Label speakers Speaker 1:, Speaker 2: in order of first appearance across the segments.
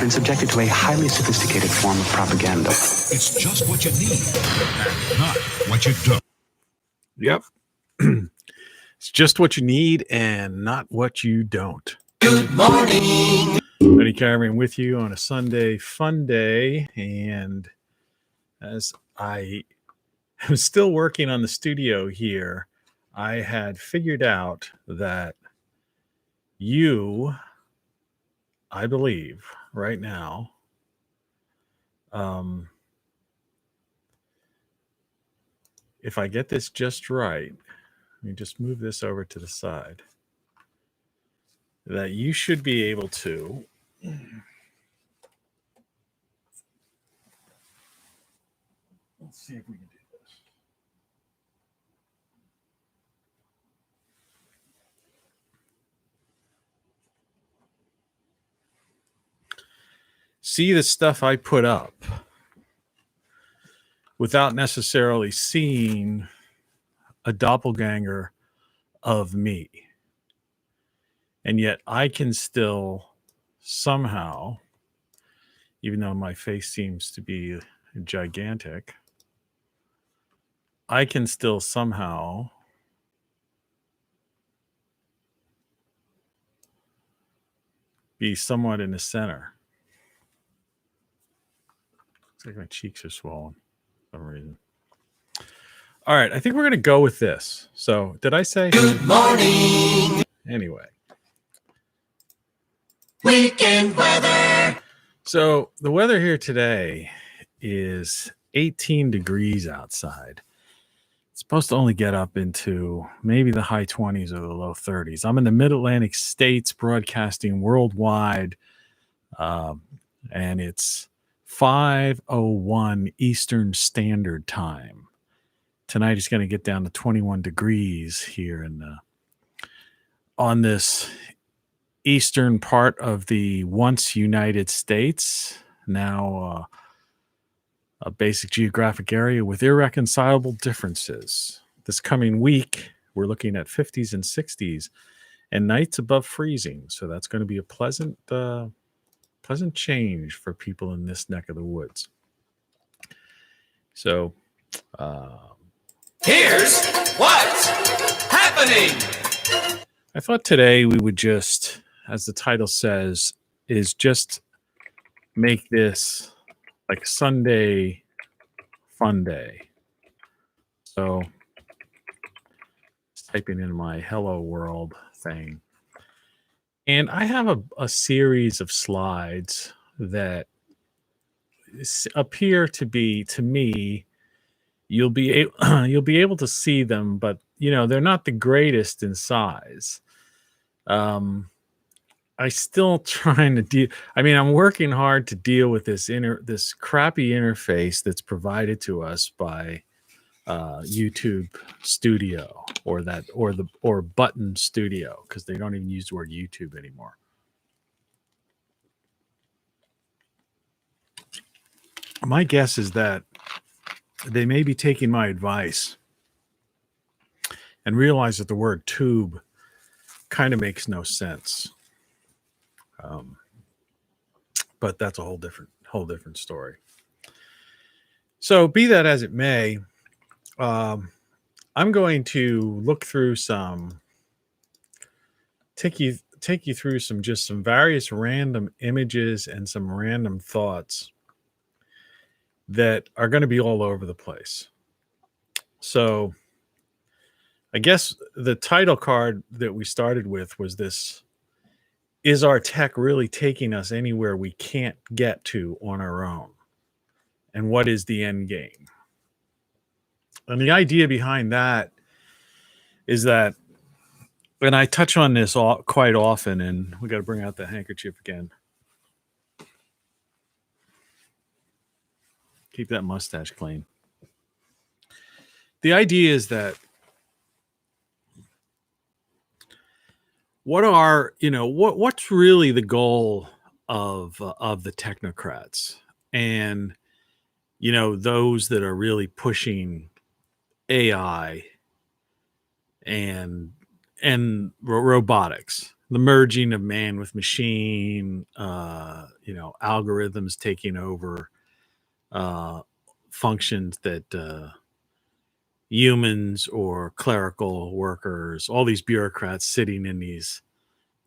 Speaker 1: been subjected to a highly sophisticated form of propaganda.
Speaker 2: It's just what you need and not what you don't.
Speaker 3: Yep. It's just what you need and not what you don't.
Speaker 4: Good morning.
Speaker 3: Buddy Caravan with you on a Sunday fun day. And as I am still working on the studio here, I had figured out that you, I believe, right now, if I get this just right, let me just move this over to the side, that you should be able to let's see if we can do this. See the stuff I put up without necessarily seeing a doppelganger of me. And yet I can still somehow, even though my face seems to be gigantic, I can still somehow be somewhat in the center. Looks like my cheeks are swollen for some reason. All right, I think we're going to go with this. So, did I say?
Speaker 4: Good morning.
Speaker 3: Anyway.
Speaker 4: Weekend weather.
Speaker 3: So, the weather here today is 18 degrees outside. It's supposed to only get up into maybe the high 20s or the low 30s. I'm in the mid-Atlantic states broadcasting worldwide, and it's 5:01 Eastern Standard Time. Tonight is going to get down to 21 degrees here on this eastern part of the once United States, now a basic geographic area with irreconcilable differences. This coming week, we're looking at 50s and 60s and nights above freezing. So that's going to be a pleasant change for people in this neck of the woods. So,
Speaker 4: Here's what's happening.
Speaker 3: I thought today we would just, as the title says, is just make this like Sunday fun day. So just typing in my hello world thing. And I have a series of slides that appear to be, to me, you'll be able to see them, but they're not the greatest in size. I still trying to deal. I mean, I'm working hard to deal with this crappy interface that's provided to us by YouTube Studio or Button Studio, because they don't even use the word YouTube anymore. My guess is that they may be taking my advice and realize that the word tube kind of makes no sense. But that's a whole different story. So be that as it may, I'm going to look through take you through some various random images and some random thoughts that are going to be all over the place. So I guess the title card that we started with was this: is our tech really taking us anywhere we can't get to on our own? And what is the end game? And the idea behind that is that, and I touch on this quite often, and we got to bring out the handkerchief again. Keep that mustache clean. The idea is that what's really the goal of the technocrats and those that are really pushing AI and robotics. the merging of man with machine, algorithms taking over functions that humans or clerical workers, all these bureaucrats sitting in these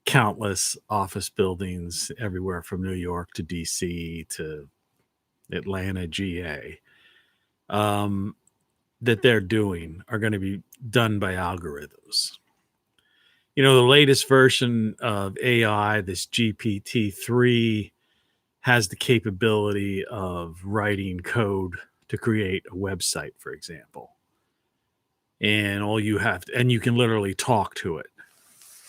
Speaker 3: countless office buildings everywhere from New York to DC to Atlanta, GA, that they're doing are going to be done by algorithms. The latest version of AI, this GPT-3, has the capability of writing code to create a website, for example. And you can literally talk to it,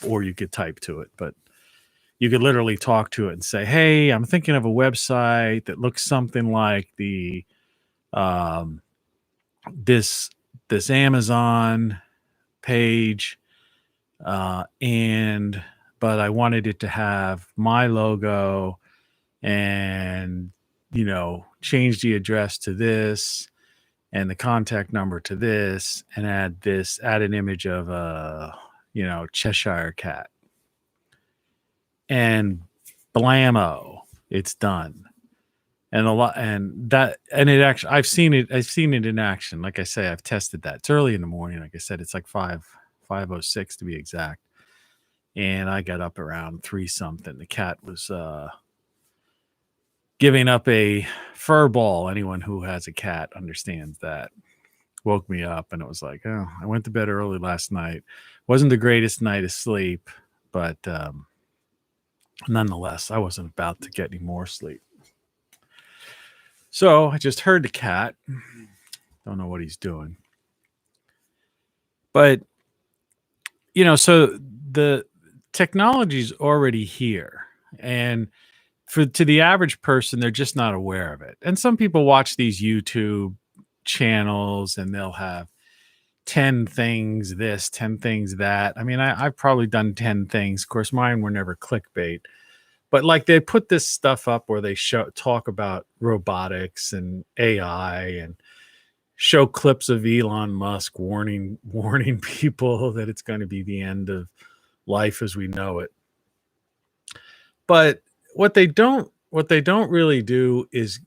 Speaker 3: or you could type to it, but you could literally talk to it and say, hey, I'm thinking of a website that looks something like the this Amazon page, but I wanted it to have my logo and change the address to this and the contact number to this, and add an image of a Cheshire cat, and blammo, it's done. And it actually, I've seen it in action. Like I say, I've tested that. It's early in the morning. Like I said, it's like 5:06 to be exact. And I got up around 3 something. The cat was giving up a fur ball. Anyone who has a cat understands that. Woke me up, and it was like, oh, I went to bed early last night. Wasn't the greatest night of sleep, but nonetheless, I wasn't about to get any more sleep. So I just heard the cat. Don't know what he's doing. But, so the technology's already here. And to the average person, they're just not aware of it. And some people watch these YouTube channels and they'll have 10 things this, 10 things that. I mean, I've probably done 10 things. Of course, mine were never clickbait. But like they put this stuff up where they talk about robotics and AI and show clips of Elon Musk warning people that it's going to be the end of life as we know it. But what they don't really do is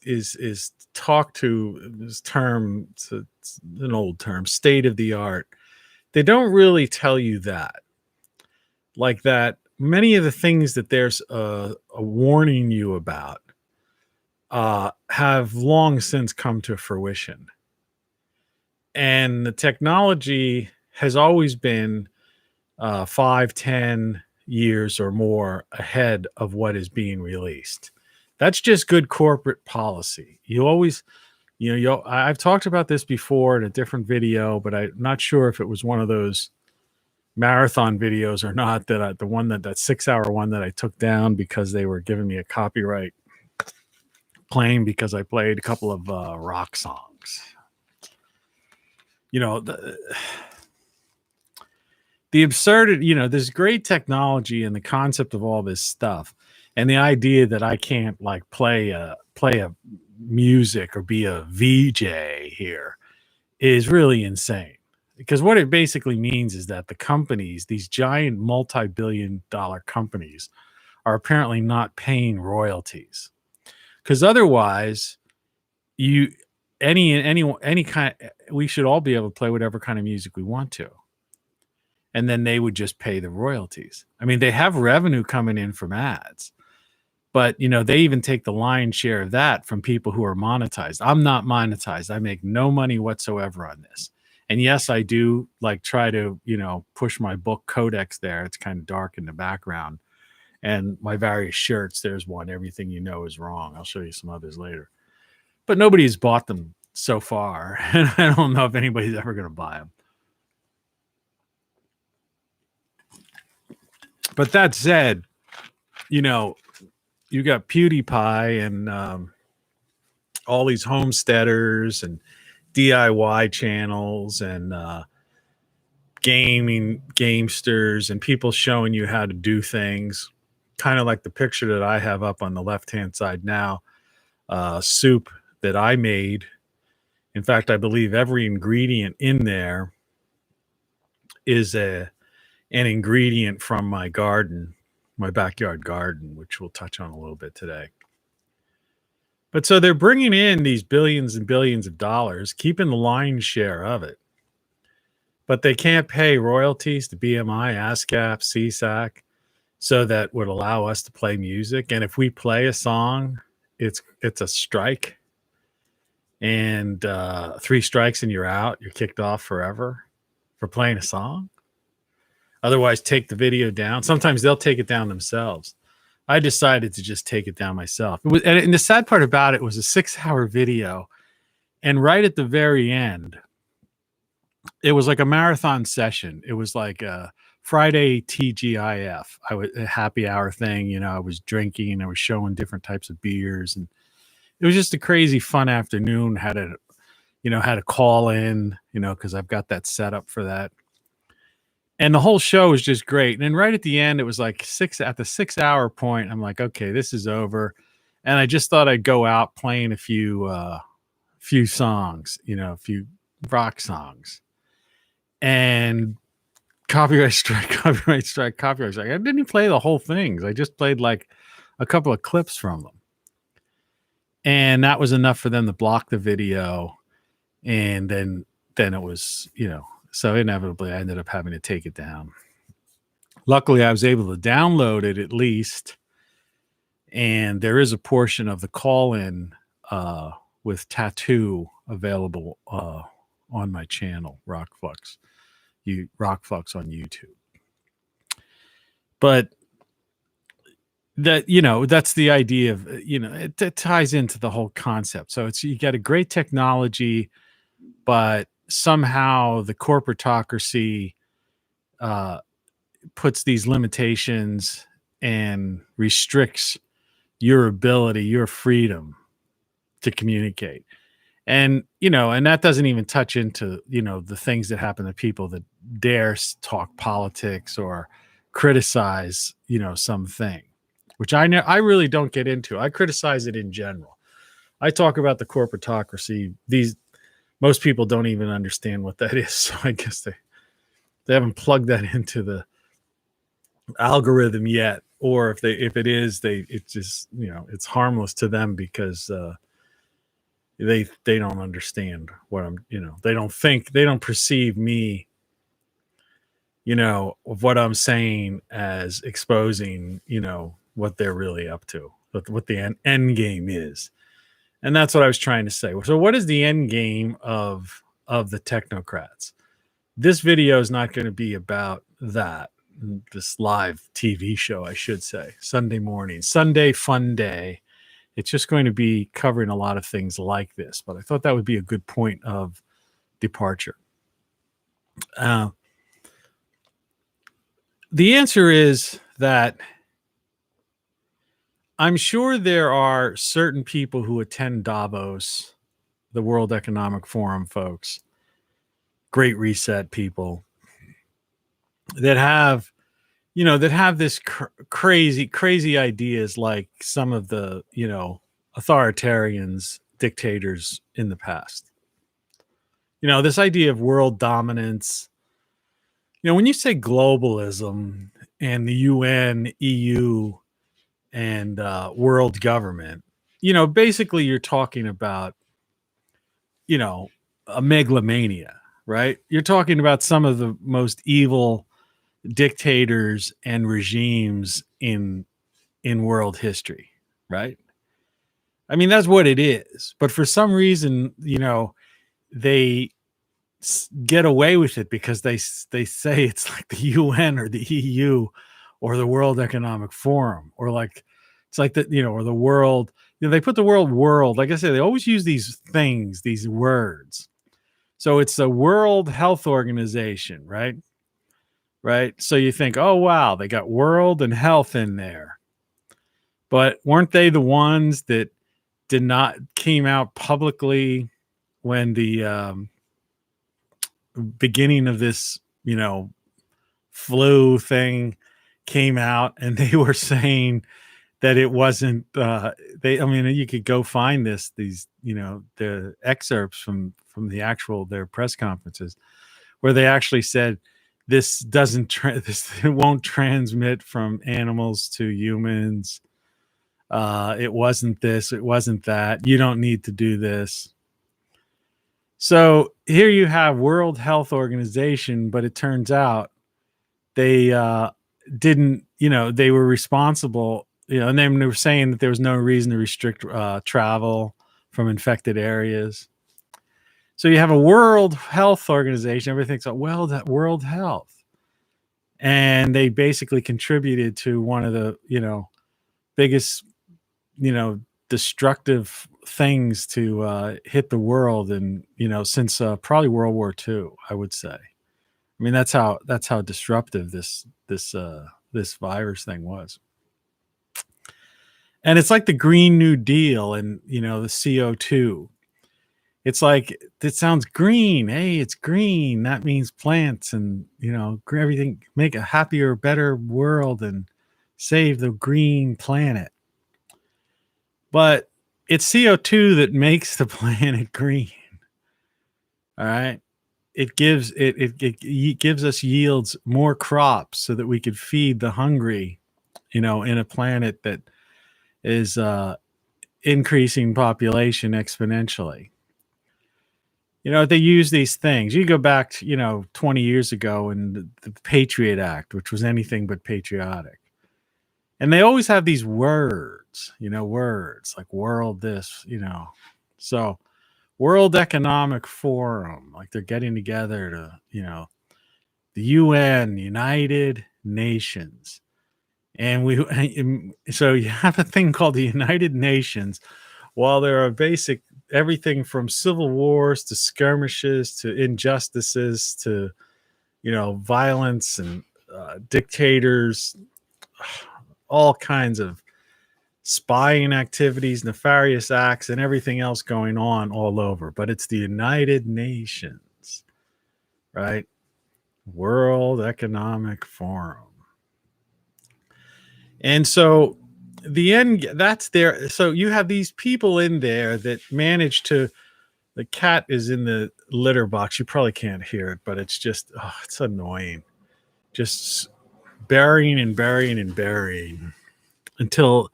Speaker 3: talk to this term. It's an old term, state of the art. They don't really tell you that, like that. Many of the things that there's a warning you about have long since come to fruition. And the technology has always been 5, 10 years or more ahead of what is being released. That's just good corporate policy. You always, I've talked about this before in a different video, but I'm not sure if it was one of those marathon videos or not, that the one that 6-hour one that I took down because they were giving me a copyright claim because I played a couple of rock songs. The absurdity, there's great technology and the concept of all this stuff, and the idea that I can't like play a music or be a VJ here is really insane. Because what it basically means is that the companies, these giant multi-billion-dollar companies, are apparently not paying royalties. Because otherwise, we should all be able to play whatever kind of music we want to, and then they would just pay the royalties. I mean, they have revenue coming in from ads, but they even take the lion's share of that from people who are monetized. I'm not monetized. I make no money whatsoever on this. And yes, I do try to, push my book Codex there. It's kind of dark in the background. And my various shirts, there's one, Everything You Know Is Wrong. I'll show you some others later. But nobody's bought them so far. And I don't know if anybody's ever going to buy them. But that said, you got PewDiePie and all these homesteaders and DIY channels and gamesters and people showing you how to do things, kind of like the picture that I have up on the left-hand side now, soup that I made. In fact, I believe every ingredient in there is an ingredient from my garden my backyard garden, which we'll touch on a little bit today. But so they're bringing in these billions and billions of dollars, keeping the lion's share of it. But they can't pay royalties to BMI, ASCAP, CSAC, so that would allow us to play music. And if we play a song, it's a strike. And 3 strikes and you're out. You're kicked off forever for playing a song. Otherwise, take the video down. Sometimes they'll take it down themselves. I decided to just take it down myself. And the sad part about it was a 6-hour video. And right at the very end, it was like a marathon session. It was like a Friday TGIF. A happy hour thing. You know, I was drinking. I was showing different types of beers. And it was just a crazy fun afternoon. Had to call in, because I've got that set up for that. And the whole show was just great. And then right at the end, it was like at the 6-hour point, I'm like, okay, this is over. And I just thought I'd go out playing a few songs, a few rock songs. And copyright strike. I didn't even play the whole things. I just played like a couple of clips from them. And that was enough for them to block the video. And then it was, so inevitably I ended up having to take it down. Luckily, I was able to download it at least. And there is a portion of the call-in with tattoo available on my channel, Rockflux on YouTube. But that, that's the idea of, it ties into the whole concept. So you got a great technology, but somehow the corporatocracy puts these limitations and restricts your ability, your freedom to communicate. And, and that doesn't even touch into, the things that happen to people that dare talk politics or criticize, something, which I really don't get into. I criticize it in general. I talk about the corporatocracy. Most people don't even understand what that is. So I guess they haven't plugged that into the algorithm yet. Or if it is, it's just, it's harmless to them because they don't understand what I'm, they don't perceive me, of what I'm saying as exposing, what they're really up to, what the end game is. And that's what I was trying to say. So what is the end game of the technocrats? This video is not going to be about that. This live TV show, I should say, Sunday morning, Sunday Funday. It's just going to be covering a lot of things like this. But I thought that would be a good point of departure. The answer is that I'm sure there are certain people who attend Davos, the World Economic Forum folks, Great Reset people, that have, this crazy ideas like some of the, authoritarians, dictators in the past. This idea of world dominance. When you say globalism and the UN, EU, and world government, basically you're talking about, a megalomania, right? You're talking about some of the most evil dictators and regimes in world history, right? I mean, that's what it is. But for some reason, they get away with it because they say it's like the UN or the EU or the World Economic Forum, or like it's like the or the world. They put the world. Like I said, they always use these things, these words. So it's the World Health Organization, right? Right. So you think, oh wow, they got world and health in there, but weren't they the ones that came out publicly when the beginning of this, flu thing came out, and they were saying that it wasn't you could go find these the excerpts from their press conferences where they actually said this doesn't this it won't transmit from animals to humans. It wasn't this, it wasn't that. You don't need to do this. So here you have World Health Organization, but it turns out they didn't, they were responsible, and then they were saying that there was no reason to restrict travel from infected areas. So you have a World Health Organization. Everything's like, well, that World Health. And they basically contributed to one of the, biggest, destructive things to hit the world, and since probably World War II, I would say. I mean, that's how disruptive this virus thing was. And it's like the Green New Deal and the CO2. It's like, it sounds green. Hey, it's green. That means plants and everything, make a happier, better world and save the green planet. But it's CO2 that makes the planet green. All right. It gives us yields more crops so that we could feed the hungry, in a planet that is increasing population exponentially. They use these things. You go back to, 20 years ago and the Patriot Act, which was anything but patriotic. And they always have these words, words like world this, So World Economic Forum, like they're getting together to, the UN, United Nations. And so you have a thing called the United Nations. While there are basic everything from civil wars to skirmishes to injustices to, violence and dictators, all kinds of spying activities, nefarious acts, and everything else going on all over. But it's the United Nations, right? World Economic Forum. And so the end, that's there. So you have these people in there that manage to, the cat is in the litter box. You probably can't hear it, but it's just, it's annoying. Just burying and burying and burying until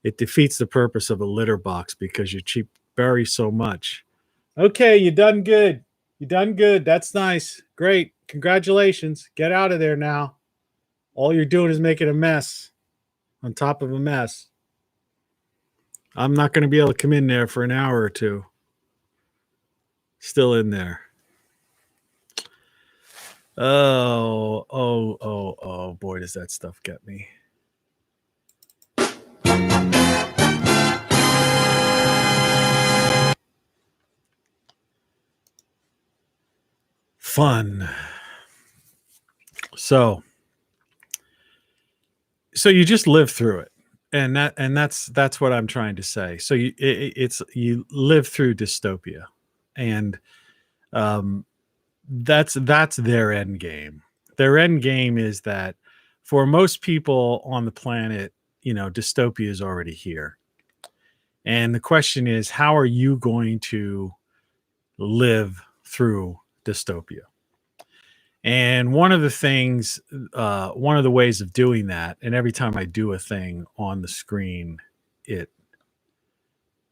Speaker 3: it defeats the purpose of a litter box because you bury so much. Okay, you done good. You done good. That's nice. Great. Congratulations. Get out of there now. All you're doing is making a mess on top of a mess. I'm not going to be able to come in there for an hour or two. Still in there. Oh, boy, does that stuff get me. Fun. So you just live through it. And that's what I'm trying to say. So you live through dystopia, and that's their end game. Their end game is that for most people on the planet, dystopia is already here. And the question is, how are you going to live through dystopia? And one of the things, one of the ways of doing that, and every time I do a thing on the screen, it,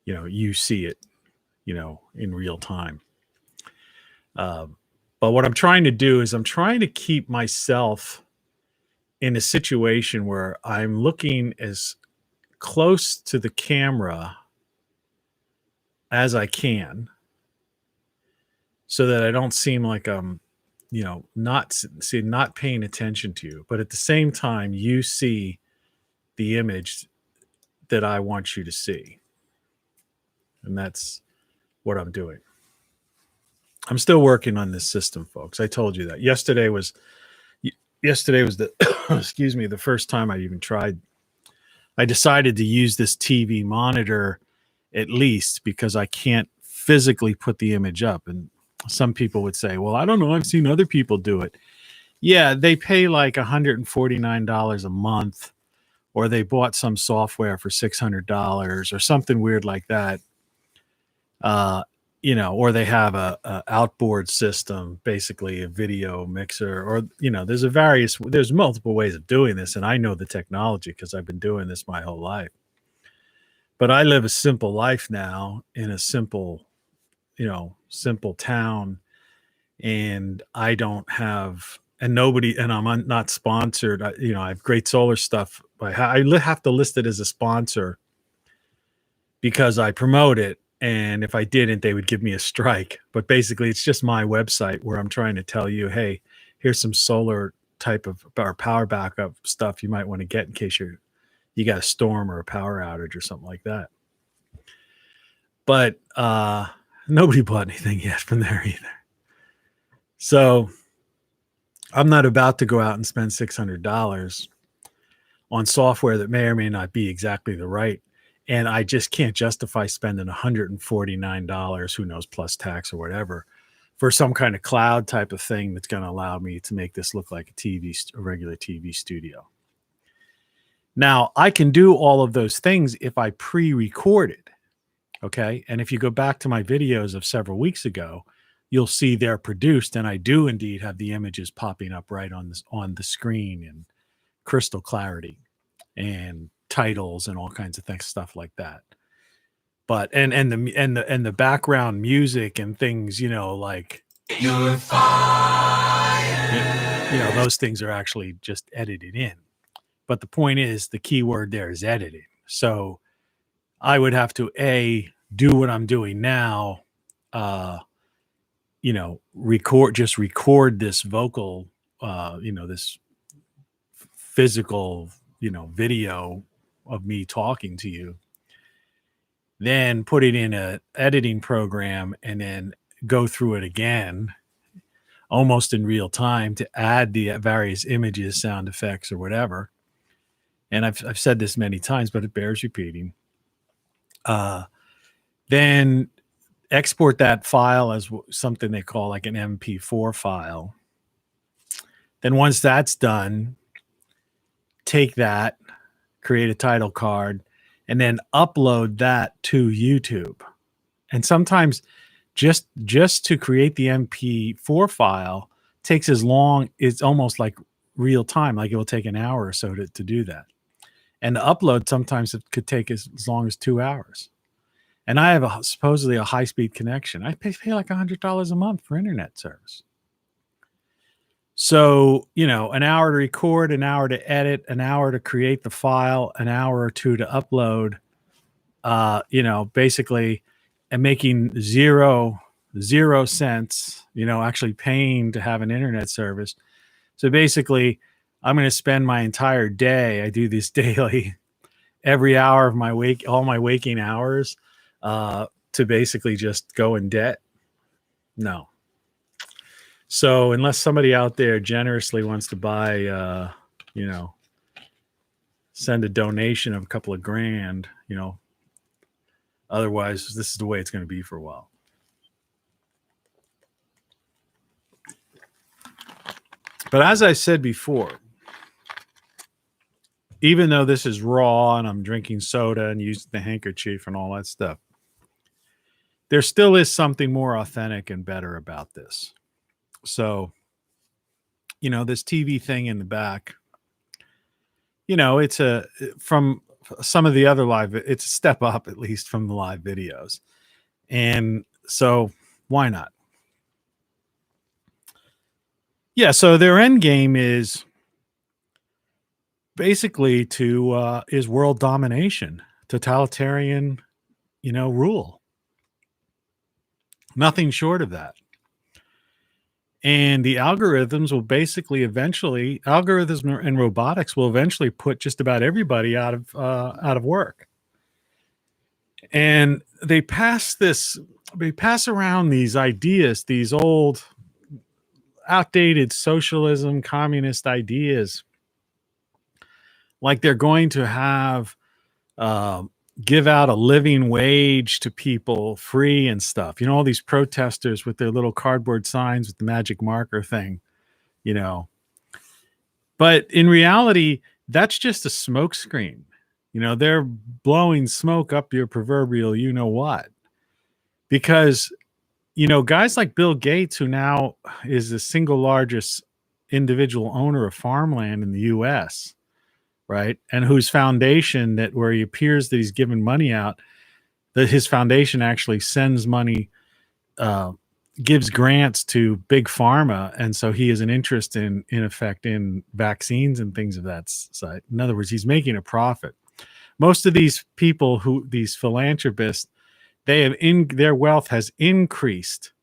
Speaker 3: you see it, in real time. But what I'm trying to do is I'm trying to keep myself in a situation where I'm looking as close to the camera as I can so that I don't seem like I'm, not paying attention to you. But at the same time, you see the image that I want you to see. And that's what I'm doing. I'm still working on this system, folks. I told you that. Yesterday was the excuse me, the first time I even tried. I decided to use this TV monitor at least because I can't physically put the image up. And some people would say, well, I don't know, I've seen other people do it. Yeah, they pay like $149 a month, or they bought some software for $600 or something weird like that. or they have a outboard system, basically a video mixer, or there's multiple ways of doing this, and I know the technology because I've been doing this my whole life. But I live a simple life now in a simple town, and I don't have, and nobody, and not sponsored. I have great solar stuff. I have to list it as a sponsor because I promote it. And if I didn't, they would give me a strike. But basically, it's just my website where I'm trying to tell you, hey, here's some solar type of or power backup stuff you might want to get in case you got a storm or a power outage or something like that. But nobody bought anything yet from there either. So I'm not about to go out and spend $600 on software that may or may not be exactly the right. And I just can't justify spending $149, who knows, plus tax or whatever, for some kind of cloud type of thing that's going to allow me to make this look like a regular TV studio. Now, I can do all of those things if I pre-recorded, okay? And if you go back to my videos of several weeks ago, you'll see they're produced, and I do indeed have the images popping up right on the screen in crystal clarity and titles and all kinds of things, stuff like that. But and the background music and things, like
Speaker 4: You're fired.
Speaker 3: those things are actually just edited in. But the point is, the key word there is editing. So I would have to do what I'm doing now, record this vocal, this physical, video of me talking to you, then put it in a editing program and then go through it again almost in real time to add the various images, sound effects, or whatever. And I've said this many times, but it bears repeating. Then export that file as something they call like an MP4 file. Then once that's done, take that, create a title card, and then upload that to YouTube. And sometimes just to create the MP4 file takes as long, it's almost like real time, like it will take an hour or so to do that. And the upload, sometimes it could take as long as 2 hours. And I have supposedly a high-speed connection. I pay like $100 a month for internet service. So, an hour to record, an hour to edit, an hour to create the file, an hour or two to upload, basically, and making zero cents, actually paying to have an internet service. So basically, I'm going to spend my entire day, I do this daily, every hour of my all my waking hours, to basically just go in debt. No. So unless somebody out there generously wants to buy, send a donation of a couple of grand, otherwise this is the way it's going to be for a while. But as I said before, even though this is raw and I'm drinking soda and using the handkerchief and all that stuff, there still is something more authentic and better about this. So, this TV thing in the back, it's from some of the other it's a step up, at least from the live videos. And so why not? Yeah. So their end game is basically is world domination, totalitarian, rule. Nothing short of that. And the algorithms will basically algorithms and robotics will eventually put just about everybody out of work. And they pass around these ideas, these old, outdated socialism, communist ideas, like they're going to have give out a living wage to people free and stuff. All these protesters with their little cardboard signs with the magic marker thing, But in reality, that's just a smoke screen. They're blowing smoke up your proverbial what. Because guys like Bill Gates, who now is the single largest individual owner of farmland in the US, right? And whose foundation, that where he appears that he's giving money out, that his foundation actually sends money, uh, gives grants to big pharma, and so he has an interest in effect in vaccines and things of that side. In other words, he's making a profit. Most of these people, these philanthropists, their wealth has increased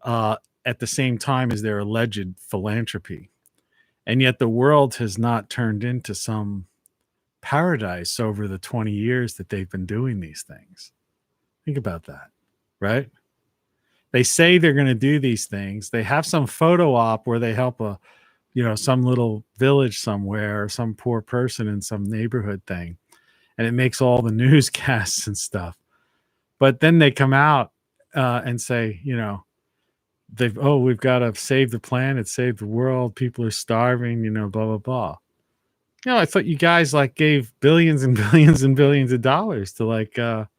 Speaker 3: at the same time as their alleged philanthropy, and yet the world has not turned into some paradise over the 20 years that they've been doing these things. Think about that, right? They say they're going to do these things. They have some photo op where they help some little village somewhere, or some poor person in some neighborhood thing, and it makes all the newscasts and stuff. But then they come out and say, we've got to save the planet, save the world. People are starving, blah, blah, blah. I thought you guys gave billions and billions and billions of dollars to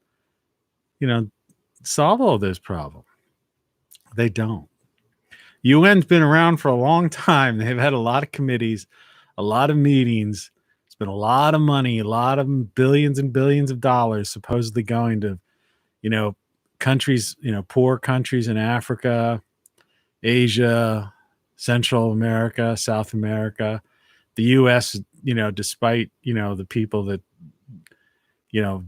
Speaker 3: solve all this problem. They don't. UN's been around for a long time. They've had a lot of committees, a lot of meetings. It's been a lot of money, a lot of billions and billions of dollars supposedly going to, countries, poor countries in Africa, Asia, Central America, South America. The U.S., despite, the people that,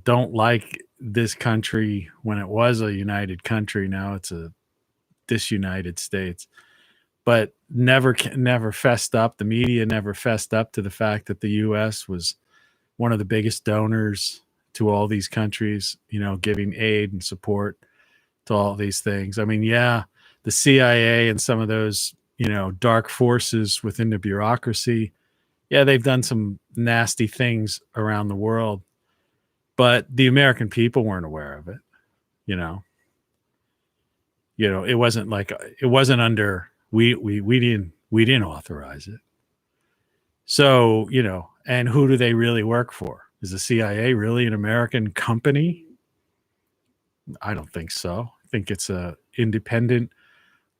Speaker 3: don't like this country when it was a united country, now it's a disunited states, but never fessed up. The media never fessed up to the fact that the U.S. was one of the biggest donors to all these countries, giving aid and support to all these things. I mean, yeah, the CIA and some of those, dark forces within the bureaucracy, yeah, they've done some nasty things around the world, but the American people weren't aware of it, it wasn't under, we didn't authorize it. So, and who do they really work for? Is the CIA really an American company? I don't think so. I think it's a independent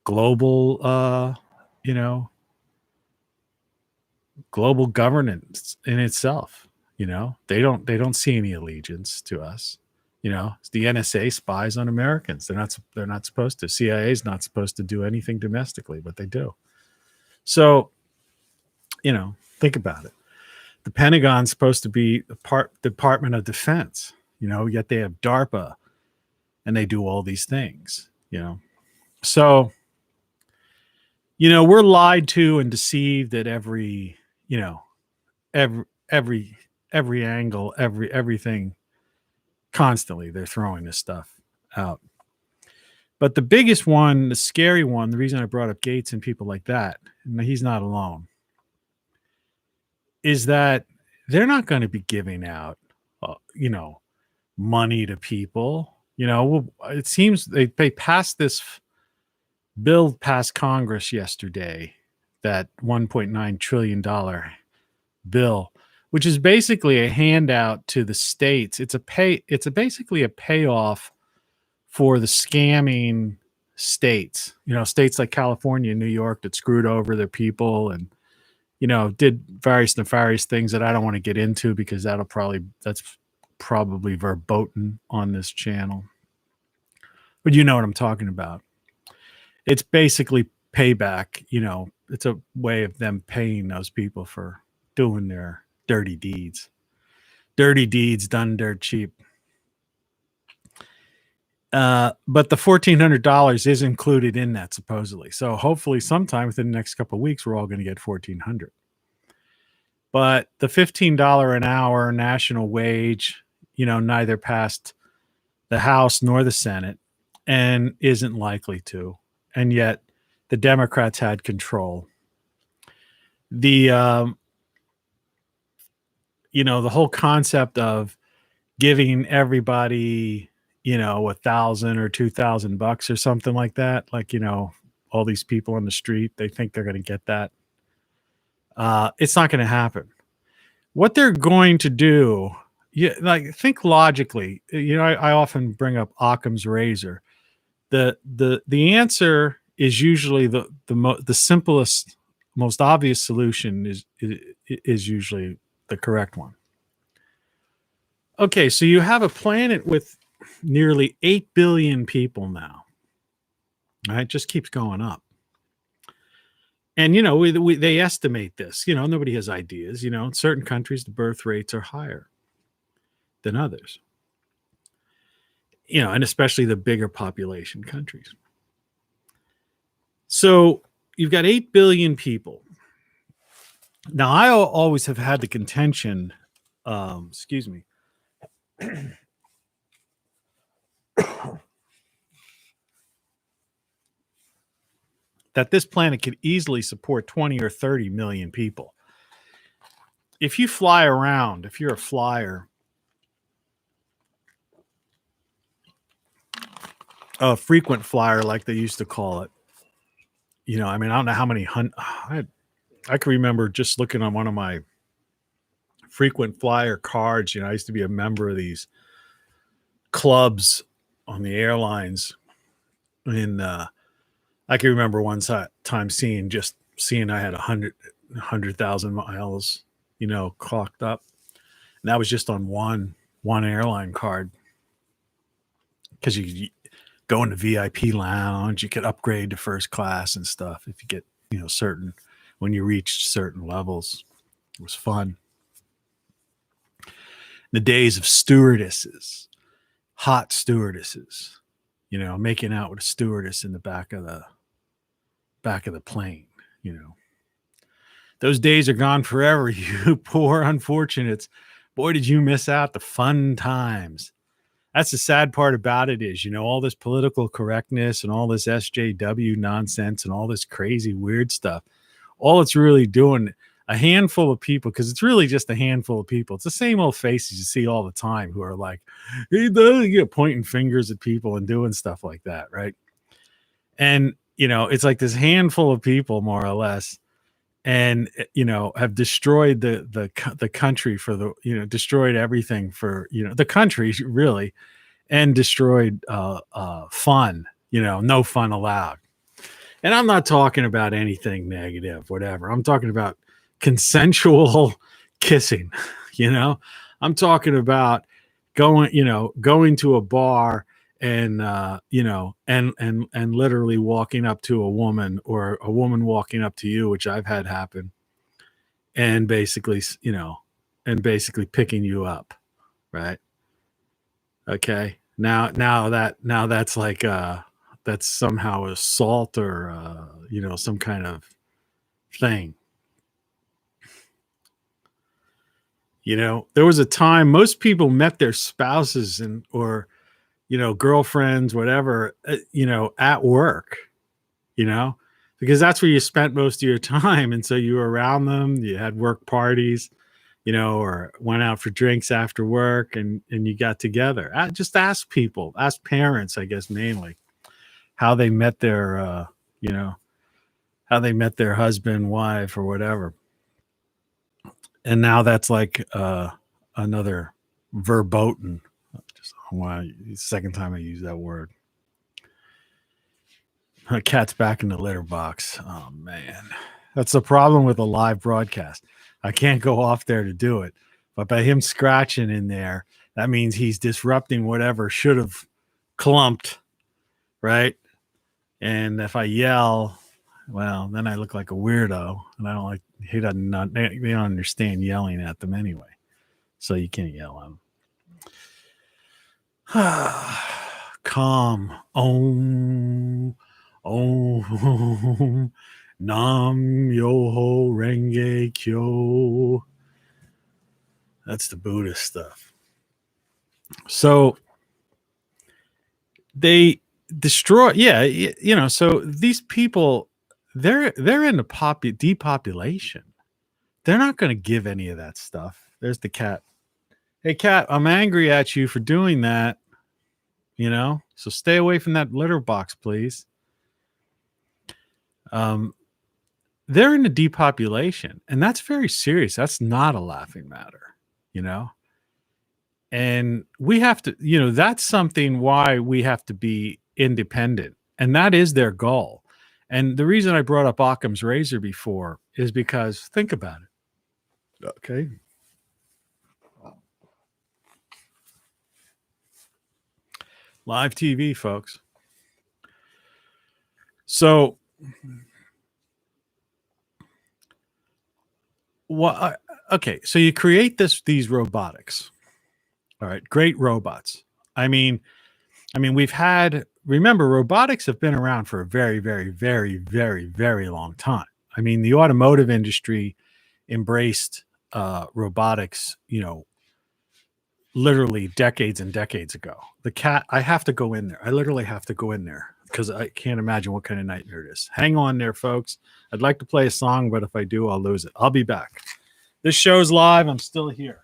Speaker 3: global, global governance in itself. They don't see any allegiance to us. The NSA spies on Americans. They're not supposed to. CIA is not supposed to do anything domestically, but they do. So, think about it. The Pentagon's supposed to be the Department of Defense, yet they have DARPA and they do all these things, So, we're lied to and deceived at every angle, everything. Constantly they're throwing this stuff out. But the biggest one, the scary one, the reason I brought up Gates and people like that, and he's not alone, is that they're not going to be giving out, money to people. It seems they passed this bill past Congress yesterday, that $1.9 trillion bill, which is basically a handout to the states. It's basically a payoff for the scamming states, states like California and New York that screwed over their people and, did various nefarious things that I don't want to get into because that's probably verboten on this channel. But you know what I'm talking about. It's basically payback, it's a way of them paying those people for doing their dirty deeds. Dirty deeds done dirt cheap. But the $1,400 is included in that, supposedly. So hopefully sometime within the next couple of weeks, we're all going to get $1,400. But the $15 an hour national wage, neither passed the House nor the Senate and isn't likely to. And yet the Democrats had control. The whole concept of giving everybody, $1,000 or $2,000 or something like that. All these people on the street, they think they're going to get that. It's not going to happen. What they're going to do, think logically. I often bring up Occam's razor. The answer is usually the simplest, most obvious solution is usually the correct one. Okay, so you have a planet with nearly 8 billion people now. Right? It just keeps going up. And, they estimate this. Nobody has ideas. In certain countries, the birth rates are higher than others. And especially the bigger population countries. So you've got 8 billion people. Now, I always have had the contention, excuse me, that this planet could easily support 20 or 30 million people. If you fly around, if you're a flyer, a frequent flyer, like they used to call it, I don't know how many I can remember just looking on one of my frequent flyer cards. I used to be a member of these clubs on the airlines. And I can remember one time seeing I had 100,000 miles, clocked up. And that was just on one airline card. Because you go in the VIP lounge, you could upgrade to first class and stuff if you get, when you reach certain levels. It was fun. The days of stewardesses, hot stewardesses, making out with a stewardess in the back of the plane, Those days are gone forever, you poor unfortunates. Boy, did you miss out the fun times. That's the sad part about it is, all this political correctness and all this SJW nonsense and all this crazy weird stuff. All it's really doing, a handful of people, because it's really just a handful of people. It's the same old faces you see all the time who are like, pointing fingers at people and doing stuff like that, right? And, it's like this handful of people, more or less, and, have destroyed the country for destroyed everything for, the country, really, and destroyed fun, no fun allowed. And I'm not talking about anything negative, whatever. I'm talking about consensual kissing, I'm talking about going to a bar and, and literally walking up to a woman or a woman walking up to you, which I've had happen, and basically, picking you up. Right. Okay. Now that's like, that's somehow assault or, some kind of thing. There was a time most people met their spouses or, girlfriends, whatever, at work, because that's where you spent most of your time. And so you were around them, you had work parties, or went out for drinks after work and you got together. Just ask parents, I guess, mainly how they met their, how they met their husband, wife, or whatever. And now that's like another verboten. Wow, second time I use that word. A cat's back in the litter box. Oh man, that's the problem with a live broadcast. I can't go off there to do it, but by him scratching in there, that means he's disrupting whatever should have clumped, right? And if I yell, well, then I look like a weirdo, and I don't like. They don't understand yelling at them anyway, so you can't yell at them. Calm. Om Nam Yoho Renge Kyo. That's the Buddhist stuff. So they destroy. Yeah, so these people, they're in the depopulation. They're not going to give any of that stuff. There's the cat. Hey, cat, I'm angry at you for doing that. So stay away from that litter box, please. They're in the depopulation, and that's very serious. That's not a laughing matter, And we have to, that's something why we have to be independent, and that is their goal. And the reason I brought up Occam's razor before is because think about it. Okay. Live TV, folks. So what okay, so you create these robotics. All right, great robots. I mean, we've had, remember, robotics have been around for a very, very, very, very, very long time. I mean, the automotive industry embraced robotics, literally decades and decades ago. The cat, I have to go in there. I literally have to go in there because I can't imagine what kind of nightmare it is. Hang on there, folks. I'd like to play a song, but if I do, I'll lose it. I'll be back. This show's live. I'm still here.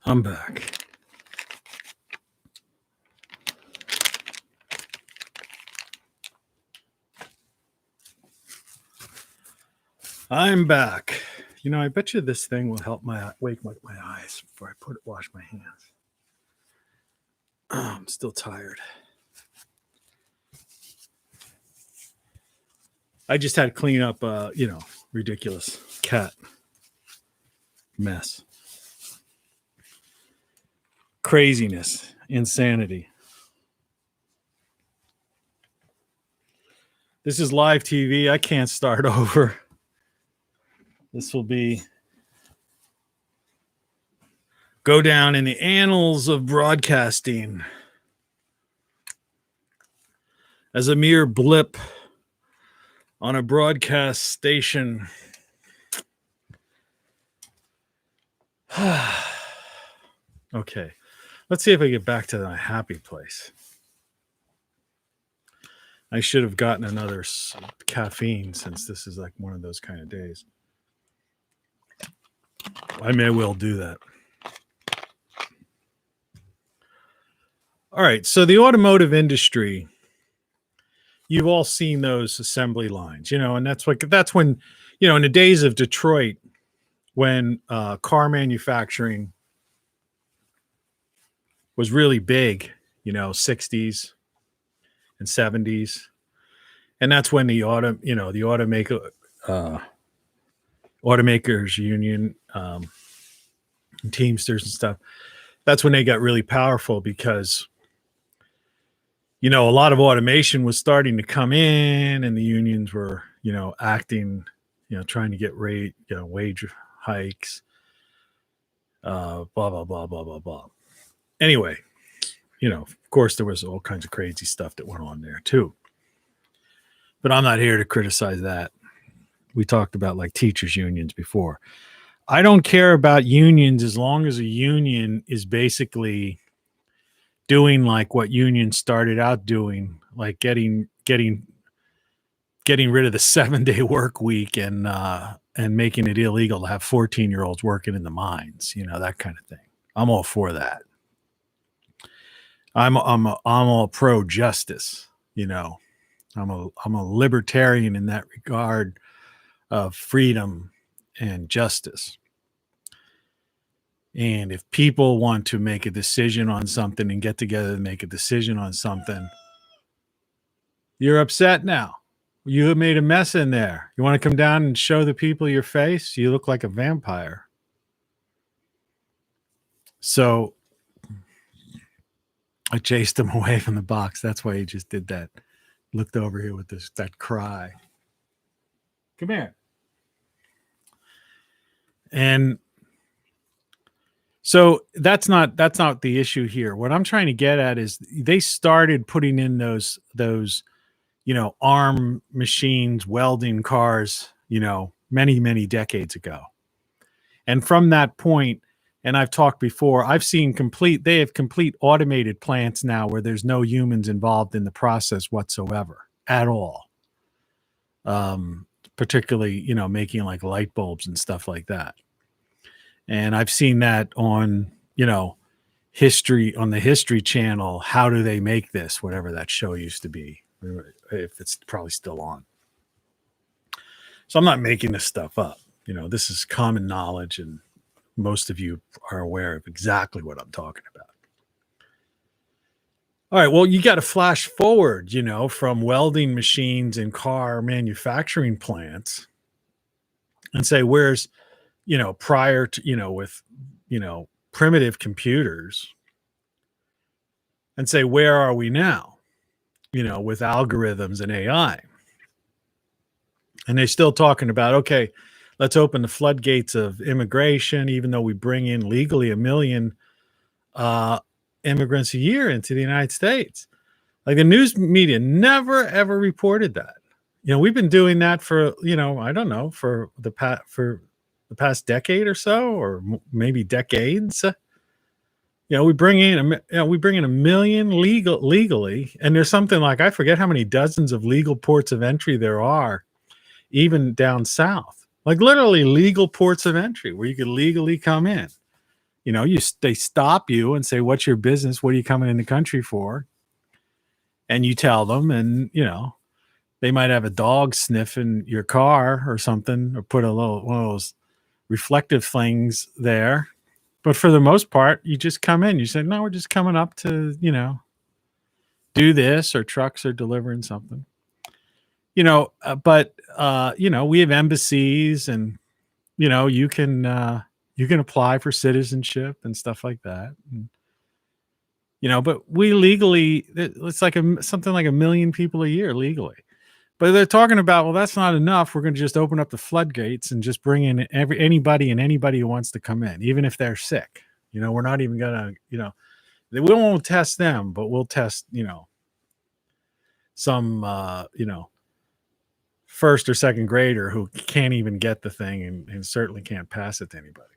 Speaker 3: I'm back. I'm back. I bet you this thing will help wake my eyes before I wash my hands. I'm still tired. I just had to clean up, ridiculous cat mess. Craziness, insanity. This is live TV. I can't start over. This will go down in the annals of broadcasting as a mere blip on a broadcast station. Okay, let's see if I get back to my happy place. I should have gotten another caffeine since this is like one of those kind of days. I may well do that. All right, so the automotive industry, you've all seen those assembly lines, and that's when, in the days of Detroit, when car manufacturing was really big, 60s and 70s. And that's when the automakers union, Teamsters and stuff, that's when they got really powerful because, a lot of automation was starting to come in and the unions were, acting, trying to get wage hikes, blah, blah, blah, blah, blah, blah. Anyway, of course, there was all kinds of crazy stuff that went on there too. But I'm not here to criticize that. We talked about like teachers unions before. I don't care about unions as long as a union is basically doing like what unions started out doing, like getting rid of the 7-day work week and making it illegal to have 14-year-olds working in the mines, that kind of thing. I'm all for that. I'm all pro justice, I'm a libertarian in that regard of freedom and justice. And if people want to make a decision on something and get together and make a decision on something, you're upset now. You have made a mess in there. You want to come down and show the people your face? You look like a vampire. So I chased him away from the box. That's why he just did that. Looked over here with that cry. Come here. And so that's not the issue here. What I'm trying to get at is they started putting in those arm machines, welding cars, many, many decades ago. And from that point, and I've talked before, I've seen they have complete automated plants now where there's no humans involved in the process whatsoever at all. Particularly, making like light bulbs and stuff like that. And I've seen that on, history, on the History Channel. How do they make this? Whatever that show used to be, if it's probably still on. So I'm not making this stuff up. This is common knowledge, and most of you are aware of exactly what I'm talking about. All right. Well, you got to flash forward, from welding machines and car manufacturing plants and say, where's, prior to, with, primitive computers, and say, where are we now, with algorithms and AI? And they're still talking about, okay, let's open the floodgates of immigration, even though we bring in legally 1 million immigrants a year into the United States. Like the news media never, ever reported that. We've been doing that for, I don't know, for the past decade or so, or maybe decades. We bring in 1 million legally, and there's something like, I forget how many dozens of legal ports of entry there are, even down south. Like literally legal ports of entry where you could legally come in. They stop you and say, what's your business? What are you coming in the country for? And you tell them, and, they might have a dog sniffing your car or something, or put one of those reflective things there. But for the most part, you just come in. You say, no, we're just coming up to, do this, or trucks are delivering something. We have embassies, and, you can apply for citizenship and stuff like that. And, but we legally, it's like something like 1 million people a year legally. But they're talking about, well, that's not enough. We're going to just open up the floodgates and just bring in anybody who wants to come in, even if they're sick. We're not even going to, we won't test them, but we'll test, some, first or second grader who can't even get the thing and certainly can't pass it to anybody.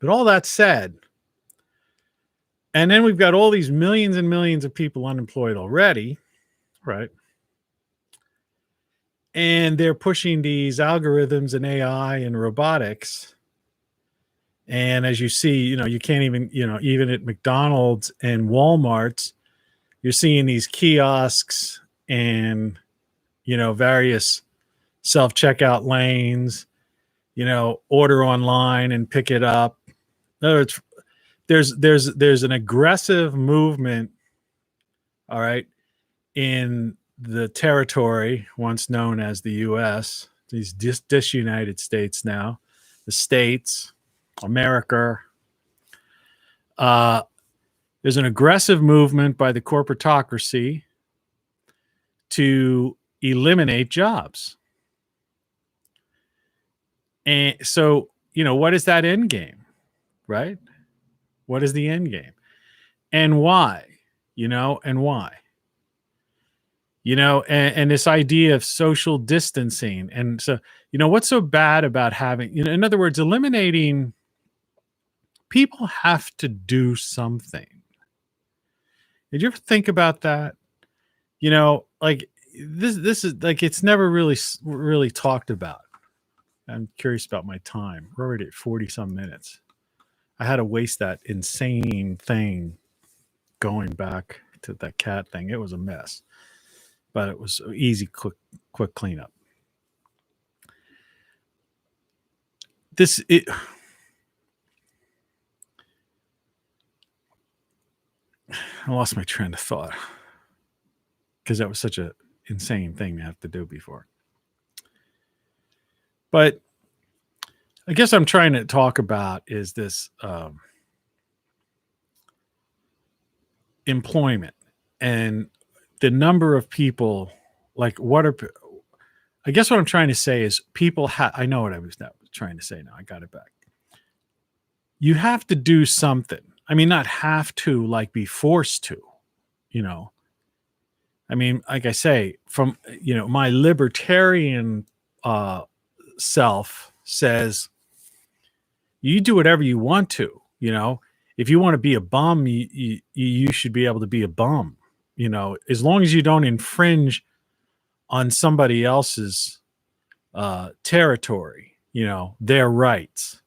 Speaker 3: But all that said, and then we've got all these millions and millions of people unemployed already, right? And they're pushing these algorithms and AI and robotics. And as you see, you can't even, even at McDonald's and Walmart's, you're seeing these kiosks and, various self-checkout lanes, order online and pick it up. In other words, there's an aggressive movement, all right, in the territory once known as the U.S., these disunited states now, the states, America. There's an aggressive movement by the corporatocracy to eliminate jobs. And so, what is that end game, right? What is the end game? And why? And why? And this idea of social distancing. And so, what's so bad about having, in other words, eliminating, people have to do something. Did you ever think about that? Like this is like, it's never really talked about. I'm curious about my time. We're already at 40 some minutes. I had to waste that insane thing going back to that cat thing. It was a mess, but it was easy, quick cleanup. I lost my train of thought because that was such a insane thing to have to do before. But I guess I'm trying to talk about is this employment and the number of people. Like, I guess what I'm trying to say is people I know what I was trying to say now. I got it back. You have to do something. I mean, not have to, like be forced to, you know. I mean, like I say, from, my libertarian self says, you do whatever you want to, if you want to be a bum, you should be able to be a bum, as long as you don't infringe on somebody else's territory, their rights,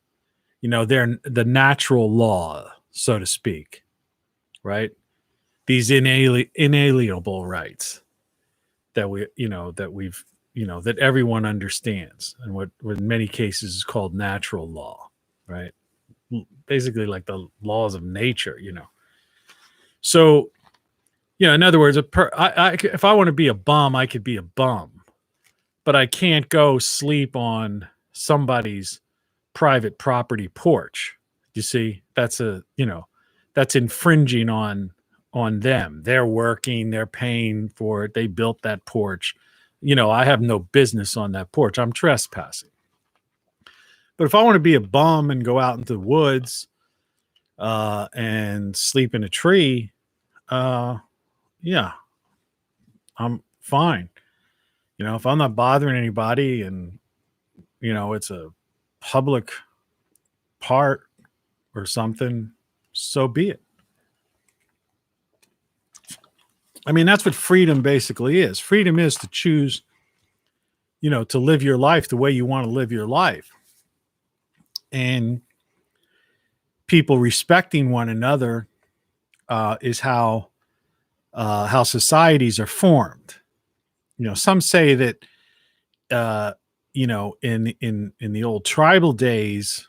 Speaker 3: their the natural law, so to speak, right? These inalienable rights that that everyone understands, and what in many cases is called natural law, right? Basically, like the laws of nature, So, in other words, if I want to be a bum, I could be a bum, but I can't go sleep on somebody's private property porch. You see, that's infringing on them. They're working, they're paying for it. They built that porch. I have no business on that porch. I'm trespassing. But if I want to be a bum and go out into the woods and sleep in a tree, yeah, I'm fine. If I'm not bothering anybody and, it's a public part or something, so be it. I mean, that's what freedom basically is. Freedom is to choose, to live your life the way you want to live your life. And people respecting one another is how societies are formed. Some say that, in the old tribal days,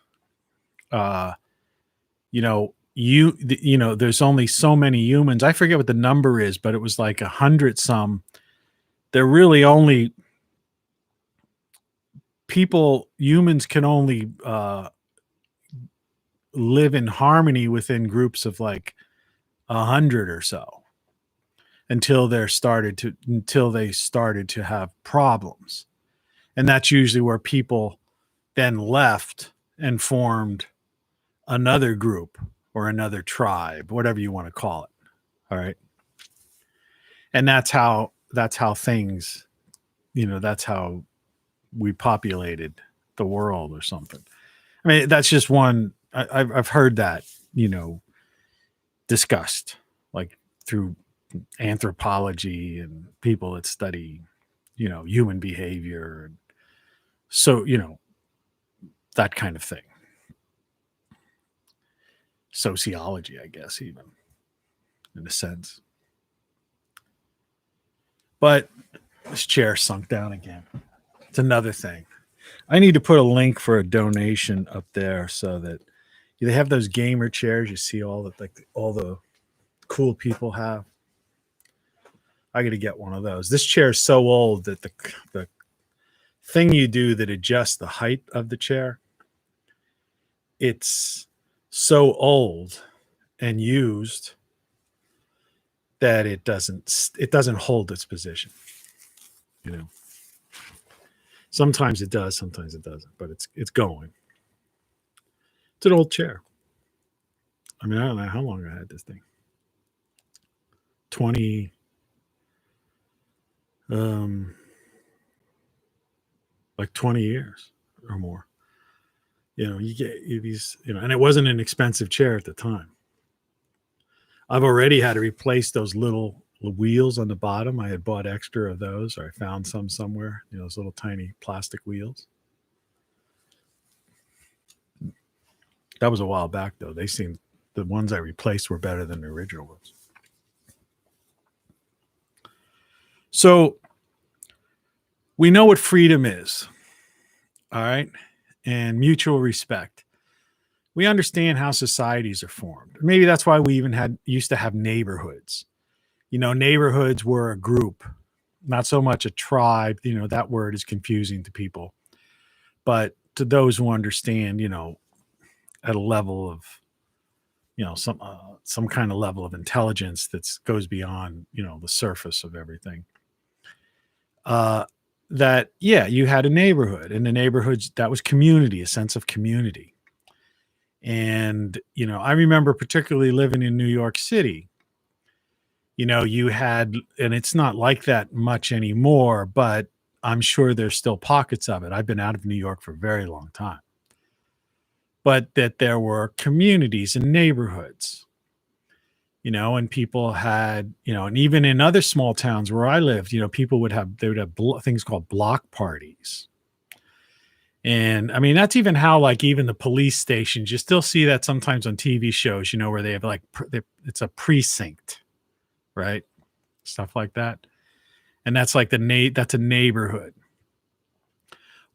Speaker 3: there's only so many humans. I forget what the number is, but it was like 100 some. They're really only humans can only live in harmony within groups of like 100 or so until they started to have problems. And that's usually where people then left and formed another group or another tribe, whatever you want to call it. All right. And that's how things, that's how we populated the world or something. I mean, that's just one. I've heard that, discussed like through anthropology and people that study, human behavior. And so, that kind of thing. Sociology, I guess, even in a sense. But this chair sunk down again. It's another thing. I need to put a link for a donation up there so that they have those gamer chairs you see all the cool people have. I got to get one of those. This chair is so old that the thing you do that adjusts the height of the chair, it's so old and used that it doesn't hold its position. Sometimes it does, sometimes it doesn't, but it's going. It's an old chair. I mean, I don't know how long I had this thing. 20 like 20 years or more. You get these, and it wasn't an expensive chair at the time. I've already had to replace those little wheels on the bottom. I had bought extra of those, or I found some somewhere, those little tiny plastic wheels. That was a while back, though. The ones I replaced were better than the original ones. So we know what freedom is, all right, and mutual respect. we understand how societies are formed. Maybe that's why we even used to have neighborhoods. Neighborhoods were a group, not so much a tribe. That word is confusing to people, but to those who understand, at a level of, some kind of level of intelligence that goes beyond, the surface of everything. That, yeah, you had a neighborhood, and the neighborhoods, that was community, a sense of community. And, I remember particularly living in New York City. You had, and it's not like that much anymore, but I'm sure there's still pockets of it. I've been out of New York for a very long time. But that there were communities and neighborhoods, and people had, and even in other small towns where I lived, people would have things called block parties. And I mean, that's even how, like, even the police stations, you still see that sometimes on TV shows, where they have like, it's a precinct, right? Stuff like that. And that's like that's a neighborhood.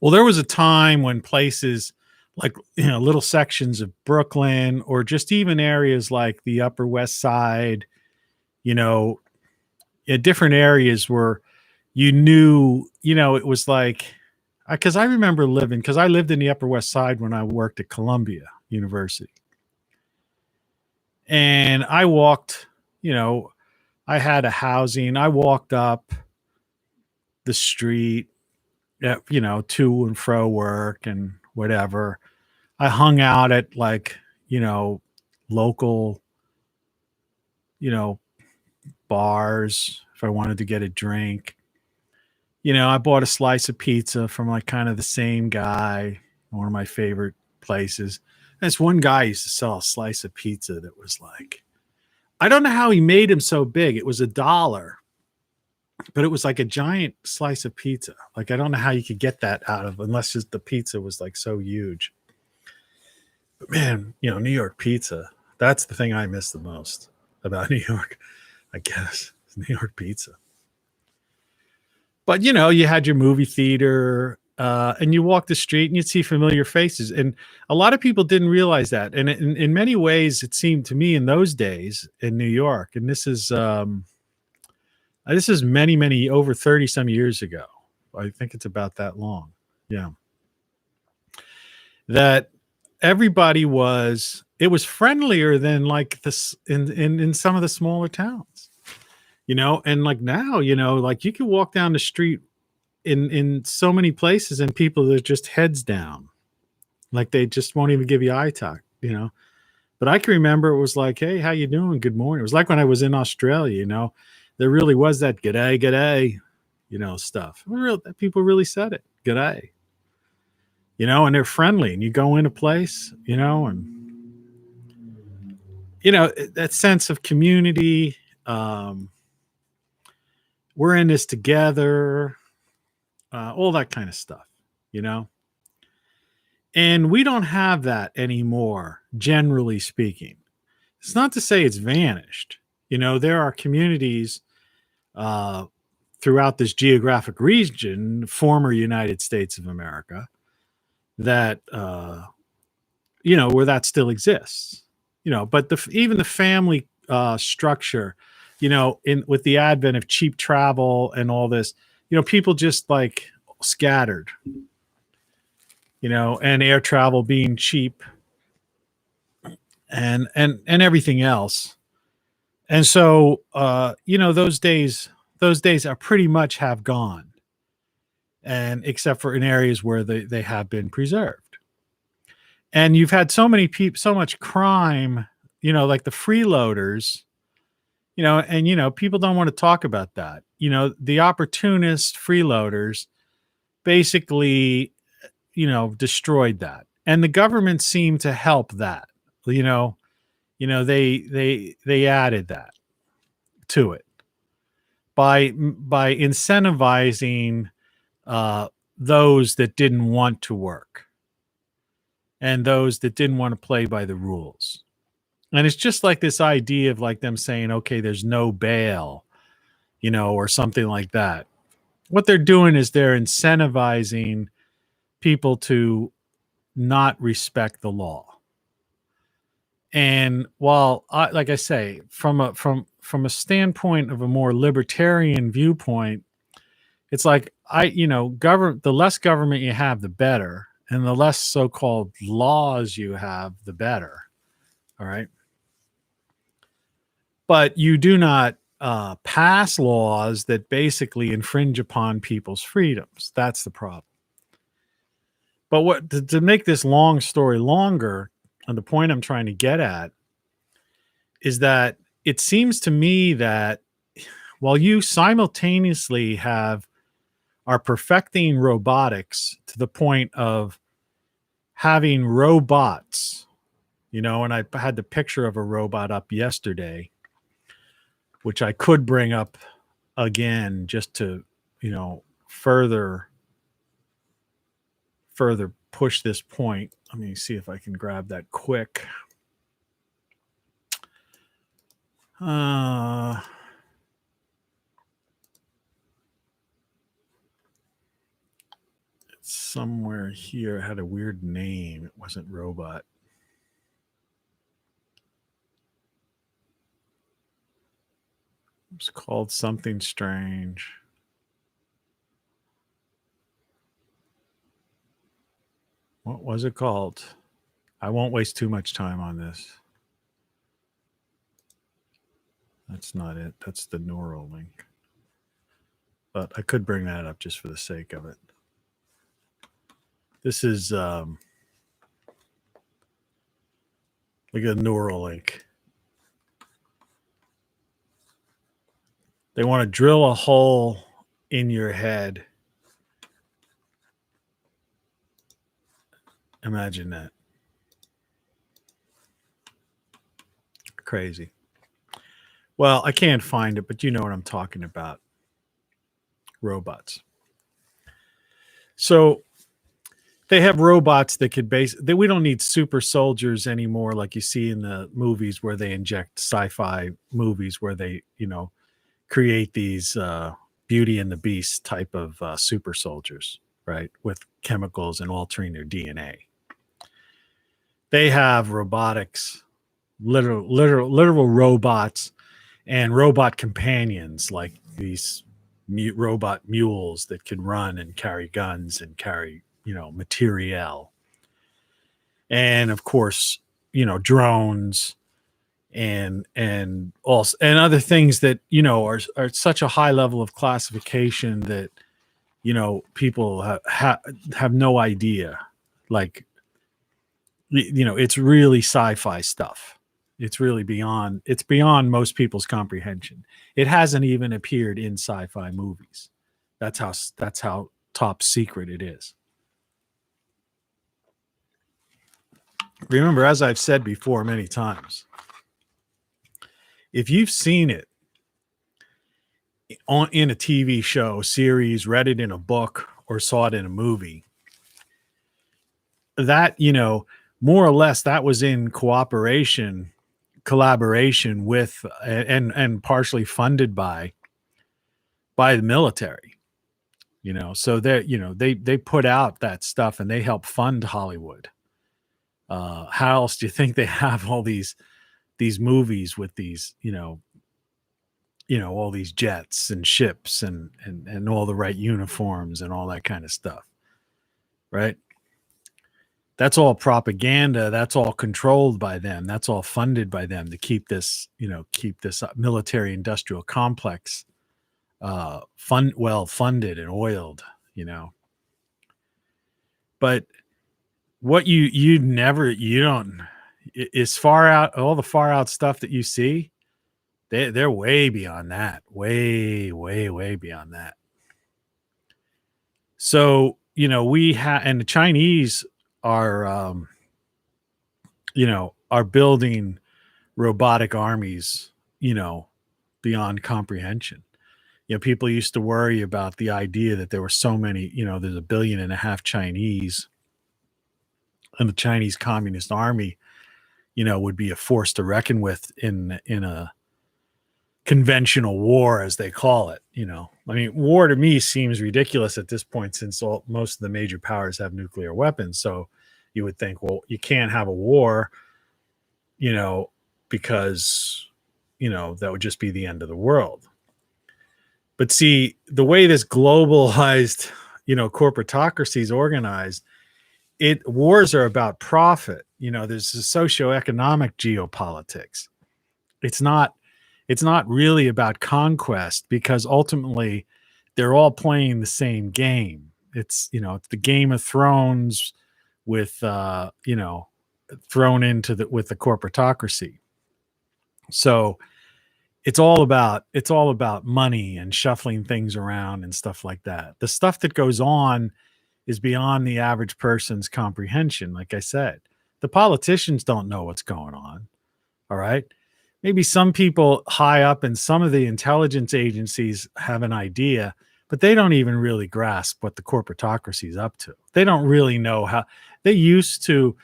Speaker 3: Well, there was a time when places like, little sections of Brooklyn, or just even areas like the Upper West Side, different areas where it was like, because I remember because I lived in the Upper West Side when I worked at Columbia University. And I walked, I had a housing, I walked up the street, to and fro work and whatever. I hung out at, like, local, bars if I wanted to get a drink. I bought a slice of pizza from, like, kind of the same guy, one of my favorite places. And this one guy used to sell a slice of pizza that was like, I don't know how he made them so big. It was $1, but it was like a giant slice of pizza. Like, I don't know how you could get that out of, unless just the pizza was like so huge. But man, New York pizza, that's the thing I miss the most about New York, I guess. New York pizza. But, you had your movie theater, and you walk the street and you'd see familiar faces. And a lot of people didn't realize that. And in many ways, it seemed to me in those days in New York, and this is many, over 30 some years ago. I think it's about that long. Yeah. That everybody it was friendlier than, like, this in some of the smaller towns, and like now, like, you can walk down the street in so many places and people are just heads down. Like, they just won't even give you eye talk, but I can remember it was like, hey, how you doing? Good morning. It was like when I was in Australia, there really was that g'day, stuff. People really said it. G'day. And they're friendly, and you go in a place, and that sense of community. We're in this together, all that kind of stuff, and we don't have that anymore, generally speaking. It's not to say it's vanished. There are communities throughout this geographic region, former United States of America, that where that still exists, but even the family structure, with the advent of cheap travel and all this, people just, like, scattered, and air travel being cheap and everything else. And so those days are pretty much have gone, and except for in areas where they have been preserved. And you've had so many people, so much crime, like the freeloaders, and people don't want to talk about that. The opportunist freeloaders basically, destroyed that. And the government seemed to help that. They added that to it by incentivizing those that didn't want to work and those that didn't want to play by the rules. And it's just like this idea of, like, them saying, okay, there's no bail, or something like that. What they're doing is they're incentivizing people to not respect the law. And while like I say, from a standpoint of a more libertarian viewpoint, it's like the less government you have, the better, and the less so-called laws you have, the better. All right. But you do not pass laws that basically infringe upon people's freedoms. That's the problem. But to make this long story longer, and the point I'm trying to get at is that it seems to me that while you simultaneously are perfecting robotics to the point of having robots, and I had the picture of a robot up yesterday, which I could bring up again just to, further push this point. Let me see if I can grab that quick. It's somewhere here. It had a weird name. It wasn't robot. It's called something strange. What was it called? I won't waste too much time on this. That's not it. That's the neural link. But I could bring that up just for the sake of it. This is like a neural link. They want to drill a hole in your head. Imagine that. Crazy. Well, I can't find it, but you know what I'm talking about. Robots. So they have robots that could we don't need super soldiers anymore, like you see in the movies where they inject sci-fi movies where they, create these Beauty and the Beast type of super soldiers, right? With chemicals and altering their DNA. They have robotics, literal robots and robot companions, like these robot mules that can run and carry guns and carry, materiel. And of course, drones and also and other things that, are such a high level of classification that, people have no idea. Like, it's really sci-fi stuff. It's really beyond most people's comprehension. It hasn't even appeared in sci-fi movies. That's how top secret it is. Remember, as I've said before many times, if you've seen it in a TV show, series, read it in a book, or saw it in a movie, that, more or less that was in collaboration with and partially funded by the military, so they put out that stuff and they help fund Hollywood. How else do you think they have all these movies with these, all these jets and ships and all the right uniforms and all that kind of stuff, right? That's all propaganda. That's all controlled by them. That's all funded by them to keep this military industrial complex well funded and oiled, But what you don't, is far out, all the far out stuff that you see, they're way beyond that, way beyond that. So, we have, and the Chinese are, are building robotic armies, beyond comprehension. People used to worry about the idea that there were so many, there's 1.5 billion Chinese, and the Chinese Communist Army, would be a force to reckon with in a conventional war, as they call it. I mean, war to me seems ridiculous at this point, since most of the major powers have nuclear weapons. So you would think, well, you can't have a war because, that would just be the end of the world. But see, the way this globalized, corporatocracy is organized, wars are about profit. There's a socioeconomic geopolitics. It's not really about conquest, because ultimately they're all playing the same game. It's the Game of Thrones with thrown into with the corporatocracy. So it's all about money and shuffling things around and stuff like that. The stuff that goes on is beyond the average person's comprehension. Like I said, the politicians don't know what's going on. All right. Maybe some people high up in some of the intelligence agencies have an idea, but they don't even really grasp what the corporatocracy is up to. They don't really know how. They used to,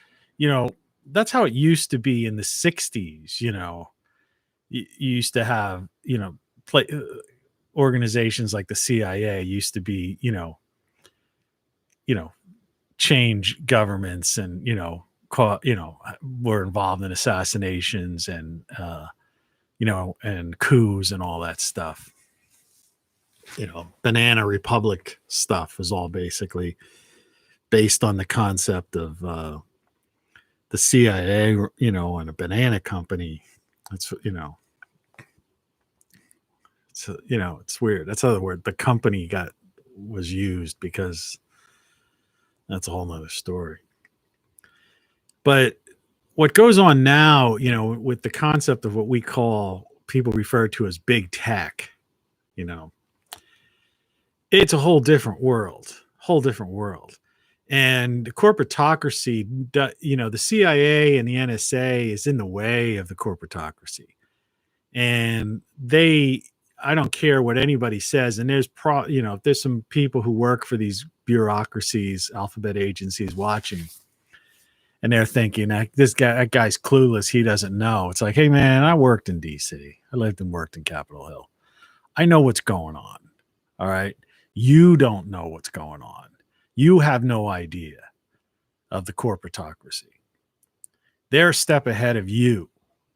Speaker 3: that's how it used to be in the 60s. You used to have, organizations like the CIA used to be, change governments and, were involved in assassinations and, and coups and all that stuff. Banana Republic stuff is all basically based on the concept of the CIA, and a banana company. It's, it's weird. That's how the word, the company was used, because that's a whole nother story. But what goes on now, with the concept of what we call, people refer to as big tech, it's a whole different world. And the corporatocracy, the CIA and the NSA is in the way of the corporatocracy. And I don't care what anybody says. And there's there's some people who work for these bureaucracies, alphabet agencies watching, and they're thinking that guy's clueless. He doesn't know. It's like, hey man, I worked in DC. I lived and worked in Capitol Hill. I know what's going on. All right. You don't know what's going on. You have no idea of the corporatocracy. They're a step ahead of you.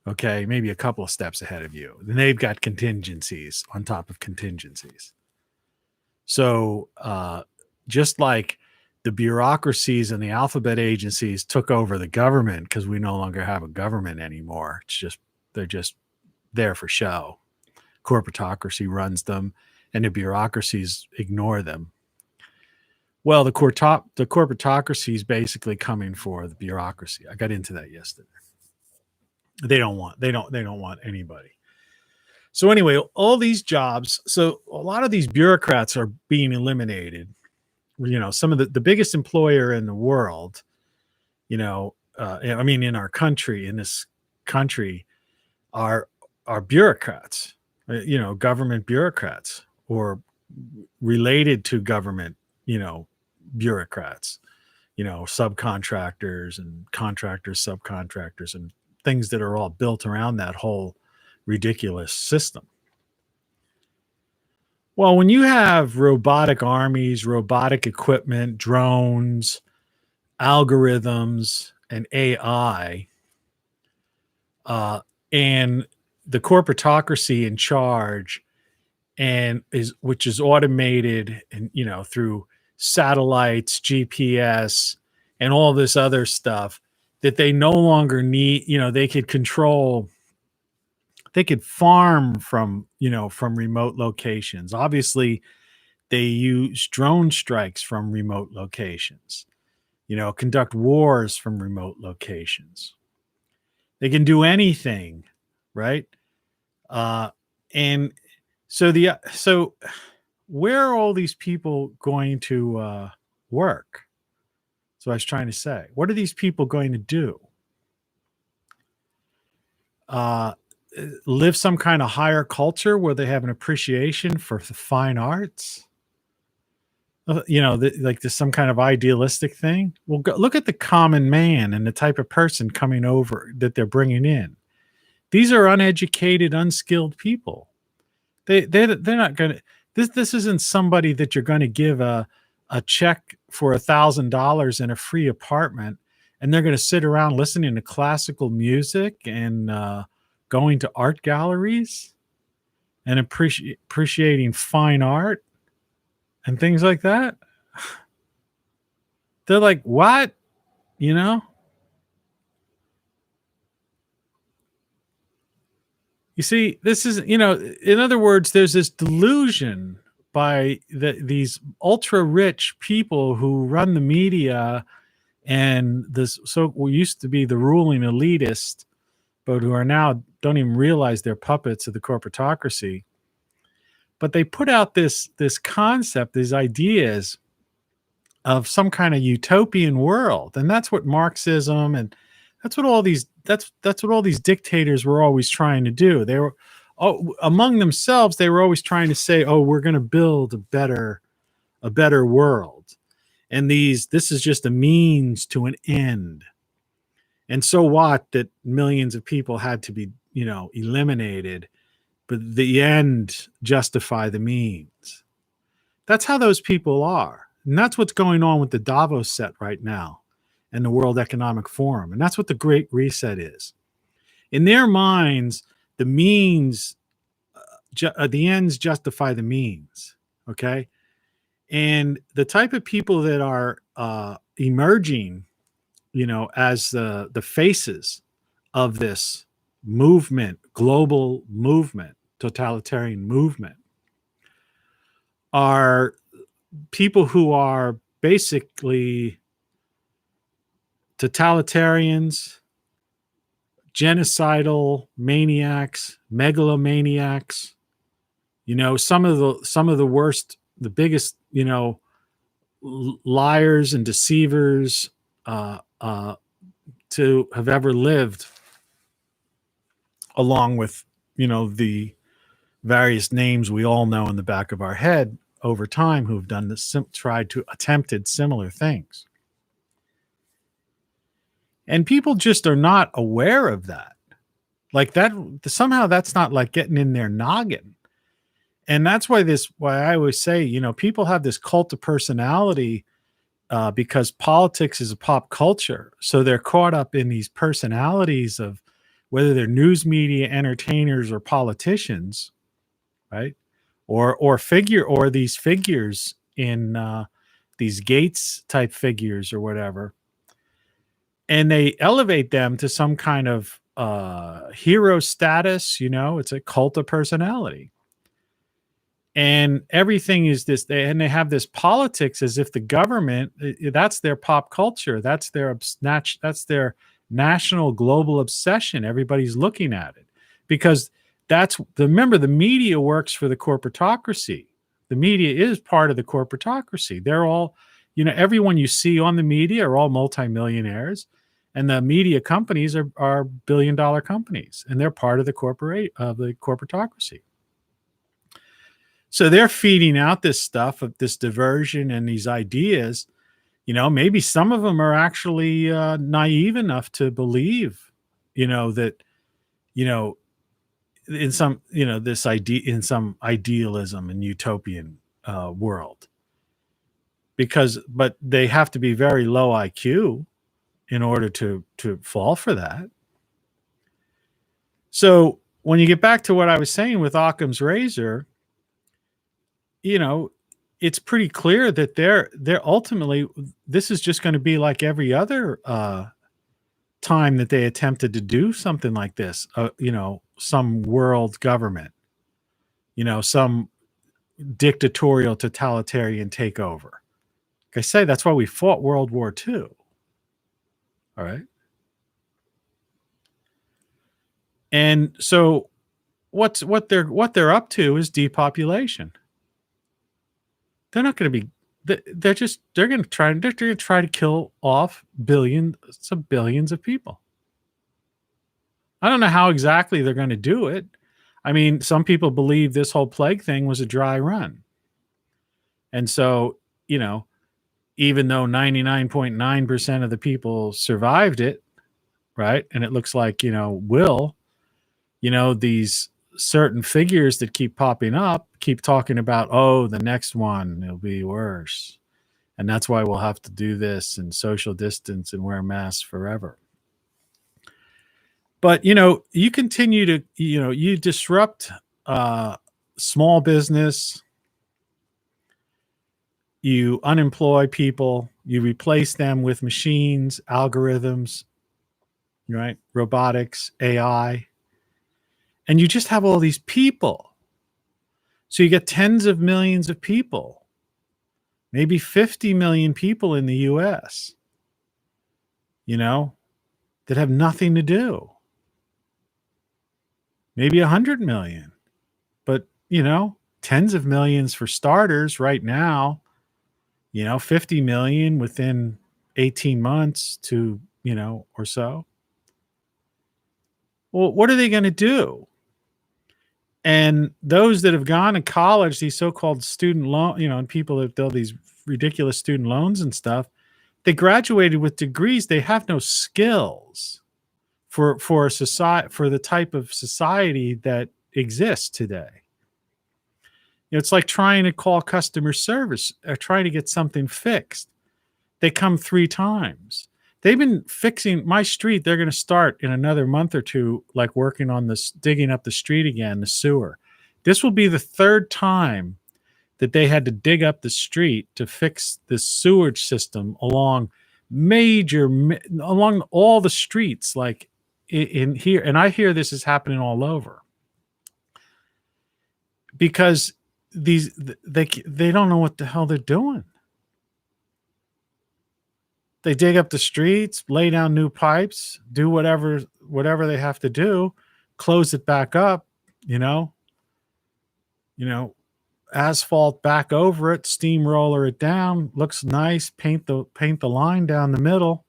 Speaker 3: Okay, maybe a couple of steps ahead of you. Then they've got contingencies on top of contingencies. So just like the bureaucracies and the alphabet agencies took over the government, because we no longer have a government anymore. They're just there for show. Corporatocracy runs them, and the bureaucracies ignore them. Well, the corporatocracy is basically coming for the bureaucracy. I got into that yesterday. They don't want anybody. So anyway, all these jobs, so a lot of these bureaucrats are being eliminated. Some of the biggest employer in the world, in our country, in this country, are bureaucrats, government bureaucrats, or related to government, bureaucrats, subcontractors and contractors, subcontractors, and things that are all built around that whole ridiculous system. Well, when you have robotic armies, robotic equipment, drones, algorithms, and AI, and the corporatocracy in charge, which is automated and through satellites, GPS, and all this other stuff, that they no longer need, they could control, they could farm from remote locations. Obviously, they use drone strikes from remote locations, conduct wars from remote locations. They can do anything, right? And so where are all these people going to work? So I was trying to say, what are these people going to do? Live some kind of higher culture where they have an appreciation for the fine arts? Like there's some kind of idealistic thing? Well, look at the common man and the type of person coming over that they're bringing in. These are uneducated, unskilled people. They're not going to. This isn't somebody that you're going to give a check for $1,000 in a free apartment and they're going to sit around listening to classical music and going to art galleries and appreciating fine art and things like that. They're like, what? You know? You see, this is, in other words, there's this delusion by these ultra rich people who run the media and this used to be the ruling elitist, but who are now don't even realize they're puppets of the corporatocracy. But they put out this concept, these ideas of some kind of utopian world, and that's what Marxism and that's what all these dictators were always trying to do. They were among themselves. They were always trying to say, "Oh, we're going to build a better world," and this is just a means to an end. And so what that millions of people had to be, eliminated, but the end justify the means. That's how those people are. And that's what's going on with the Davos set right now and the World Economic Forum. And that's what the Great Reset is. In their minds, the means, the ends justify the means. Okay. And the type of people that are emerging, as the faces of this movement, global movement, totalitarian movement, are people who are basically totalitarians, genocidal maniacs, megalomaniacs, some of the worst, the biggest, liars and deceivers to have ever lived, along with, the various names we all know in the back of our head over time who've done this, attempted similar things. And people just are not aware of that. Like that, somehow that's not like getting in their noggin. And that's why I always say, people have this cult of personality because politics is a pop culture. So they're caught up in these personalities of whether they're news media, entertainers, or politicians, right? Or these figures in these Gates type figures or whatever. And they elevate them to some kind of hero status, it's a cult of personality. And everything is this, and they have this politics as if the government, that's their pop culture. That's their national global obsession. Everybody's looking at it because remember, the media works for the corporatocracy. The media is part of the corporatocracy. They're all, everyone you see on the media are all multimillionaires, and the media companies are billion-dollar companies, and they're part of the corporatocracy. So they're feeding out this stuff of this diversion and these ideas. Maybe some of them are actually naive enough to believe, that, in some, this idea, in some idealism and utopian world. But they have to be very low IQ in order to fall for that. So when you get back to what I was saying with Occam's razor, it's pretty clear that they're ultimately, this is just going to be like every other time that they attempted to do something like this, some world government, some dictatorial totalitarian takeover. Like I say, that's why we fought World War II. All right. And so what they're up to is depopulation. They're not going to be, they're going to try to kill off billions of people. I don't know how exactly they're going to do it. I mean, some people believe this whole plague thing was a dry run. And so, even though 99.9% of the people survived it, right? And it looks like, these certain figures that keep popping up keep talking about, oh, the next one, it'll be worse. And that's why we'll have to do this and social distance and wear masks forever. But, you continue to, you disrupt small business, you unemploy people, you replace them with machines, algorithms, right? Robotics, AI, and you just have all these people. So you get tens of millions of people, maybe 50 million people in the US, that have nothing to do. Maybe 100 million, but, tens of millions for starters right now, 50 million within 18 months to, or so. Well, what are they going to do? And those that have gone to college, these so-called student loan, and people that build these ridiculous student loans and stuff, they graduated with degrees. They have no skills for a society, for the type of society that exists today. It's like trying to call customer service or trying to get something fixed. They come 3 times. They've been fixing my street. They're going to start in another month or two, like working on this, digging up the street again, the sewer. This will be the 3rd time that they had to dig up the street to fix the sewage system along along all the streets, like in here. And I hear this is happening all over because they don't know what the hell they're doing. They dig up the streets, lay down new pipes, do whatever they have to do, close it back up, asphalt back over it, steamroller it down, looks nice, paint the line down the middle.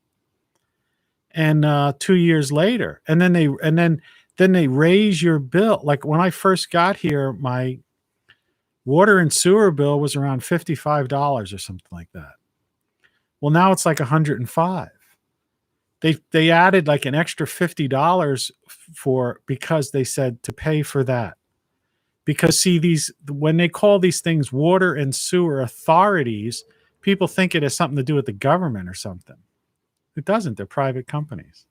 Speaker 3: And 2 years later, and then they raise your bill. Like when I first got here, my water and sewer bill was around $55 or something like that. Well, now it's like $105. They added like an extra $50 because they said to pay for that. Because see, when they call these things water and sewer authorities, people think it has something to do with the government or something. It doesn't. They're private companies.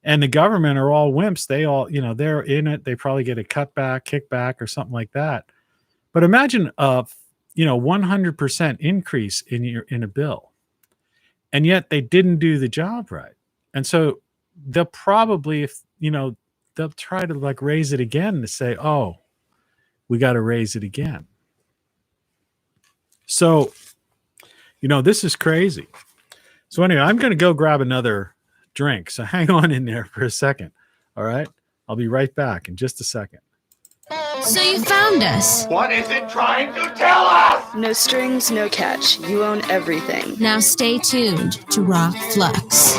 Speaker 3: And the government are all wimps. They all, they're in it. They probably get a kickback or something like that. But imagine 100% increase in a bill. And yet they didn't do the job right. And so they'll probably, they'll try to like raise it again to say, oh, we got to raise it again. So, this is crazy. So anyway, I'm going to go grab another drink. So hang on in there for a second. All right. I'll be right back in just a second.
Speaker 5: So you found us.
Speaker 4: What is it trying to tell us?
Speaker 6: No strings, no catch. You own everything.
Speaker 5: Now stay tuned to Rock Flux.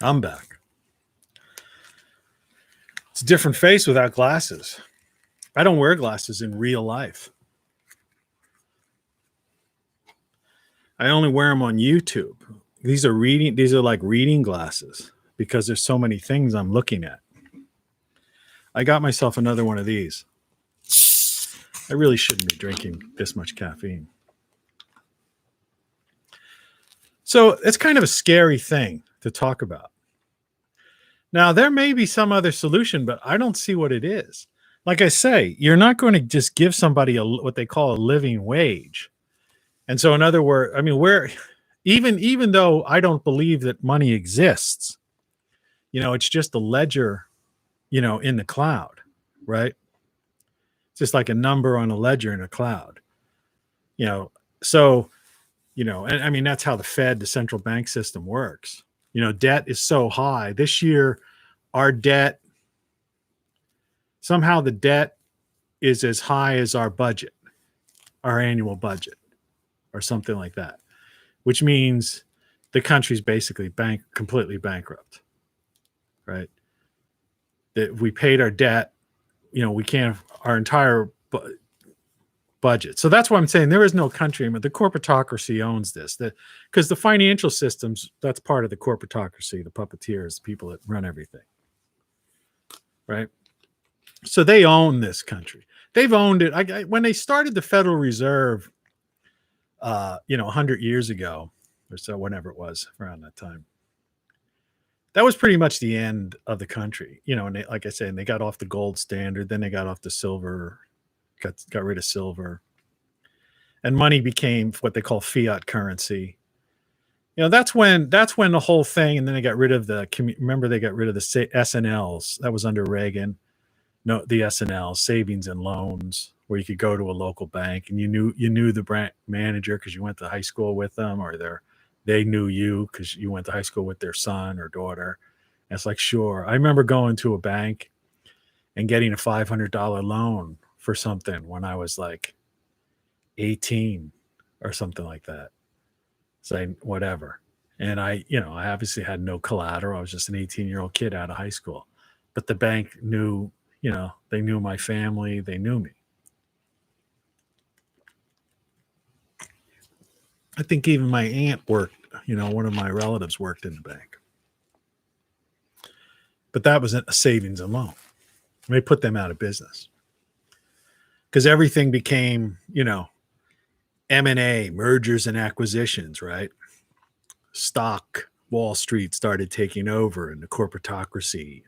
Speaker 3: I'm back. It's a different face without glasses. I don't wear glasses in real life. I only wear them on YouTube. These are like reading glasses because there's so many things I'm looking at. I got myself another one of these. I really shouldn't be drinking this much caffeine. So it's kind of a scary thing to talk about. Now, there may be some other solution, but I don't see what it is. Like I say, you're not going to just give somebody what they call a living wage. And so, in other words, even though I don't believe that money exists, it's just a ledger, in the cloud, right? It's just like a number on a ledger in a cloud, So, and I mean, that's how the Fed, the central bank system works. Debt is so high. This year, somehow the debt is as high as our budget, our annual budget, or something like that, which means the country's basically completely bankrupt, right? That we paid our debt, we can't, our entire budget. So that's why I'm saying there is no country, but the corporatocracy owns this. Because the financial systems, that's part of the corporatocracy, the puppeteers, the people that run everything. Right? So they own this country. They've owned it. When they started the Federal Reserve, 100 years ago or so, whenever it was around that time, that was pretty much the end of the country. And they, like I said, they got off the gold standard, then they got off the silver, got rid of silver, and money became what they call fiat currency. That's when the whole thing, and then they got rid of remember they got rid of the SNLs. That was under Reagan. No, the SNL, savings and loans, where you could go to a local bank and you knew the branch manager because you went to high school with them, or they knew you because you went to high school with their son or daughter. And it's like, sure. I remember going to a bank and getting a $500 loan for something when I was like 18 or something like that. Saying whatever. And I obviously had no collateral. I was just an 18-year-old kid out of high school. But the bank knew, they knew my family, they knew me. I think even my aunt worked, one of my relatives worked in the bank. But that was a savings and loan. They put them out of business. Because everything became, M&A, mergers and acquisitions, right? Stock, Wall Street started taking over, and the corporatocracy,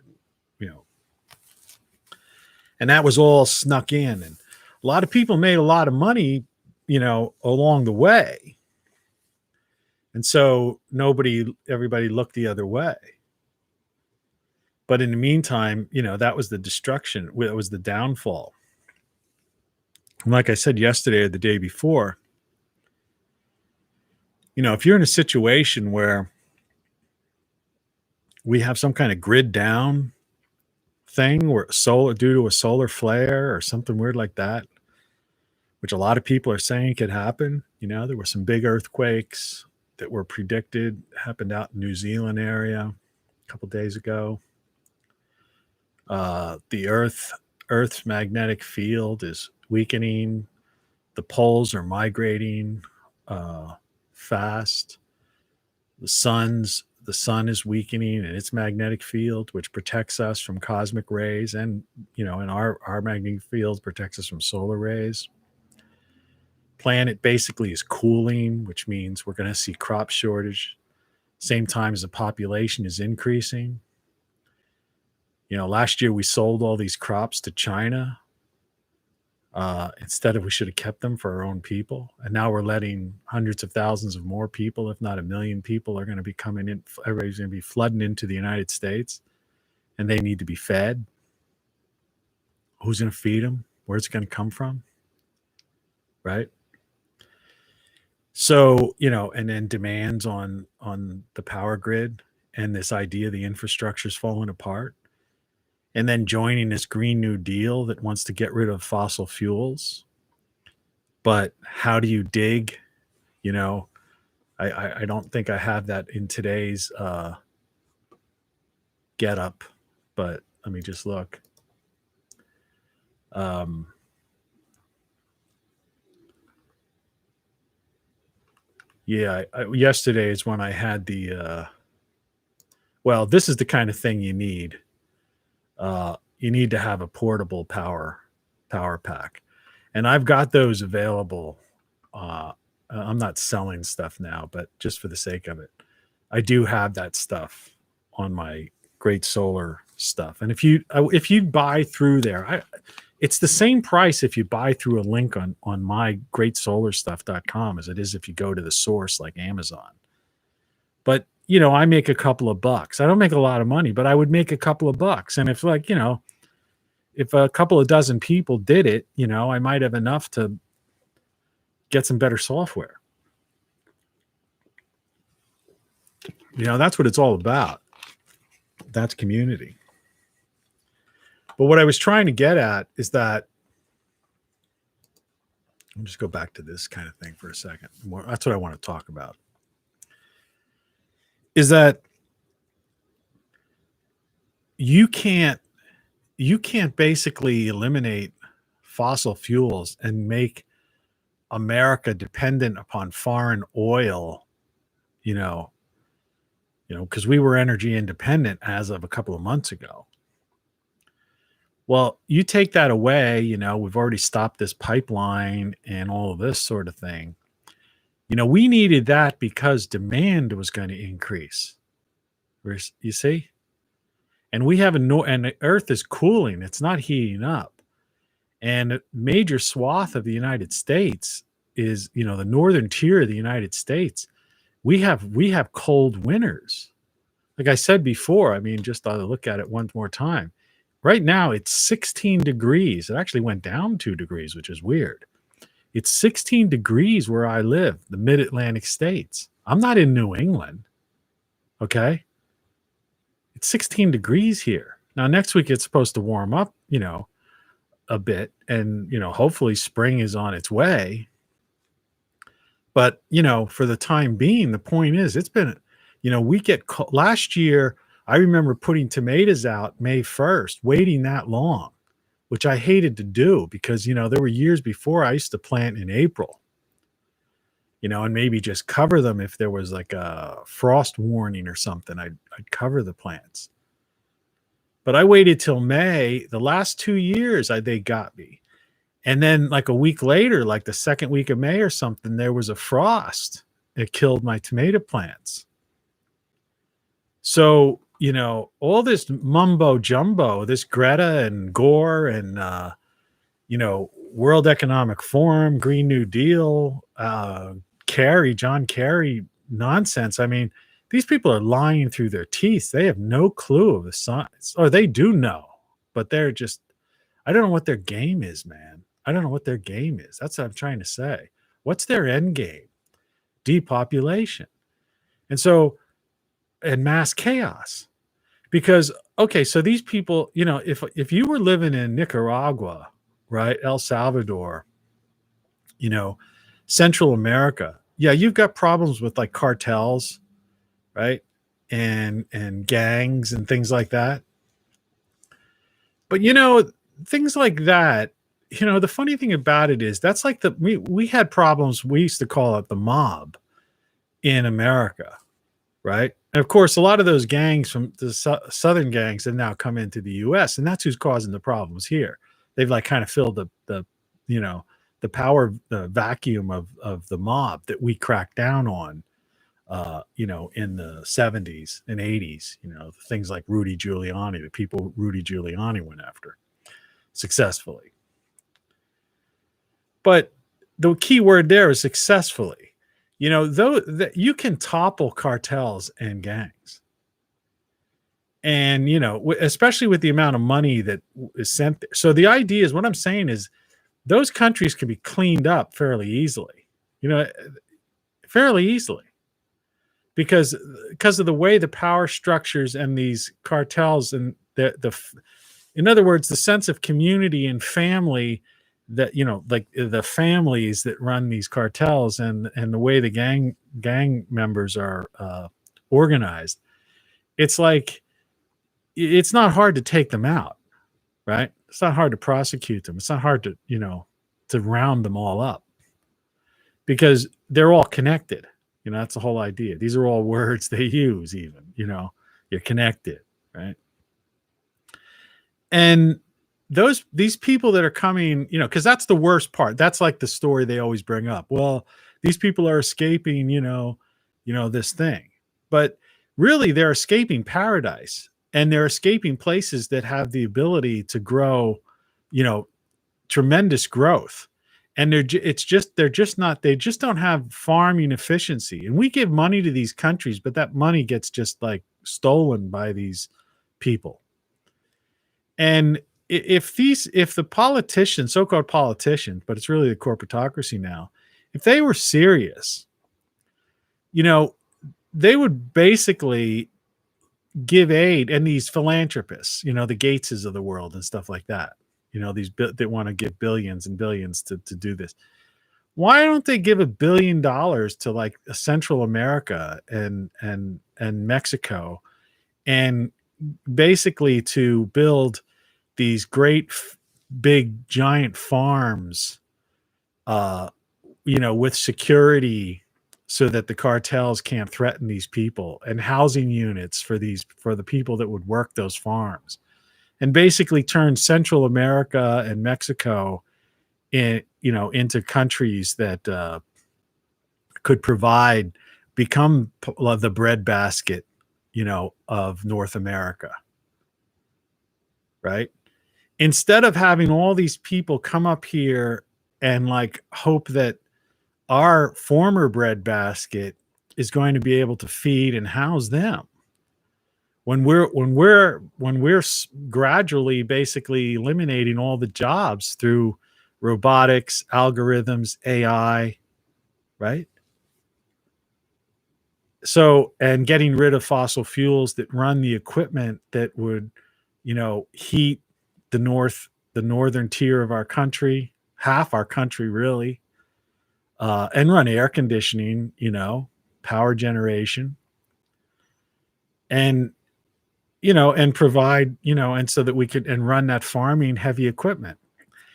Speaker 3: and that was all snuck in. And a lot of people made a lot of money, along the way. And so everybody looked the other way. But in the meantime, that was the destruction. It was the downfall. And like I said yesterday or the day before, if you're in a situation where we have some kind of grid down thing where due to a solar flare or something weird like that, which a lot of people are saying could happen. There were some big earthquakes that were predicted, happened out in New Zealand area a couple days ago. The Earth's magnetic field is weakening. The poles are migrating fast. The sun is weakening in its magnetic field, which protects us from cosmic rays, and and our magnetic field protects us from solar rays. Planet basically is cooling, which means we're going to see crop shortage. Same time as the population is increasing. Last year we sold all these crops to China. Instead of, we should have kept them for our own people. And now we're letting hundreds of thousands of more people, if not 1 million people, are going to be coming in. Everybody's going to be flooding into the United States, and they need to be fed. Who's going to feed them? Where's it going to come from? Right? So, and then demands on the power grid, and this idea the infrastructure's falling apart. And then joining this Green New Deal that wants to get rid of fossil fuels. But how do you dig? I don't think I have that in today's get up, but let me just look. Yesterday is when I had the this is the kind of thing you need. You need to have a portable power pack, and I've got those available. I'm not selling stuff now, but just for the sake of it, I do have that stuff on my Great Solar stuff. And if you buy through there, it's the same price if you buy through a link on my greatsolarstuff.com as it is if you go to the source like Amazon. But I make a couple of bucks. I don't make a lot of money, but I would make a couple of bucks. And if if a couple of dozen people did it, I might have enough to get some better software. That's what it's all about. That's community. But what I was trying to get at is that, I'll just go back to this kind of thing for a second. That's what I want to talk about. Is that you can't you can't basically eliminate fossil fuels and make America dependent upon foreign oil, you know, because we were energy independent as of a couple of months ago. Well, you take that away, we've already stopped this pipeline and all of this sort of thing. We needed that because demand was going to increase. You see? And we have and the earth is cooling, it's not heating up. And a major swath of the United States is, the northern tier of the United States. We have cold winters. Like I said before, I mean, just to look at it one more time. Right now, it's 16 degrees. It actually went down 2 degrees, which is weird. It's 16 degrees where I live, the mid-Atlantic states. I'm not in New England, okay? It's 16 degrees here. Now, next week, it's supposed to warm up, a bit. And, hopefully spring is on its way. But, for the time being, the point is, it's been, last year, I remember putting tomatoes out May 1st, waiting that long, which I hated to do because, there were years before I used to plant in April, and maybe just cover them if there was like a frost warning or something. I'd cover the plants. But I waited till May. The last 2 years, they got me. And then like a week later, like the second week of May or something, there was a frost. It killed my tomato plants. So, all this mumbo jumbo, this Greta and Gore and, World Economic Forum, Green New Deal, John Kerry nonsense. I mean, these people are lying through their teeth. They have no clue of the science, or they do know, but they're just, I don't know what their game is, man. I don't know what their game is. That's what I'm trying to say. What's their end game? Depopulation. And mass chaos. Because, okay, so these people, if you were living in Nicaragua, right, El Salvador, Central America, yeah, you've got problems with like cartels, right, and gangs and things like that. But things like that, the funny thing about it is that's like we had problems. We used to call it the mob in America, right? And of course, a lot of those gangs from the southern gangs have now come into the U.S. and that's who's causing the problems here. They've like kind of filled the power, the vacuum of the mob that we cracked down on, in the 70s and 80s. Things like Rudy Giuliani, the people Rudy Giuliani went after successfully. But the key word there is successfully. Though that you can topple cartels and gangs. And, especially with the amount of money that is sent there. So the idea is, what I'm saying is those countries can be cleaned up fairly easily, fairly easily. Because of the way the power structures and these cartels and in other words, the sense of community and family that, like the families that run these cartels and the way the gang members are organized, it's like, it's not hard to take them out, right? It's not hard to prosecute them. It's not hard to, to round them all up because they're all connected. That's the whole idea. These are all words they use even, you're connected, right? And these people that are coming, because that's the worst part. That's like the story they always bring up. Well, these people are escaping, this thing. But really, they're escaping paradise. And they're escaping places that have the ability to grow, tremendous growth. And they just don't have farming efficiency. And we give money to these countries, but that money gets just like stolen by these people. And if the politicians, so-called politicians, but it's really the corporatocracy now, if they were serious, they would basically give aid, and these philanthropists, the Gateses of the world and stuff like that, these that want to give billions and billions to do this. Why don't they give $1 billion to like Central America and Mexico, and basically to build, these great big giant farms, with security so that the cartels can't threaten these people, and housing units for the people that would work those farms, and basically turn Central America and Mexico into countries that could become the breadbasket, of North America, right? Instead of having all these people come up here and hope that our former breadbasket is going to be able to feed and house them, when we're gradually basically eliminating all the jobs through robotics, algorithms, AI, right? So, and getting rid of fossil fuels that run the equipment that would, heat the northern tier of our country, half our country really, and run air conditioning, power generation, and and provide, and so that we could and run that farming heavy equipment.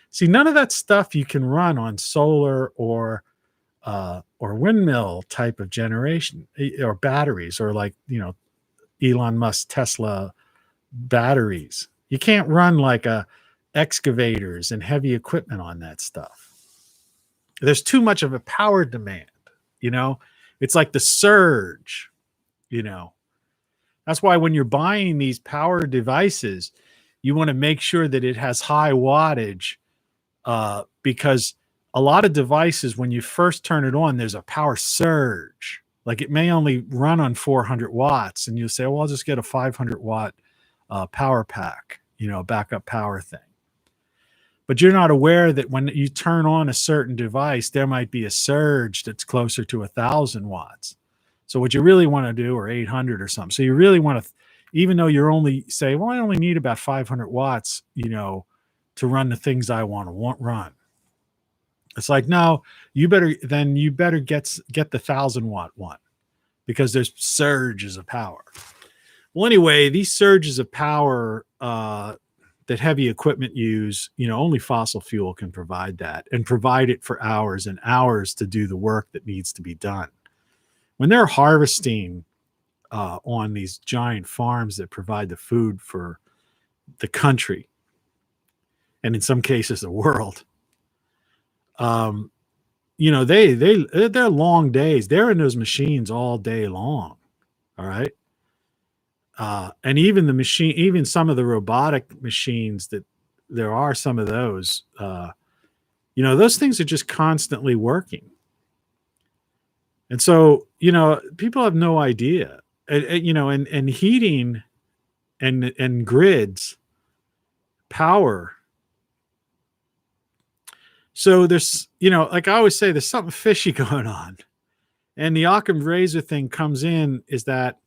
Speaker 3: See, none of that stuff you can run on solar or windmill type of generation, or batteries, or Elon Musk Tesla batteries. You can't run excavators and heavy equipment on that stuff. There's too much of a power demand, it's like the surge, That's why when you're buying these power devices, you want to make sure that it has high wattage, because a lot of devices, when you first turn it on, there's a power surge. Like it may only run on 400 watts, and you'll say, well, I'll just get a 500 watt power pack, backup power thing. But you're not aware that when you turn on a certain device, there might be a surge that's closer to 1,000 watts. So what you really want to do, or 800 or something. So you really want to, even though you're only say, well, I only need about 500 watts, to run the things I want to run. It's like, no, you better get the 1,000 watt one, because there's surges of power. Well, anyway, these surges of power that heavy equipment use, only fossil fuel can provide that, and provide it for hours and hours to do the work that needs to be done. When they're harvesting on these giant farms that provide the food for the country, and in some cases the world, they're long days. They're in those machines all day long. All right. And even some of the robotic machines, that there are some of those, those things are just constantly working. And so, people have no idea, and heating and grids, power. So there's, like I always say, there's something fishy going on. And the Occam razor thing comes in, is that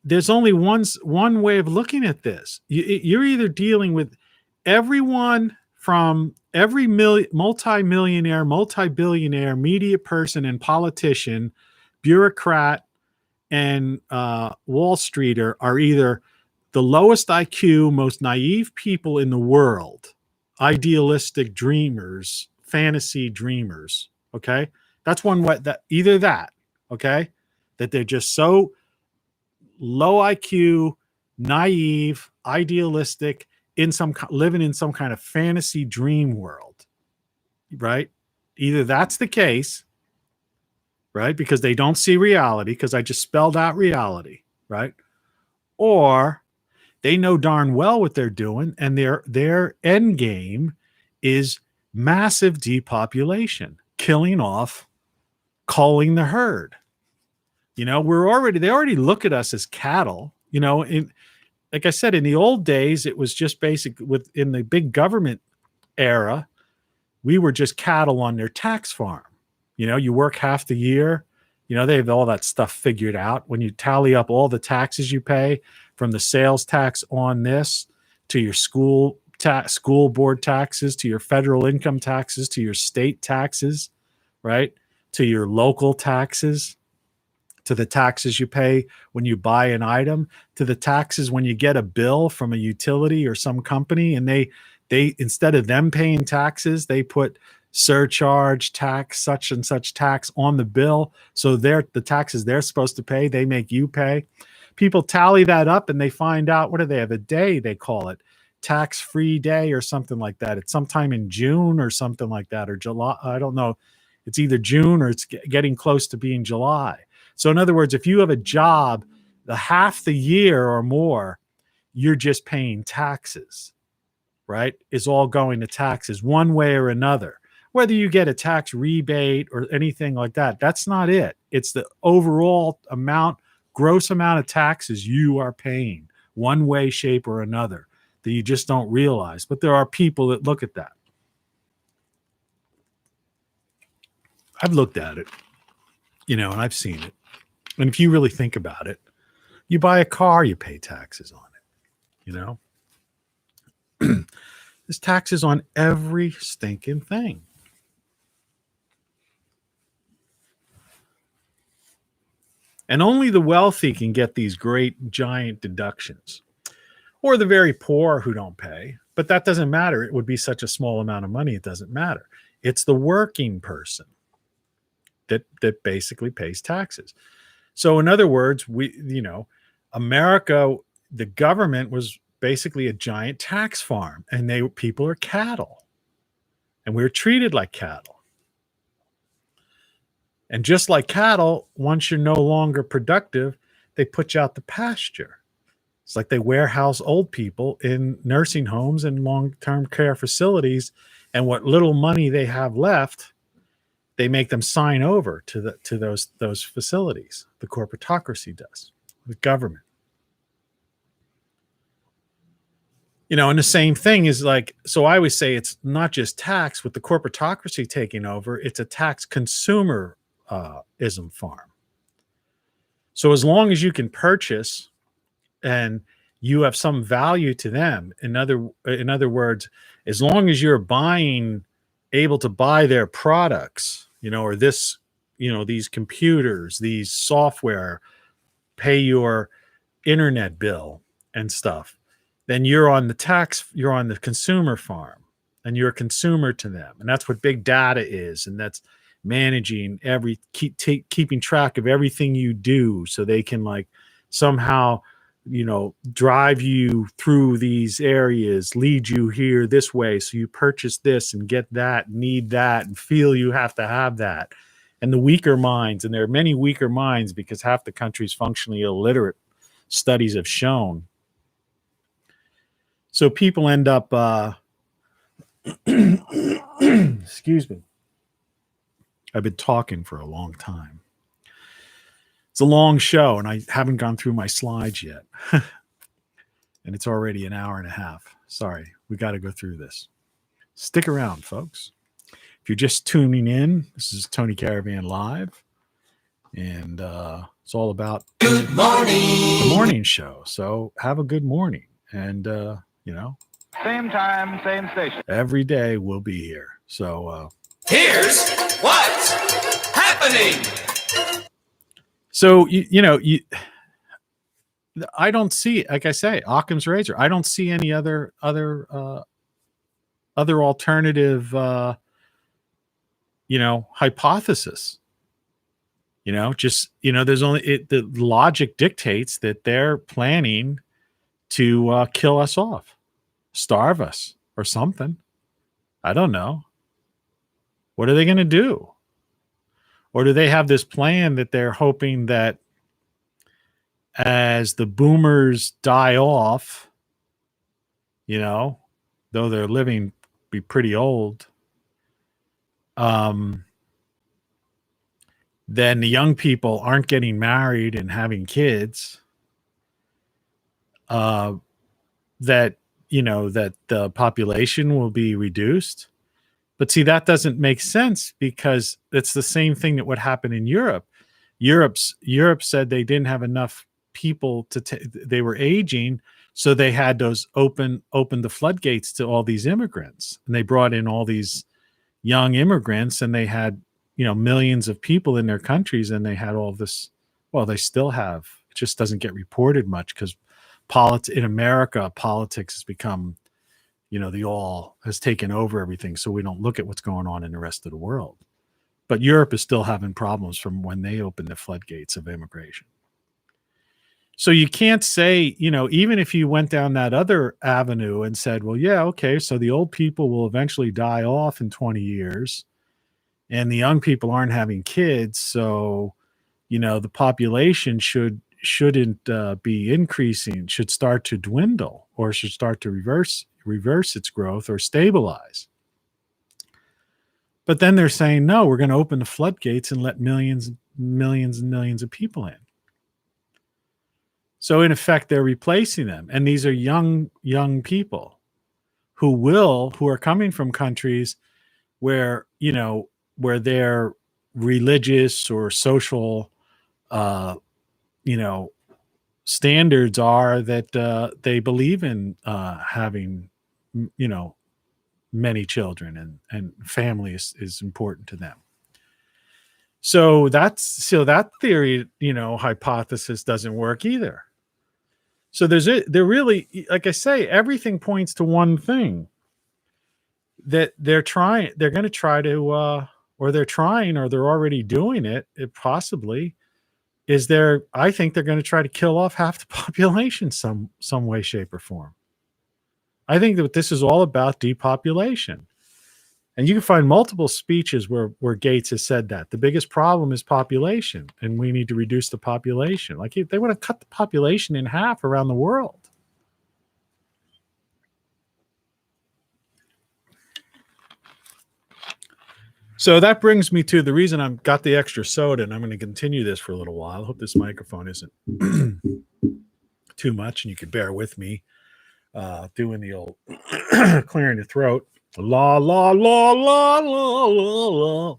Speaker 3: there's only one way of looking at this. You're either dealing with everyone, from every multi-millionaire, multi-billionaire, media person and politician, bureaucrat, and Wall Streeter are either the lowest IQ, most naive people in the world, idealistic dreamers, fantasy dreamers. Okay. That's one way, that either that, okay, that they're just so low IQ, naive, idealistic, living in some kind of fantasy dream world, right? Either that's the case, right, because they don't see reality, because I just spelled out reality, right? Or they know darn well what they're doing, and their end game is massive depopulation, killing off, culling the herd. They already look at us as cattle. Like I said, in the old days, it was just basic. In the big government era, we were just cattle on their tax farm. You work half the year. They have all that stuff figured out. When you tally up all the taxes you pay, from the sales tax on this, to your school board taxes, to your federal income taxes, to your state taxes, right, to your local taxes, to the taxes you pay when you buy an item, to the taxes when you get a bill from a utility or some company, and they instead of them paying taxes, they put surcharge tax, such and such tax on the bill. So the taxes they're supposed to pay, they make you pay. People tally that up and they find out, what do they have? A day, they call it tax-free day or something like that. It's sometime in June or something like that, or July. I don't know. It's either June or it's getting close to being July. So in other words, if you have a job, the half the year or more, you're just paying taxes, right? Is all going to taxes one way or another. Whether you get a tax rebate or anything like that, that's not it. It's the overall amount, gross amount of taxes you are paying one way, shape, or another that you just don't realize. But there are people that look at that. I've looked at it, and I've seen it. And if you really think about it, you buy a car, you pay taxes on it, There's taxes on every stinking thing. And only the wealthy can get these great giant deductions, or the very poor who don't pay. But that doesn't matter. It would be such a small amount of money. It doesn't matter. It's the working person that basically pays taxes. So in other words, America, the government was basically a giant tax farm, and people are cattle, and we're treated like cattle. And just like cattle, once you're no longer productive, they put you out to pasture. It's like they warehouse old people in nursing homes and long-term care facilities, and what little money they have left, they make them sign over to those facilities. The corporatocracy does, the government. And the same thing is like, so I always say it's not just tax with the corporatocracy taking over, it's a tax consumerism farm. So as long as you can purchase and you have some value to them, in other words, as long as you're able to buy their products, or this, these computers, these software, pay your internet bill and stuff, then you're on the consumer farm, and you're a consumer to them. And that's what big data is. And that's managing keeping track of everything you do, so they can somehow, drive you through these areas, lead you here this way. So you purchase this and get that, need that, and feel you have to have that. And the weaker minds, and there are many weaker minds because half the country is functionally illiterate, studies have shown. So people end up, excuse me. I've been talking for a long time. It's a long show, and I haven't gone through my slides yet. And it's already an hour and a half. Sorry, we got to go through this. Stick around, folks. If you're just tuning in, this is Tony Caravan Live. And it's all about
Speaker 4: Good morning.
Speaker 3: the morning show. So have a good morning. And,
Speaker 7: Same time, same station.
Speaker 3: every day we'll be here. So,
Speaker 4: Here's what's happening.
Speaker 3: So I don't see, like I say, Occam's razor. I don't see any other alternative, hypothesis. There's only the logic dictates that they're planning to kill us off, starve us, or something. I don't know. What are they going to do? Or do they have this plan that they're hoping that as the boomers die off, though they're be pretty old, then the young people aren't getting married and having kids, that the population will be reduced. But see, that doesn't make sense, because it's the same thing that would happen in Europe. Europe said they didn't have enough people they were aging, so they had those open the floodgates to all these immigrants, and they brought in all these young immigrants, and they had millions of people in their countries, and they had all this Well, they still have. It just doesn't get reported much because in America, politics has become, the all has taken over everything. So we don't look at what's going on in the rest of the world. But Europe is still having problems from when they opened the floodgates of immigration. So you can't say, even if you went down that other avenue and said, well, yeah, okay, so the old people will eventually die off in 20 years and the young people aren't having kids. So, the population shouldn't be increasing, should start to dwindle or should start to reverse its growth or stabilize. But then they're saying, no, we're going to open the floodgates and let millions and millions of people in. So in effect, they're replacing them. And these are young people who are coming from countries where, where their religious or social, standards are that they believe in having, many children and family is important to them. So that theory, hypothesis doesn't work either. So they're really, like I say, everything points to one thing, that they're going to try to, or they're trying, or they're already doing it possibly, I think they're going to try to kill off half the population some way, shape, or form. I think that this is all about depopulation. And you can find multiple speeches where Gates has said that the biggest problem is population and we need to reduce the population. Like they want to cut the population in half around the world. So that brings me to the reason I've got the extra soda, and I'm going to continue this for a little while. I hope this microphone isn't too much and you can bear with me doing the old clearing the throat. La la la la la la la.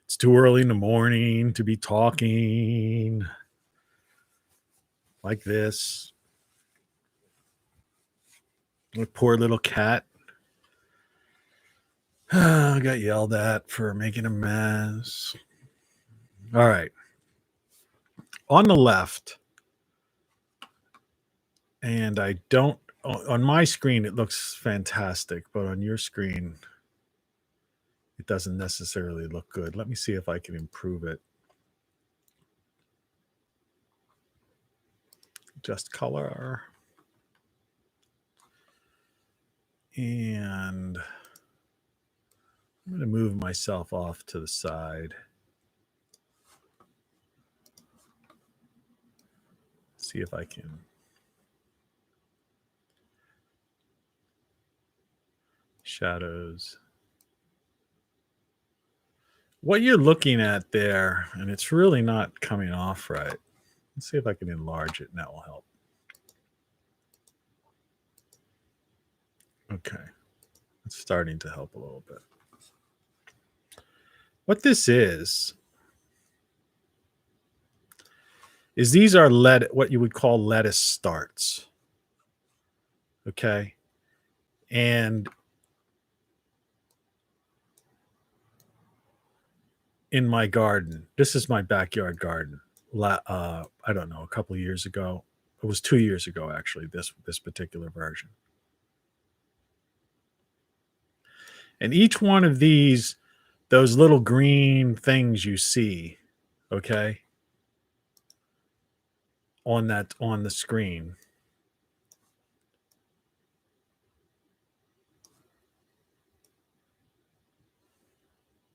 Speaker 3: It's too early in the morning to be talking like this. My poor little cat. I got yelled at for making a mess. All right. On the left, and on my screen, it looks fantastic, but on your screen, it doesn't necessarily look good. Let me see if I can improve it. Just color. And I'm going to move myself off to the side. See if I can. Shadows. What you're looking at there, and it's really not coming off right. Let's see if I can enlarge it, and that will help. Okay. It's starting to help a little bit. What this is these are what you would call lettuce starts. Okay. And in my garden, this is my backyard garden. I don't know, a couple of years ago. It was 2 years ago, actually, this particular version. And each one of those little green things you see, okay, on the screen,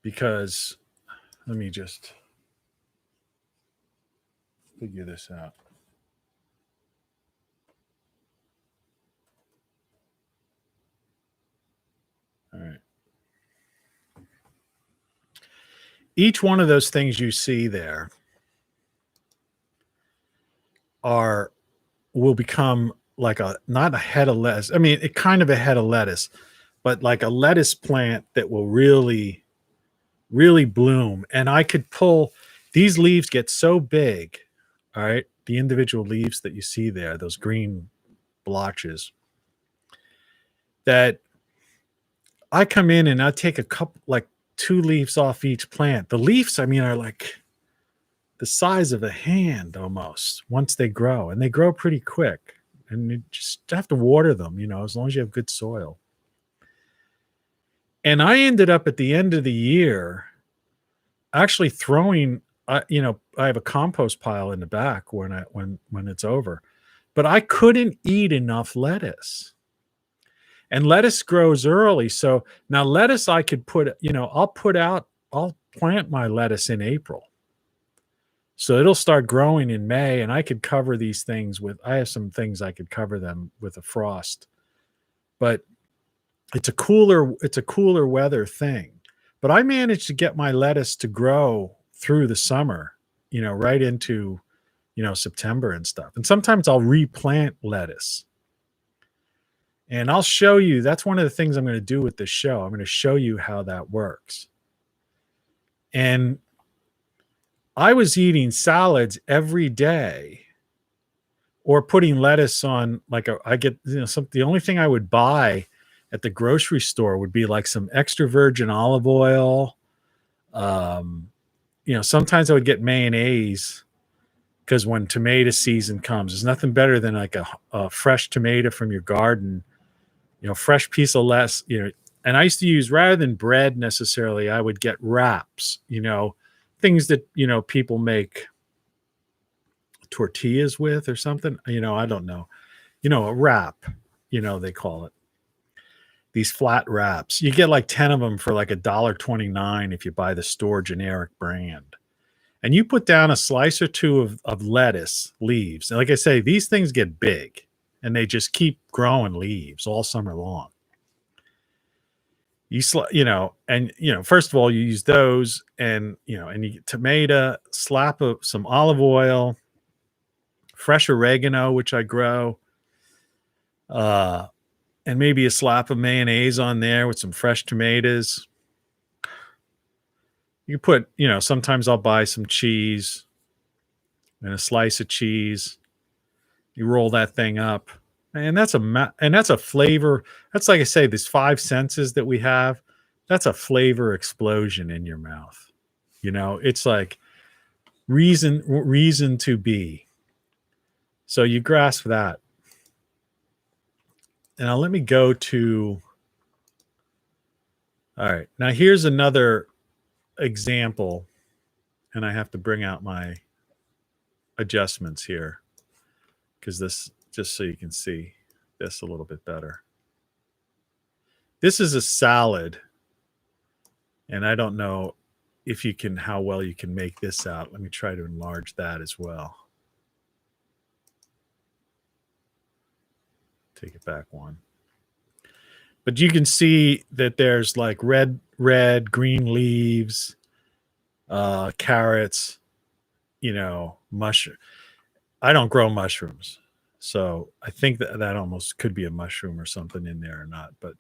Speaker 3: because let me just figure this out. All right. Each one of those things you see there will become like not a head of lettuce. I mean, it kind of a head of lettuce, but like a lettuce plant that will really, really bloom. And I could pull, these leaves get so big, all right, the individual leaves that you see there, those green blotches, that I come in and I take a couple, like 2 leaves off each plant. The leaves, I mean, are like the size of a hand almost once they grow, and they grow pretty quick. And you just have to water them, as long as you have good soil. And I ended up at the end of the year actually throwing, I have a compost pile in the back when it's over, but I couldn't eat enough lettuce. And lettuce grows early. So now lettuce I could put, I'll plant my lettuce in April. So it'll start growing in May, and I could cover these things I have some things I could cover them with a frost. But it's a cooler weather thing. But I managed to get my lettuce to grow through the summer, right into, September and stuff. And sometimes I'll replant lettuce. And I'll show you, that's one of the things I'm going to do with this show. I'm going to show you how that works. And I was eating salads every day, or putting lettuce on, like the only thing I would buy at the grocery store would be like some extra virgin olive oil. Sometimes I would get mayonnaise, because when tomato season comes, there's nothing better than like a fresh tomato from your garden, fresh piece of lettuce, and I used to use, rather than bread necessarily, I would get wraps, things that, people make tortillas with or something, I don't know, a wrap, they call it. These flat wraps. You get like 10 of them for like $1.29 if you buy the store generic brand. And you put down a slice or two of lettuce leaves. And like I say, these things get big and they just keep growing leaves all summer long. First of all, you use those, and you get tomato, slap of some olive oil, fresh oregano, which I grow, and maybe a slap of mayonnaise on there with some fresh tomatoes. You put, sometimes I'll buy some cheese and a slice of cheese. You roll that thing up, and that's a flavor. That's, like I say, these 5 senses that we have. That's a flavor explosion in your mouth. It's like reason to be. So you grasp that. Now let me go to. All right. Now here's another example, and I have to bring out my adjustments here, because this, just so you can see this a little bit better. This is a salad, and I don't know how well you can make this out. Let me try to enlarge that as well. Take it back one. But you can see that there's like red, green leaves, carrots, mushroom. I don't grow mushrooms, so I think that almost could be a mushroom or something in there or not. But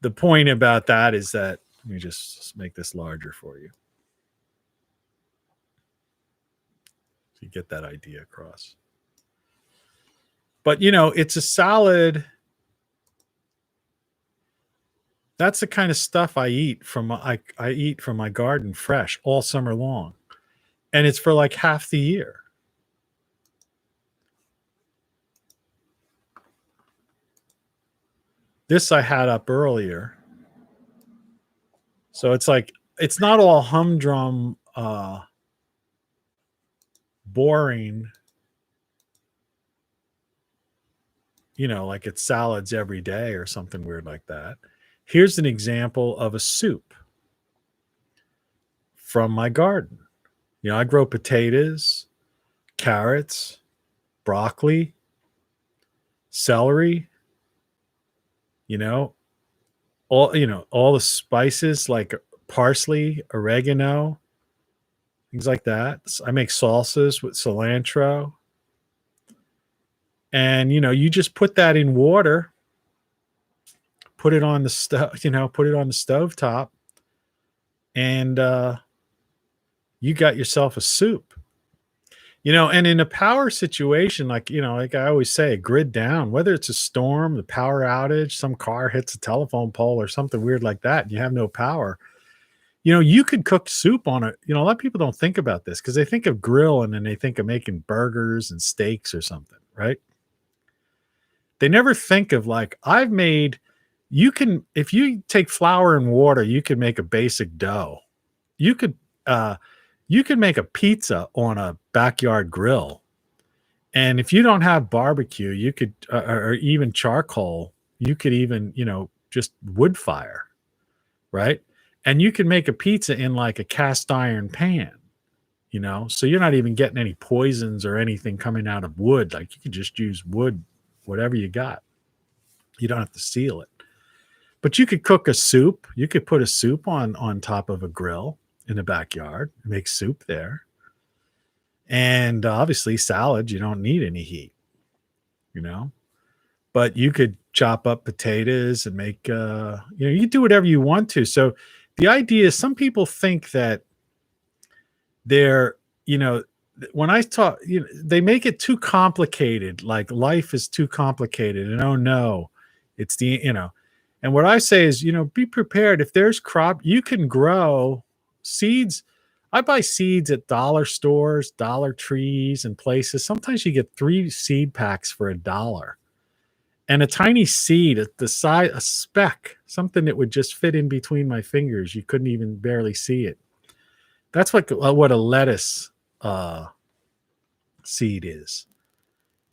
Speaker 3: the point about that is that, let me just make this larger for you, so you get that idea across. But it's a salad. That's the kind of stuff I eat from my garden fresh all summer long. And it's for like half the year. This I had up earlier. So it's like, it's not all humdrum, boring, like it's salads every day or something weird like that. Here's an example of a soup from my garden. I grow potatoes, carrots, broccoli, celery, all the spices like parsley, oregano, things like that. I make salsas with cilantro. And, you just put that in water, put it on the stove, put it on the stovetop, and you got yourself a soup. And in a power situation, like I always say, a grid down, whether it's a storm, the power outage, some car hits a telephone pole or something weird like that, and you have no power, You could cook soup on it. A lot of people don't think about this because they think of grill and then they think of making burgers and steaks or something, right? They never think of like if you take flour and water, you can make a basic dough. You could make a pizza on a backyard grill. And if you don't have barbecue, you could, or even charcoal, you could even, just wood fire, right? And you can make a pizza in like a cast iron pan, so you're not even getting any poisons or anything coming out of wood. Like you could just use wood, whatever you got. You don't have to seal it. But you could cook a soup. You could put a soup on top of a grill in the backyard, make soup there. And obviously salad, you don't need any heat, but you could chop up potatoes and make, you do whatever you want to. So the idea is some people think that they're, when I talk, they make it too complicated. Like life is too complicated. And oh no, it's and what I say is, be prepared. If there's crop, you can grow seeds. I buy seeds at dollar stores, Dollar Trees and places. Sometimes you get 3 seed packs for $1. And a tiny seed at the size, a speck, something that would just fit in between my fingers. You couldn't even barely see it. That's what a lettuce seed is.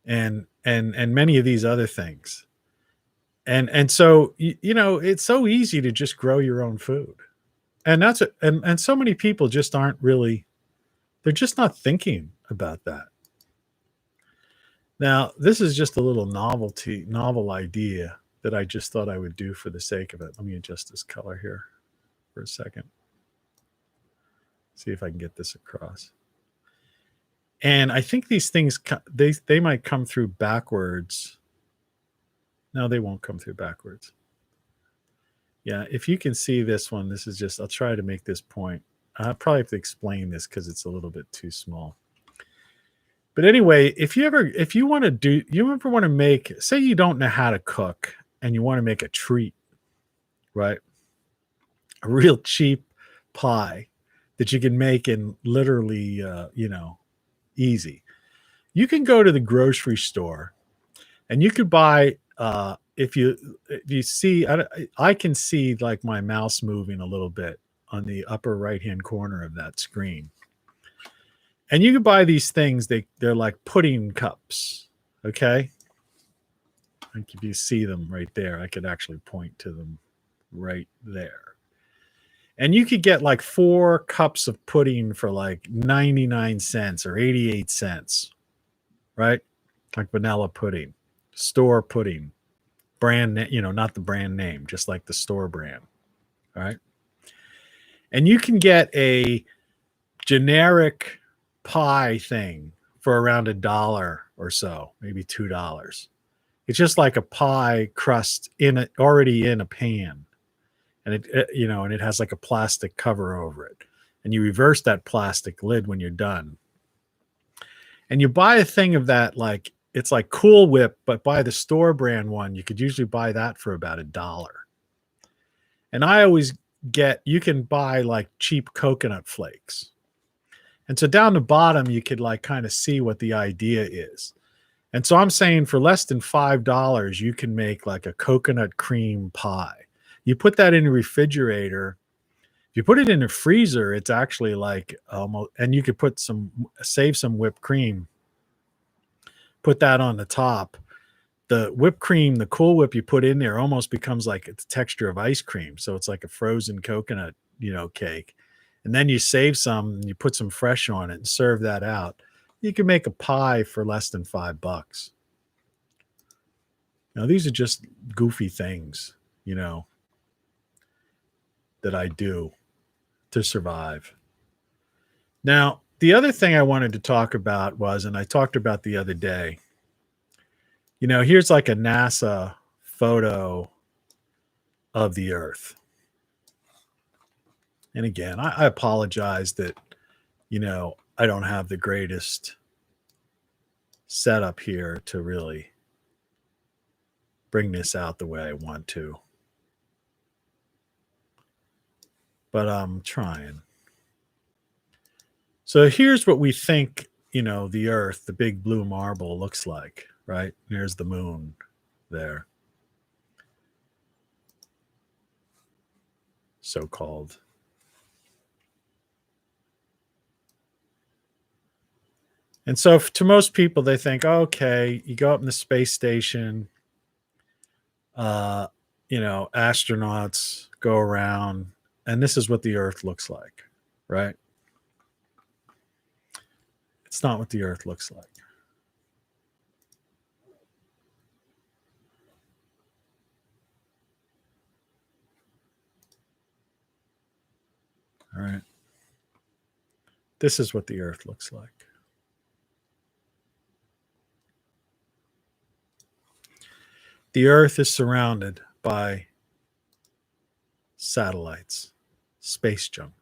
Speaker 3: And many of these other things. And so, it's so easy to just grow your own food. And and so many people just aren't really, they're just not thinking about that. Now, this is just a little novel idea that I just thought I would do for the sake of it. Let me adjust this color here for a second. See if I can get this across. And I think these things, they might come through backwards. No, they won't come through backwards. Yeah, if you can see this one, this is just, I'll try to make this point. I'll probably have to explain this because it's a little bit too small. But anyway, if you ever want to make, say you don't know how to cook and you want to make a treat, right? A real cheap pie that you can make in literally, easy. You can go to the grocery store and you could buy, if you see, I can see like my mouse moving a little bit on the upper right-hand corner of that screen. And you can buy these things, they're like pudding cups, okay? Like if you see them right there, I could actually point to them right there. And you could get like 4 cups of pudding for like 99 cents or 88 cents, right? Like vanilla pudding, store pudding, brand, not the brand name, just like the store brand, all right? And you can get a generic pie thing for around $1 or so, maybe $2. It's just like a pie crust already in a pan, and it has like a plastic cover over it, and you reverse that plastic lid when you're done, and you buy a thing of that, like it's like Cool Whip, but buy the store brand one. You could usually buy that for about $1. And I always you can buy like cheap coconut flakes. And so down the bottom, you could like kind of see what the idea is. And so I'm saying for less than $5, you can make like a coconut cream pie. You put that in the refrigerator. If you put it in the freezer, it's actually like almost, and you could save some whipped cream, put that on the top. The whipped cream, the Cool Whip you put in there almost becomes like the texture of ice cream. So it's like a frozen coconut, cake. And then you save some and you put some fresh on it and serve that out. You can make a pie for less than $5. Now, these are just goofy things, that I do to survive. Now, the other thing I wanted to talk about was, and I talked about the other day, here's like a NASA photo of the Earth. And again, I apologize that, I don't have the greatest setup here to really bring this out the way I want to. but I'm trying. So here's what we think, the Earth, the big blue marble looks like, right? There's the moon there. So-called. And so to most people, they think, okay, you go up in the space station, astronauts go around, and this is what the Earth looks like, right? It's not what the Earth looks like. All right. This is what the Earth looks like. The Earth is surrounded by satellites, space junk.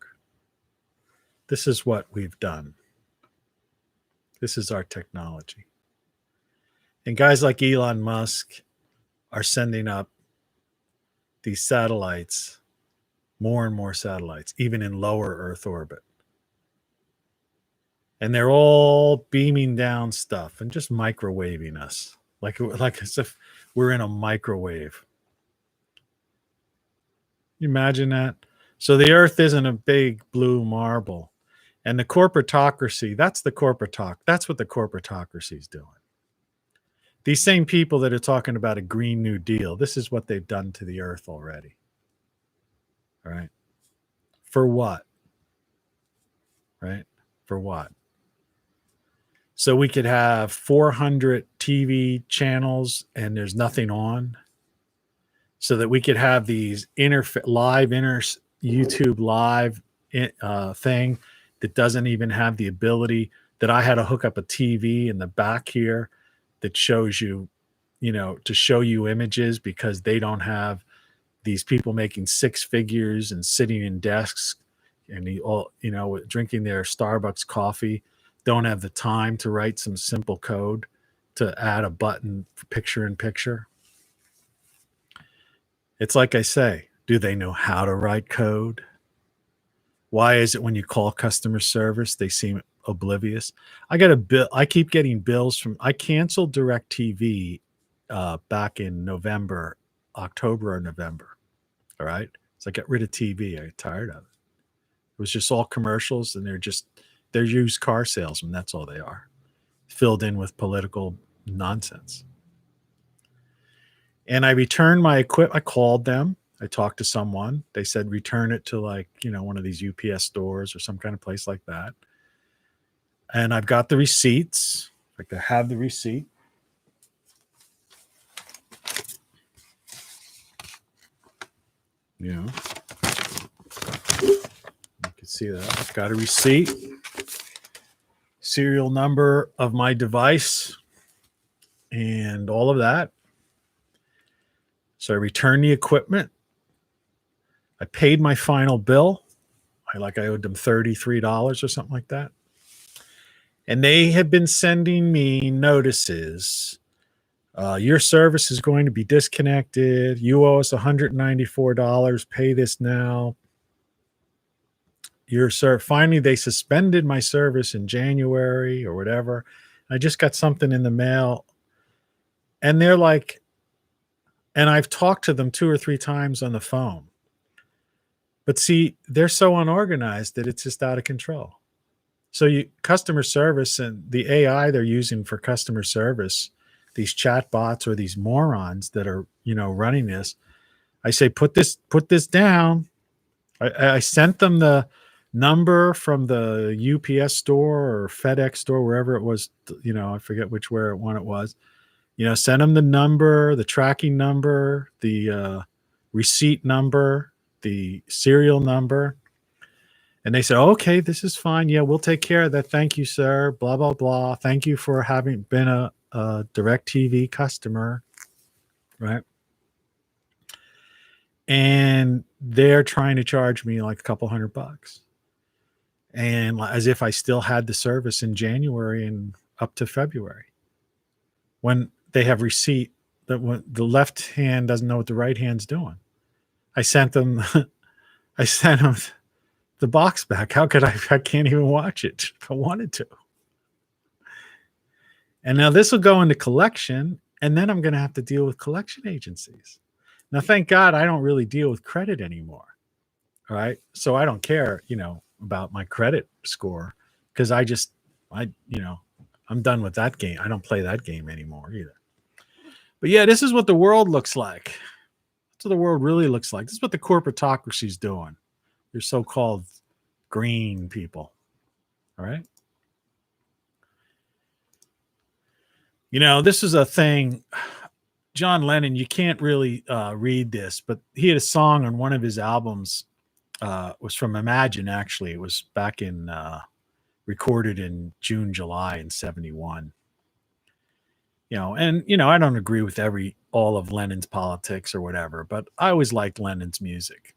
Speaker 3: This is what we've done. This is our technology. And guys like Elon Musk are sending up these satellites, more and more satellites, even in lower Earth orbit. And they're all beaming down stuff and just microwaving us, like as if we're in a microwave. You imagine that? So the Earth isn't a big blue marble. And the corporatocracy, that's what the corporatocracy is doing. These same people that are talking about a Green New Deal, this is what they've done to the Earth already. All right. For what? Right? For what? So we could have 400 TV channels and there's nothing on. So that we could have these YouTube live thing that doesn't even have the ability that I had to hook up a TV in the back here that shows you, to show you images because they don't have these people making six figures and sitting in desks and drinking their Starbucks coffee, don't have the time to write some simple code to add a button for picture in picture. It's like I say, do they know how to write code? Why is it when you call customer service, they seem oblivious? I got a bill. I keep getting bills I canceled DirecTV back in October or November. All right. So I got rid of TV. I got tired of it. It was just all commercials and they're used car salesmen. That's all they are. Filled in with political nonsense. And I returned my equipment. I called them. I talked to someone. They said, return it to one of these UPS stores or some kind of place like that. And I've got the receipts. I have the receipt. You can see that. I've got a receipt. Serial number of my device and all of that. So I returned the equipment. I paid my final bill. I owed them $33 or something like that. And they have been sending me notices. Your service is going to be disconnected. You owe us $194. Pay this now. Finally, they suspended my service in January or whatever. I just got something in the mail. And they're like, and I've talked to them 2 or 3 times on the phone. But see, they're so unorganized that it's just out of control. So customer service and the AI they're using for customer service, these chat bots or these morons that are, running this, I say, put this down. I sent them the number from the UPS store or FedEx store, wherever it was, I forget where one it was. Send them the number, the tracking number, the receipt number, the serial number. And they said, okay, this is fine. Yeah, we'll take care of that. Thank you, sir. Blah, blah, blah. Thank you for having been a DirecTV customer. Right. And they're trying to charge me like a couple $100. And as if I still had the service in January and up to February. When they have receipt that when the left hand doesn't know what the right hand's doing. I sent them the box back. How could I can't even watch it if I wanted to. And now this will go into collection, and then I'm going to have to deal with collection agencies. Now, thank God I don't really deal with credit anymore. All right. So I don't care, about my credit score, because I'm done with that game. I don't play that game anymore either. But yeah, this is what the world looks like. That's what the world really looks like. This is what the corporatocracy is doing. Your so-called green people. All right. This is a thing. John Lennon, you can't really read this, but he had a song on one of his albums. Was from Imagine, actually. It was back in recorded in June, July in 71. I don't agree with all of Lennon's politics or whatever, but I always liked Lennon's music.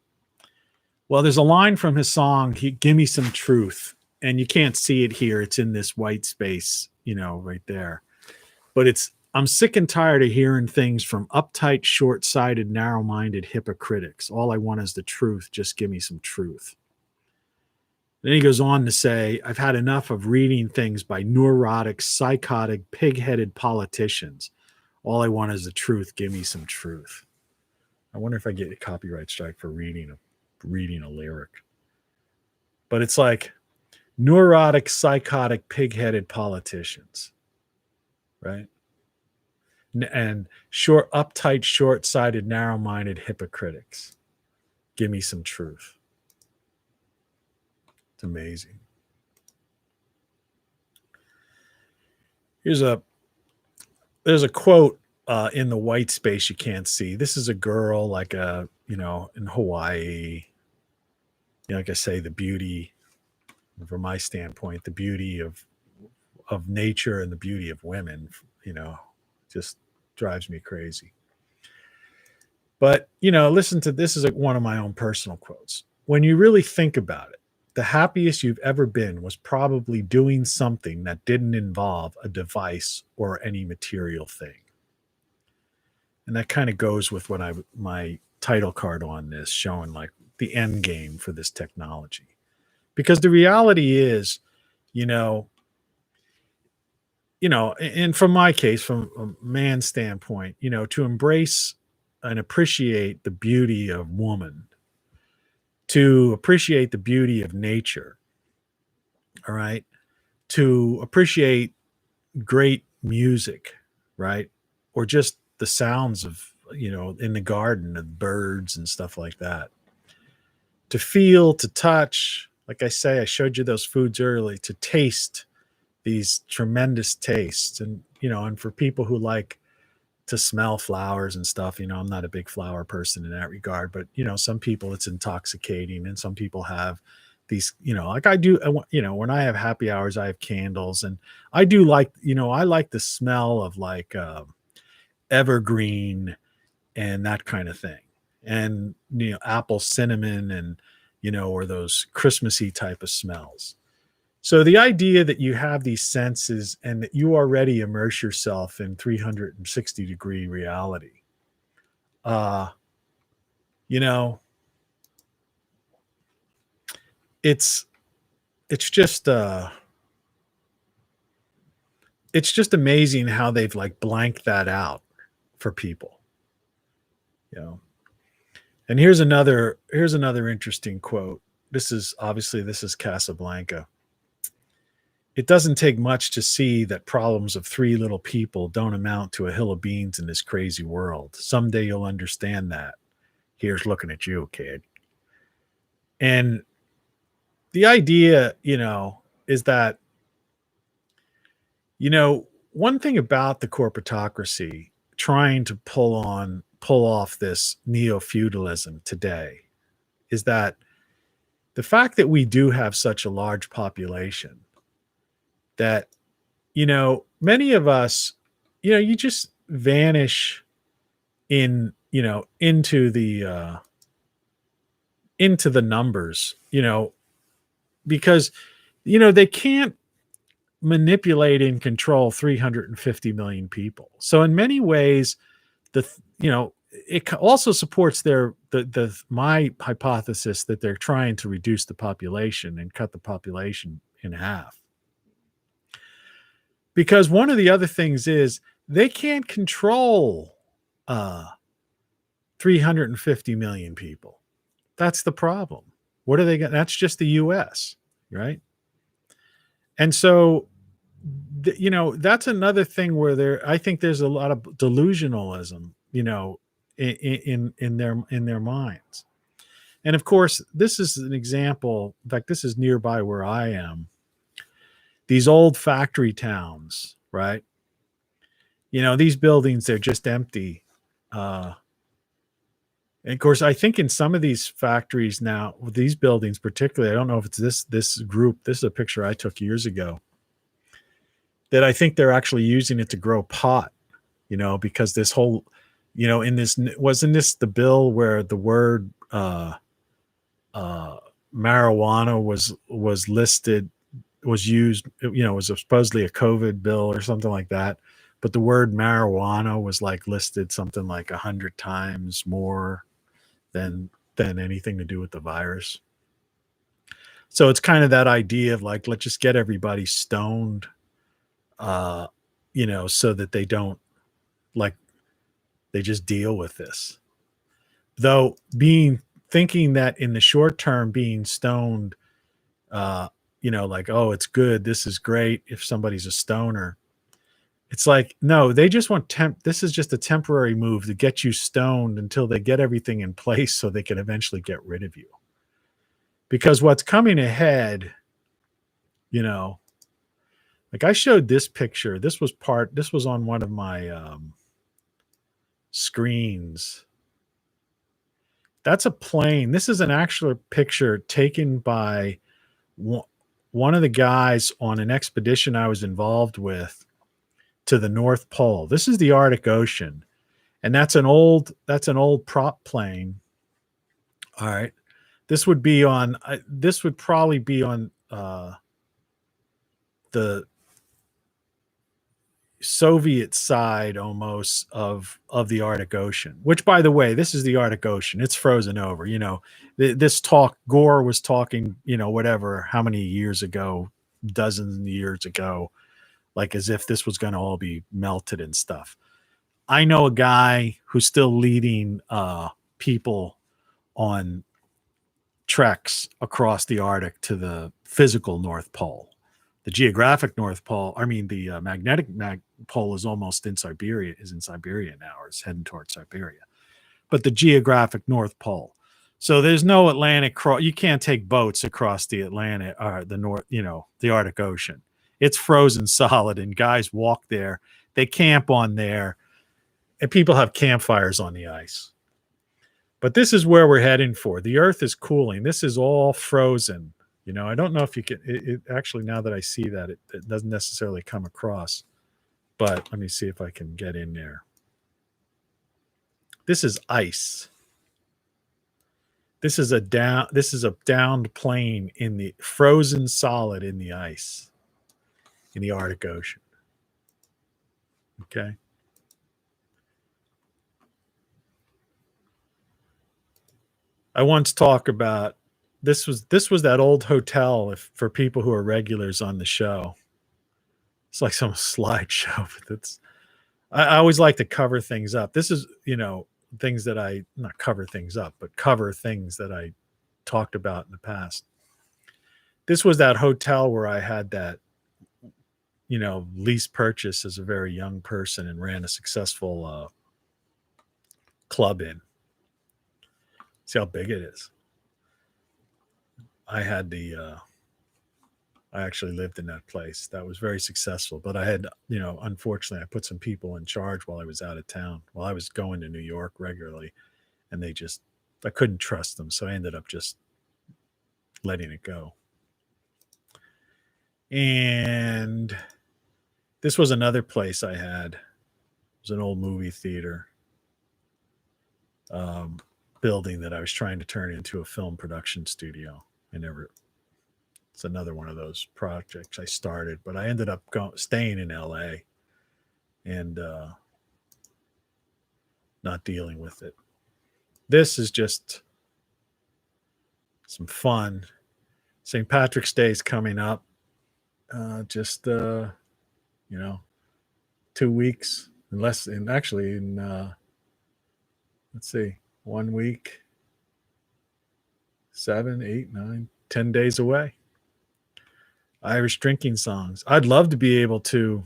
Speaker 3: Well, there's a line from his song, Give Me Some Truth, and you can't see it here. It's in this white space, right there. But I'm sick and tired of hearing things from uptight, short-sighted, narrow-minded hypocritics. All I want is the truth. Just give me some truth. Then he goes on to say, I've had enough of reading things by neurotic, psychotic, pig-headed politicians. All I want is the truth. Give me some truth. I wonder if I get a copyright strike for reading a lyric. But it's like neurotic, psychotic, pig-headed politicians, right? And uptight, short-sighted, narrow-minded hypocritics. Give me some truth. It's amazing. There's a quote in the white space you can't see. This is a girl in Hawaii. Like I say, the beauty, from my standpoint, the beauty of nature and the beauty of women, just drives me crazy. But, listen to this. Is one of my own personal quotes. When you really think about it, the happiest you've ever been was probably doing something that didn't involve a device or any material thing. And that kind of goes with what my title card on this, showing like the end game for this technology. Because the reality is, and from my case, from a man's standpoint, to embrace and appreciate the beauty of woman, to appreciate the beauty of nature, all right, to appreciate great music, right, or just the sounds of, in the garden of birds and stuff like that, to feel, to touch, like I say, I showed you those foods early, to taste these tremendous tastes. And, and for people who like to smell flowers and stuff, I'm not a big flower person in that regard, but, some people it's intoxicating, and some people have these, like I do, when I have happy hours, I have candles, and I do like, I like the smell of like evergreen and that kind of thing. And, apple cinnamon and, or those Christmassy type of smells. So the idea that you have these senses and that you already immerse yourself in 360-degree reality, it's just amazing how they've like blanked that out for people, And here's another interesting quote. This is Casablanca. It doesn't take much to see that problems of three little people don't amount to a hill of beans in this crazy world. Someday you'll understand that. Here's looking at you, kid. And the idea, is that, one thing about the corporatocracy trying to pull off this neo-feudalism today is that the fact that we do have such a large population that, many of us, you just vanish into the numbers, because, they can't manipulate and control 350 million people. So in many ways, it also supports my hypothesis that they're trying to reduce the population and cut the population in half. Because one of the other things is they can't control 350 million people. That's the problem. What are they going? That's just the U.S., right? And so, that's another thing where I think there's a lot of delusionalism, in their minds. And of course, this is an example. In fact, this is nearby where I am. These old factory towns, right? These buildings, they're just empty. And of course, I think in some of these factories now, these buildings particularly, I don't know if it's this group. This is a picture I took years ago. That I think they're actually using it to grow pot, because this whole, in this, wasn't this the bill where the word marijuana was listed, was used, was supposedly a COVID bill or something like that. But the word marijuana was like listed something like 100 times more than anything to do with the virus. So it's kind of that idea of like, let's just get everybody stoned, so that they don't, like, they just deal with this. Though thinking that in the short term, being stoned, like, oh, it's good, this is great if somebody's a stoner. It's like, no, they just want this is just a temporary move to get you stoned until they get everything in place so they can eventually get rid of you. Because what's coming ahead, like I showed this picture. This was on one of my screens. That's a plane. This is an actual picture taken by one of the guys on an expedition I was involved with to the North Pole. This is the Arctic Ocean. And that's an old prop plane. All right. This would probably be on the Soviet side almost of the Arctic Ocean, which, by the way, this is the Arctic Ocean. It's frozen over. Gore was talking, whatever, how many years ago, dozens of years ago, like as if this was going to all be melted and stuff. I know a guy who's still leading people on treks across the Arctic to the physical North Pole. The geographic North Pole, the magnetic pole is almost in Siberia, now, or is heading towards Siberia. But the geographic North Pole. So there's no Atlantic you can't take boats across the Atlantic or the Arctic Ocean. It's frozen solid, and guys walk there. They camp on there, and people have campfires on the ice. But this is where we're heading for. The Earth is cooling. This is all frozen. I don't know if you can, it actually, now that I see that, it doesn't necessarily come across, but let me see if I can get in there. This is ice. This is a downed plane in the frozen solid in the ice in the Arctic Ocean. Okay. I once talked about, this was that old hotel for people who are regulars on the show. It's like some slideshow, but I always like to cover things up. This is, things that not cover things up, but cover things that I talked about in the past. This was that hotel where I had that, lease purchase as a very young person and ran a successful club in. See how big it is. I actually lived in that place. That was very successful, but I had, unfortunately, I put some people in charge while I was out of town, while I was going to New York regularly, and I couldn't trust them. So I ended up just letting it go. And this was another place I had. It was an old movie theater building that I was trying to turn into a film production studio. It's another one of those projects I started, but I ended up staying in LA and not dealing with it. This is just some fun. St. Patrick's Day is coming up. Just 2 weeks, let's see, 1 week, 7, 8, 9, 10 days away. Irish drinking songs. I'd love to be able to.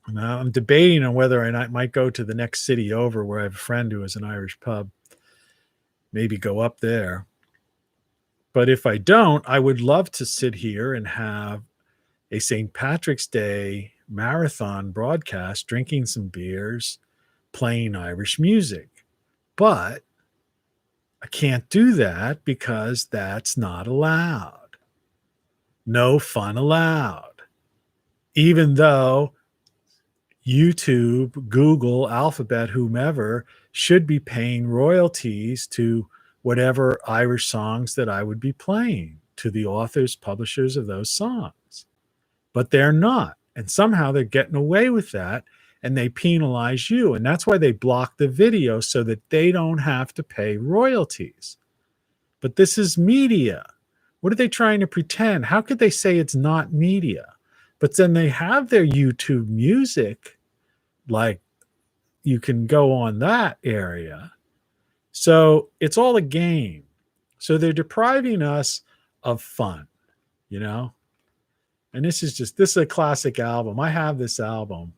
Speaker 3: I'm debating on whether I might go to the next city over where I have a friend who has an Irish pub. Maybe go up there. But if I don't, I would love to sit here and have a St. Patrick's Day marathon broadcast, drinking some beers, playing Irish music. But I can't do that because that's not allowed. No fun allowed. Even though YouTube, Google, Alphabet, whomever should be paying royalties to whatever Irish songs that I would be playing, to the authors, publishers of those songs. But they're not. And somehow they're getting away with that, and they penalize you. And that's why they block the video, so that they don't have to pay royalties. But this is media. What are they trying to pretend? How could they say it's not media? But then they have their YouTube music, like you can go on that area. So it's all a game. So they're depriving us of fun, And this is a classic album. I have this album.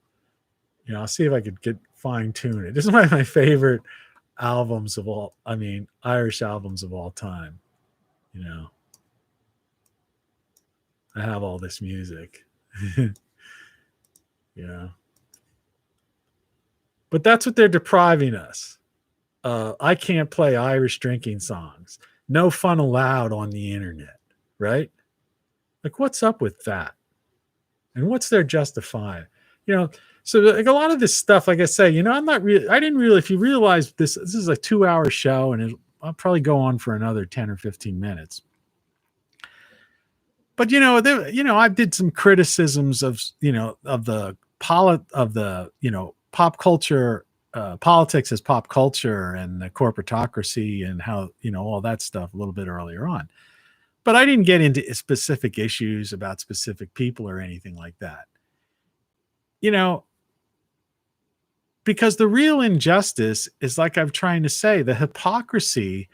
Speaker 3: I'll see if I could fine tune it. This is one of my favorite albums of all, Irish albums of all time. I have all this music. But that's what they're depriving us. I can't play Irish drinking songs. No fun allowed on the internet, right? Like, what's up with that? And what's their justifying? So like a lot of this stuff, like I say, I didn't really, if you realize this is a 2-hour show, and I'll probably go on for another 10 or 15 minutes. But I did some criticisms of the pop culture, politics as pop culture, and the corporatocracy, and how all that stuff a little bit earlier on. But I didn't get into specific issues about specific people or anything like that. Because the real injustice is, like I'm trying to say, the hypocrisy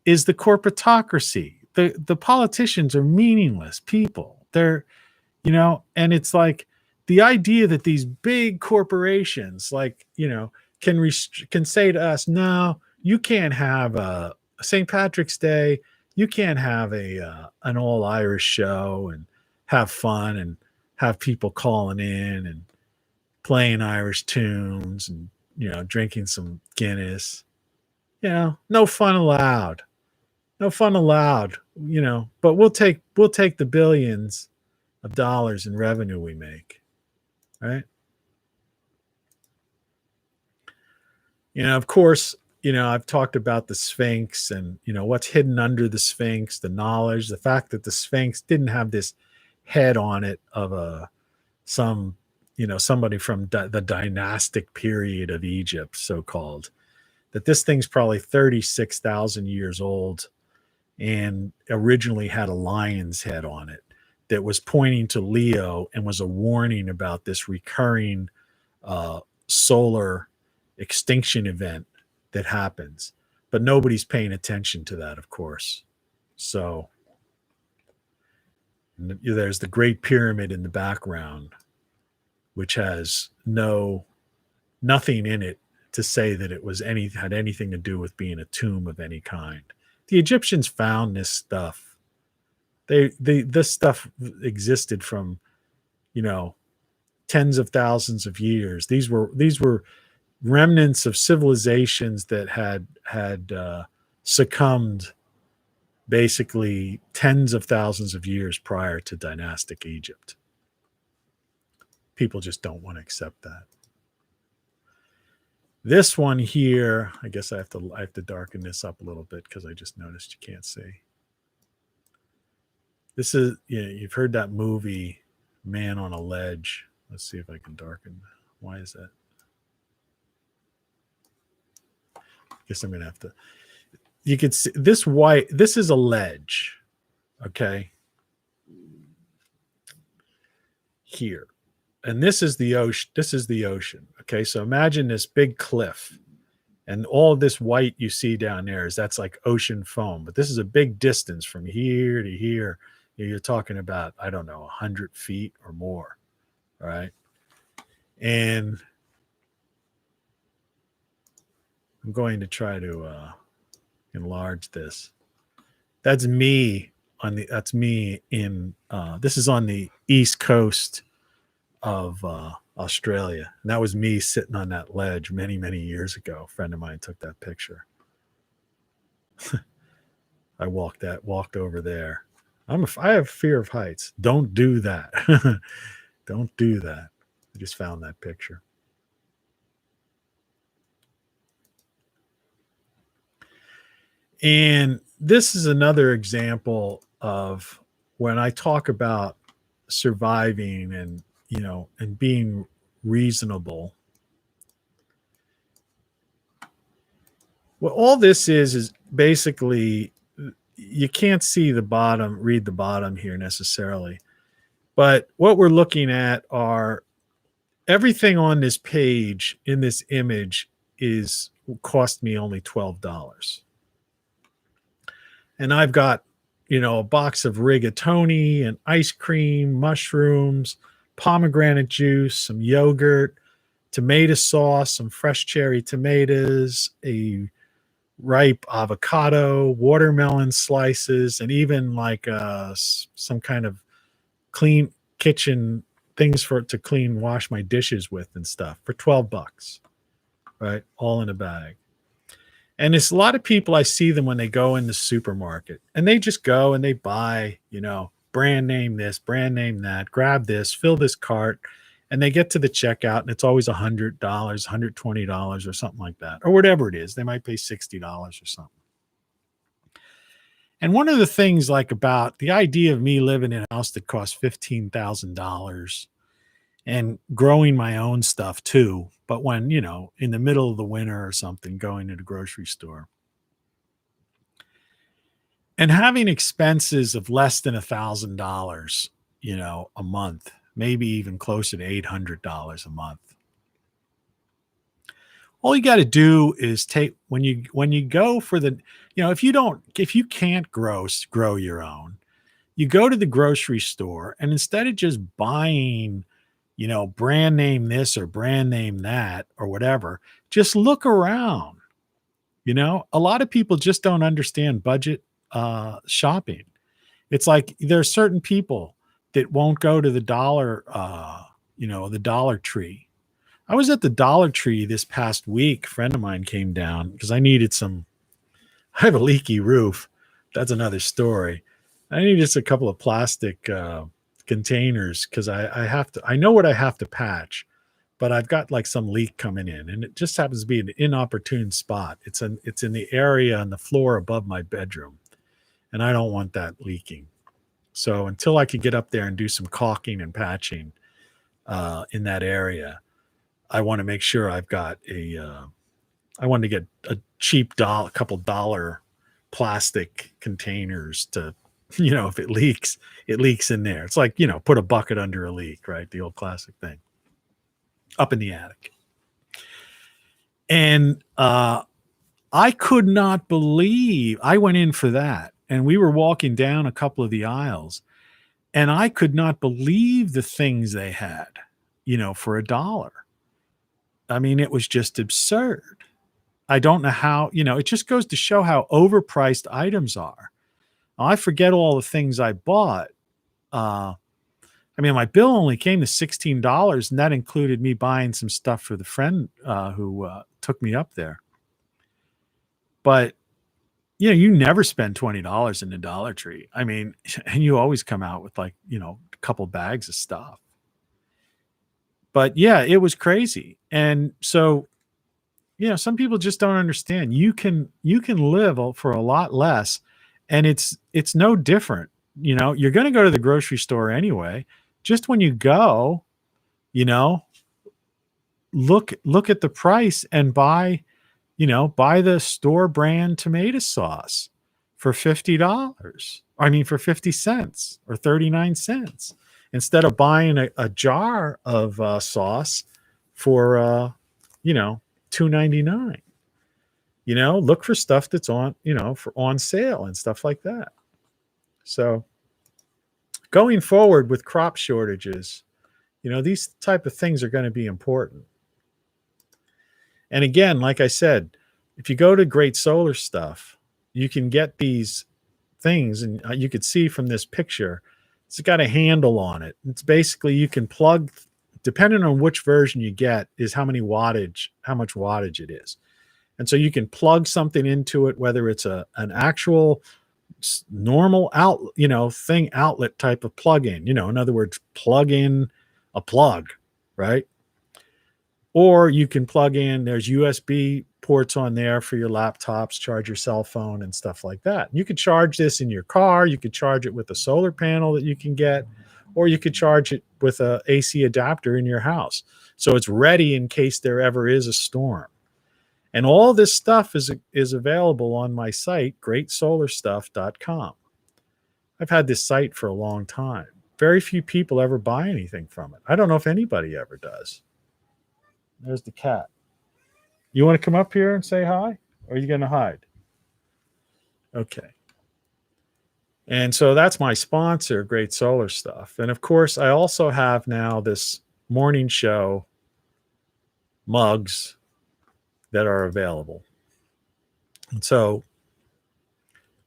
Speaker 3: is the corporatocracy. The politicians are meaningless people. They're, and it's like the idea that these big corporations, can say to us, no, you can't have a St. Patrick's Day. You can't have an all Irish show and have fun and have people calling in and playing Irish tunes and, drinking some Guinness. No fun allowed. No fun allowed, but we'll take the billions of dollars in revenue we make, right? Of course, I've talked about the Sphinx and, what's hidden under the Sphinx, the knowledge, the fact that the Sphinx didn't have this head on it of somebody from the dynastic period of Egypt, so-called, that this thing's probably 36,000 years old and originally had a lion's head on it that was pointing to Leo and was a warning about this recurring solar extinction event that happens. But nobody's paying attention to that, of course. So there's the Great Pyramid in the background, which has nothing in it to say that it was had anything to do with being a tomb of any kind. The Egyptians found this stuff. This stuff existed from, tens of thousands of years. These were remnants of civilizations that had succumbed basically tens of thousands of years prior to dynastic Egypt. People just don't want to accept that. This one here, I guess I have to darken this up a little bit because I just noticed you can't see. This is, you've heard that movie, Man on a Ledge. Let's see if I can darken. Why is that? guess I'm going to have to, you could see this white, this is a ledge. Okay. Here. And this is the ocean. This is the ocean. Okay. So imagine this big cliff and all of this white you see down there that's like ocean foam, but this is a big distance from here to here. You're talking about, I don't know, 100 feet or more. All right. And I'm going to try to enlarge this. That's me that's me in, this is on the East Coast of Australia. And that was me sitting on that ledge many, many years ago. A friend of mine took that picture. I walked over there. I have fear of heights. Don't do that. Don't do that. I just found that picture. And this is another example of when I talk about surviving and, you know, and being reasonable. What all this is basically, you can't see the bottom, read the bottom here necessarily. But what we're looking at are everything on this page in this image cost me only $12. And I've got, you know, a box of rigatoni and ice cream, mushrooms, pomegranate juice, some yogurt, tomato sauce, some fresh cherry tomatoes, a ripe avocado, watermelon slices, and even like some kind of clean kitchen things to wash my dishes with and stuff for $12, right? All in a bag. And it's a lot of people, I see them when they go in the supermarket and they just go and they buy, you know, brand name this, brand name that, grab this, fill this cart, and they get to the checkout and it's always $100, $120 or something like that, or whatever it is. They might pay $60 or something. And one of the things like about the idea of me living in a house that costs $15,000 and growing my own stuff too, but when, you know, in the middle of the winter or something, going to the grocery store and having expenses of less than $1,000, you know, a month, maybe even closer to $800 a month. All you got to do is take when you go for the, you know, if you can't grow your own, you go to the grocery store and instead of just buying, you know, brand name this or brand name that or whatever, just look around. You know, a lot of people just don't understand budget shopping. It's like there are certain people that won't go to the Dollar Tree. I was at the Dollar Tree this past week. A friend of mine came down because I have a leaky roof. That's another story. I need just a couple of plastic containers because I know what I have to patch, but I've got like some leak coming in and it just happens to be an inopportune spot. It's in the area on the floor above my bedroom and I don't want that leaking. So until I could get up there and do some caulking and patching in that area, I want to make sure I've got I want to get a cheap couple dollar plastic containers to, you know, if it leaks in there. It's like, you know, put a bucket under a leak, right? The old classic thing up in the attic. And I could not believe I went in for that. And we were walking down a couple of the aisles and I could not believe the things they had, you know, for $1. I mean, it was just absurd. I don't know how, you know, it just goes to show how overpriced items are. I forget all the things I bought. I mean, my bill only came to $16 and that included me buying some stuff for the friend who took me up there. But, you know, you never spend $20 in the Dollar Tree. I mean, and you always come out with like, you know, a couple bags of stuff. But yeah, it was crazy. And so, you know, some people just don't understand. You can live for a lot less and it's no different. You know, you're going to go to the grocery store anyway. Just when you go, you know, look at the price and buy, buy the store brand tomato sauce for $50. I mean, for 50 cents or 39 cents instead of buying a jar of sauce for, $2.99. Look for stuff that's on, for on sale and stuff like that. So going forward with crop shortages, these type of things are going to be important. And again, like I said, if you go to Great Solar Stuff, you can get these things, and you could see from this picture, it's got a handle on it. It's basically you can plug, depending on which version you get, is how much wattage it is. And so you can plug something into it, whether it's an actual normal outlet type of plug-in. In other words, plug in a plug, right? Or you can plug in, there's USB ports on there for your laptops, charge your cell phone and stuff like that. You could charge this in your car. You could charge it with a solar panel that you can get, or you could charge it with a AC adapter in your house. So it's ready in case there ever is a storm. And all this stuff is available on my site, greatsolarstuff.com. I've had this site for a long time. Very few people ever buy anything from it. I don't know if anybody ever does. There's the cat. You want to come up here and say hi? Or are you going to hide? Okay. And so that's my sponsor, Great Solar Stuff. And of course, I also have now this morning show mugs that are available. And so,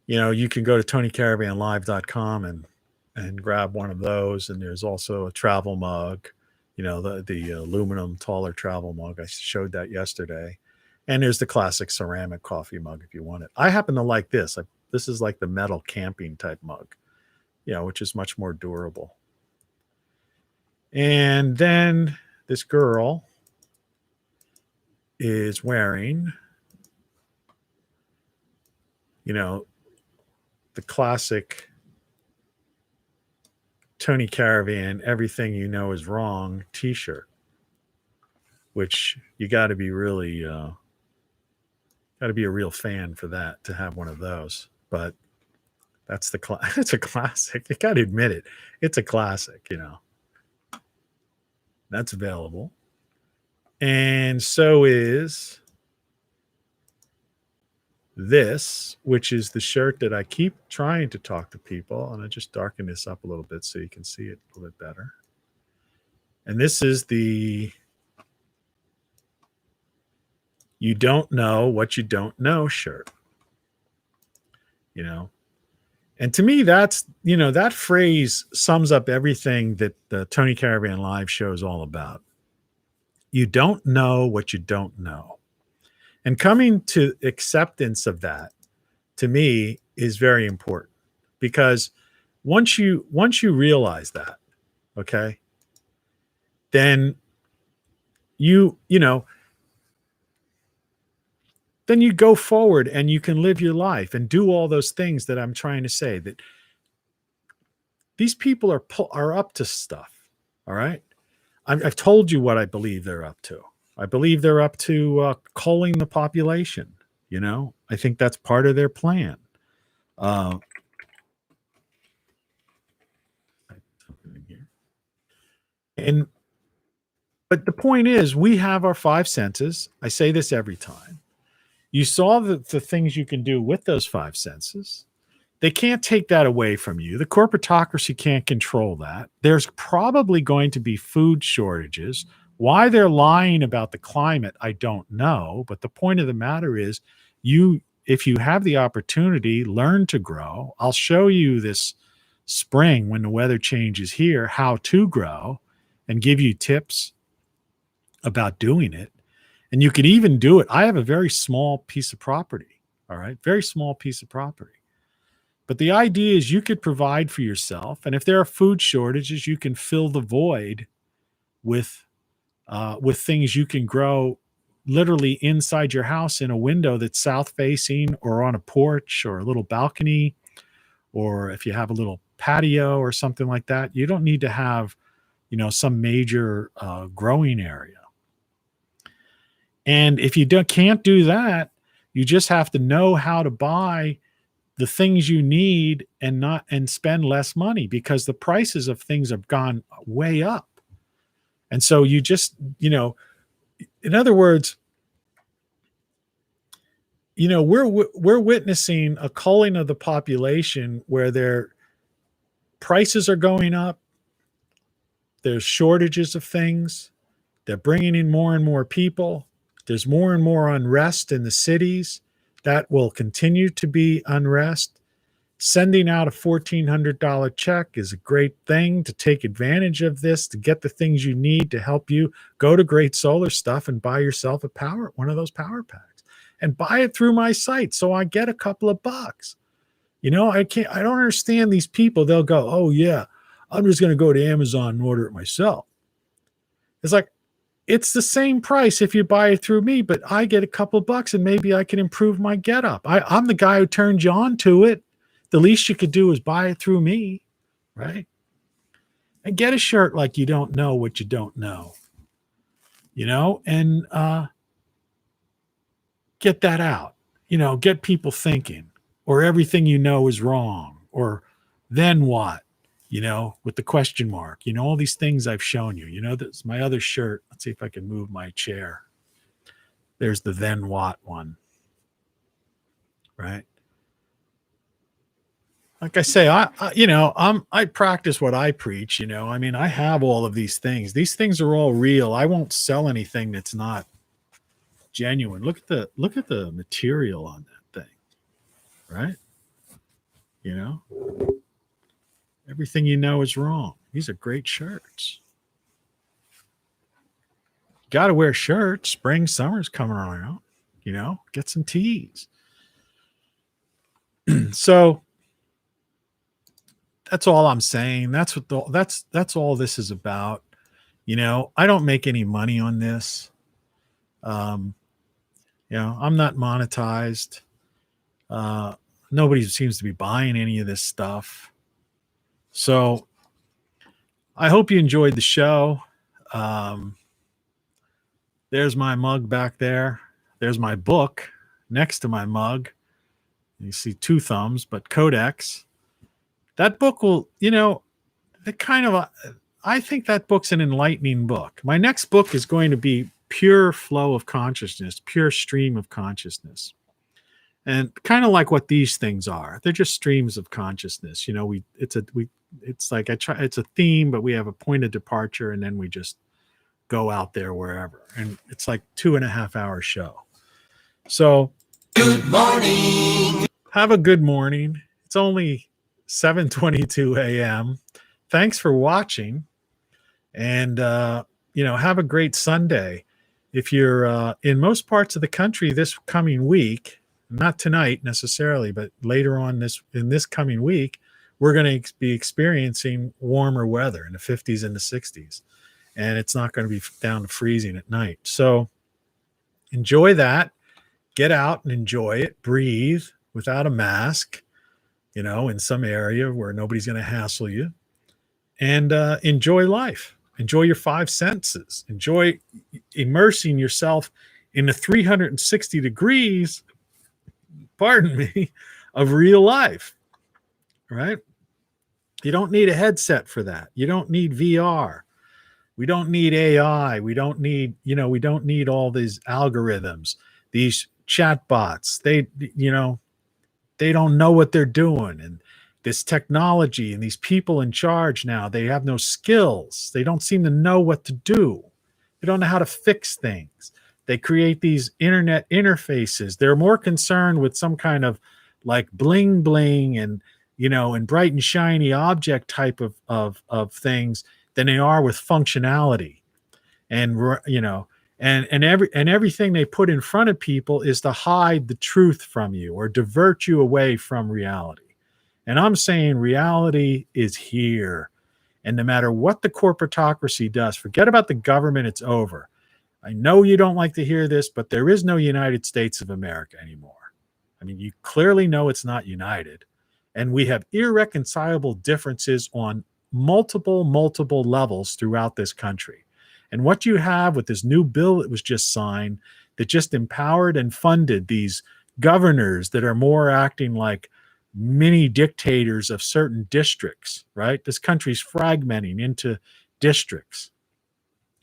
Speaker 3: you can go to TonyCaravanLive.com and grab one of those. And there's also a travel mug, the aluminum taller travel mug. I showed that yesterday. And there's the classic ceramic coffee mug if you want it. I happen to like this. This is like the metal camping type mug, which is much more durable. And then this girl is wearing, the classic Tony Caravan, Everything You Know Is Wrong t-shirt, which you got to be really, got to be a real fan for that, to have one of those. But that's it's a classic. You got to admit it. It's a classic, That's available. And so is this, which is the shirt that I keep trying to talk to people. And I just darken this up a little bit so you can see it a little bit better. And this is the You Don't Know What You Don't Know shirt. And to me, that's, that phrase sums up everything that the Tony Caravan Live show is all about. You don't know what you don't know. And coming to acceptance of that, to me, is very important, because once you realize that, okay, then then you go forward and you can live your life and do all those things that I'm trying to say, that these people are up to stuff. All right. I've told you what I believe they're up to. I believe they're up to culling the population. I think that's part of their plan. But the point is, we have our five senses. I say this every time. You saw the things you can do with those five senses. They can't take that away from you. The corporatocracy can't control that. There's probably going to be food shortages. Why they're lying about the climate, I don't know. But the point of the matter is, if you have the opportunity, learn to grow. I'll show you this spring, when the weather changes here, how to grow and give you tips about doing it. And you can even do it. I have a very small piece of property. All right. Very small piece of property. But the idea is you could provide for yourself. And if there are food shortages, you can fill the void with things you can grow literally inside your house in a window that's south facing, or on a porch, or a little balcony, or if you have a little patio or something like that. You don't need to have, some major growing area. And if you can't do that, you just have to know how to buy the things you need and spend less money, because the prices of things have gone way up. And so you just, in other words, we're witnessing a culling of the population where their prices are going up. There's shortages of things. They're bringing in more and more people. There's more and more unrest in the cities. That will continue to be unrest. Sending out a $1,400 check is a great thing to take advantage of this, to get the things you need to help you. Go to Great Solar Stuff and buy yourself one of those power packs, and buy it through my site so I get a couple of bucks. I don't understand these people. They'll go, oh yeah, I'm just going to go to Amazon and order it myself. It's like, it's the same price if you buy it through me, but I get a couple of bucks and maybe I can improve my get up. I'm the guy who turned you on to it. The least you could do is buy it through me, right? And get a shirt like you don't know what you don't know, and get that out, get people thinking, or everything is wrong, or then what? With the question mark, all these things I've shown you, that's my other shirt. Let's see if I can move my chair. There's the then what one, right? Like I say, I practice what I preach, I have all of these things. These things are all real. I won't sell anything that's not genuine. Look at the material on that thing, right? Everything is wrong. These are great shirts. Got to wear shirts. Spring, summer's coming around. Get some tees. So that's all I'm saying. That's all this is about. I don't make any money on this. I'm not monetized. Nobody seems to be buying any of this stuff. So I hope you enjoyed the show. There's my mug back there. There's my book next to my mug. You see two thumbs, but Codex. That book will, I think that book's an enlightening book. My next book is going to be pure flow of consciousness, pure stream of consciousness. And kind of like what these things are. They're just streams of consciousness. It's a theme, but we have a point of departure, and then we just go out there wherever. And it's like 2.5 hour show. So
Speaker 4: Good morning.
Speaker 3: Have a good morning. It's only 7:22 a.m. Thanks for watching. And, have a great Sunday. If you're in most parts of the country this coming week, not tonight necessarily, but later on in this coming week, we're going to be experiencing warmer weather in the 50s and the 60s. And it's not going to be down to freezing at night. So enjoy that. Get out and enjoy it. Breathe without a mask, in some area where nobody's going to hassle you. And enjoy life. Enjoy your 5 senses. Enjoy immersing yourself in the 360 degrees, of real life, right? You don't need a headset for that. You don't need VR. We don't need AI. We don't need all these algorithms, these chatbots. They don't know what they're doing. And this technology and these people in charge now, they have no skills. They don't seem to know what to do. They don't know how to fix things. They create these internet interfaces. They're more concerned with some kind of like bling bling and and bright and shiny object type of things than they are with functionality. And and everything they put in front of people is to hide the truth from you or divert you away from reality. And I'm saying reality is here. And no matter what the corporatocracy does, forget about the government, it's over. I know you don't like to hear this, but there is no United States of America anymore. I mean, you clearly know it's not united. And we have irreconcilable differences on multiple levels throughout this country. And what you have with this new bill that was just signed that just empowered and funded these governors that are more acting like mini dictators of certain districts, right? This country's fragmenting into districts,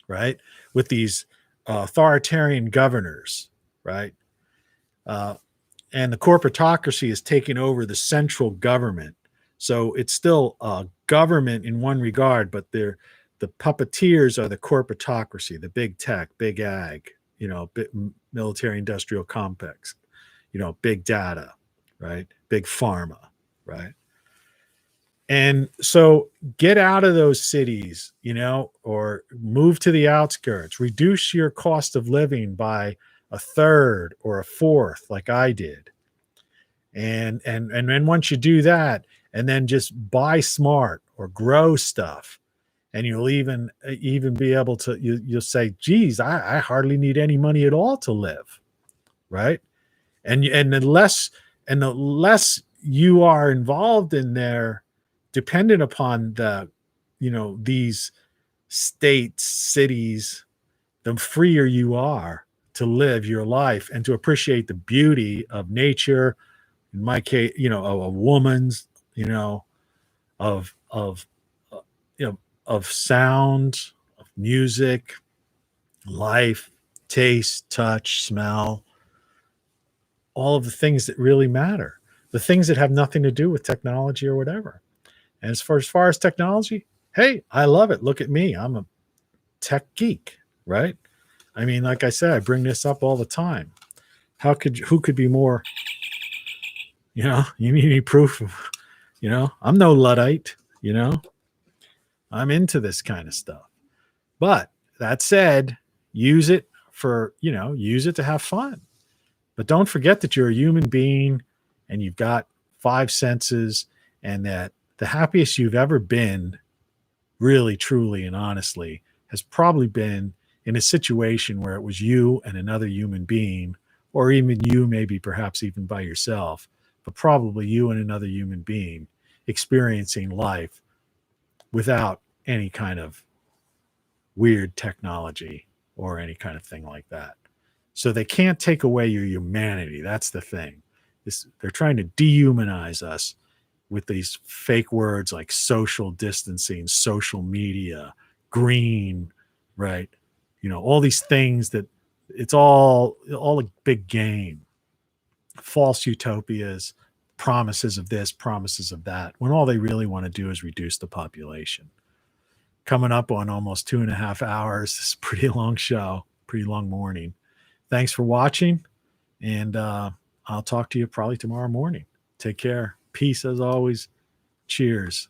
Speaker 3: right? With these authoritarian governors, right? And the corporatocracy is taking over the central government. So it's still a government in one regard, but the puppeteers are the corporatocracy, the big tech, big ag, military industrial complex, big data, right? Big pharma, right? And so get out of those cities, or move to the outskirts, reduce your cost of living by a third or a fourth, like I did. And then once you do that, and then just buy smart or grow stuff, and you'll even be able to, you'll say, geez, I hardly need any money at all to live, right? And the less you are involved in there, dependent upon these states, cities, the freer you are to live your life and to appreciate the beauty of nature. In my case, a woman's, of sound, of music, life, taste, touch, smell, all of the things that really matter, the things that have nothing to do with technology or whatever. And as far as technology, hey, I love it. Look at me. I'm a tech geek, right? I mean, like I said, I bring this up all the time. Who could be more, you need any proof of, I'm no Luddite, I'm into this kind of stuff. But that said, use it to have fun. But don't forget that you're a human being and you've got 5 senses, and that the happiest you've ever been, really, truly, and honestly, has probably been in a situation where it was you and another human being, or even you, maybe perhaps even by yourself, but probably you and another human being experiencing life without any kind of weird technology or any kind of thing like that. So they can't take away your humanity. That's the thing. They're trying to dehumanize us with these fake words like social distancing, social media, green, right? All these things that it's all a big game. False utopias, promises of this, promises of that, when all they really want to do is reduce the population. Coming up on almost 2.5 hours. This is a pretty long show, pretty long morning. Thanks for watching, and I'll talk to you probably tomorrow morning. Take care. Peace as always. Cheers.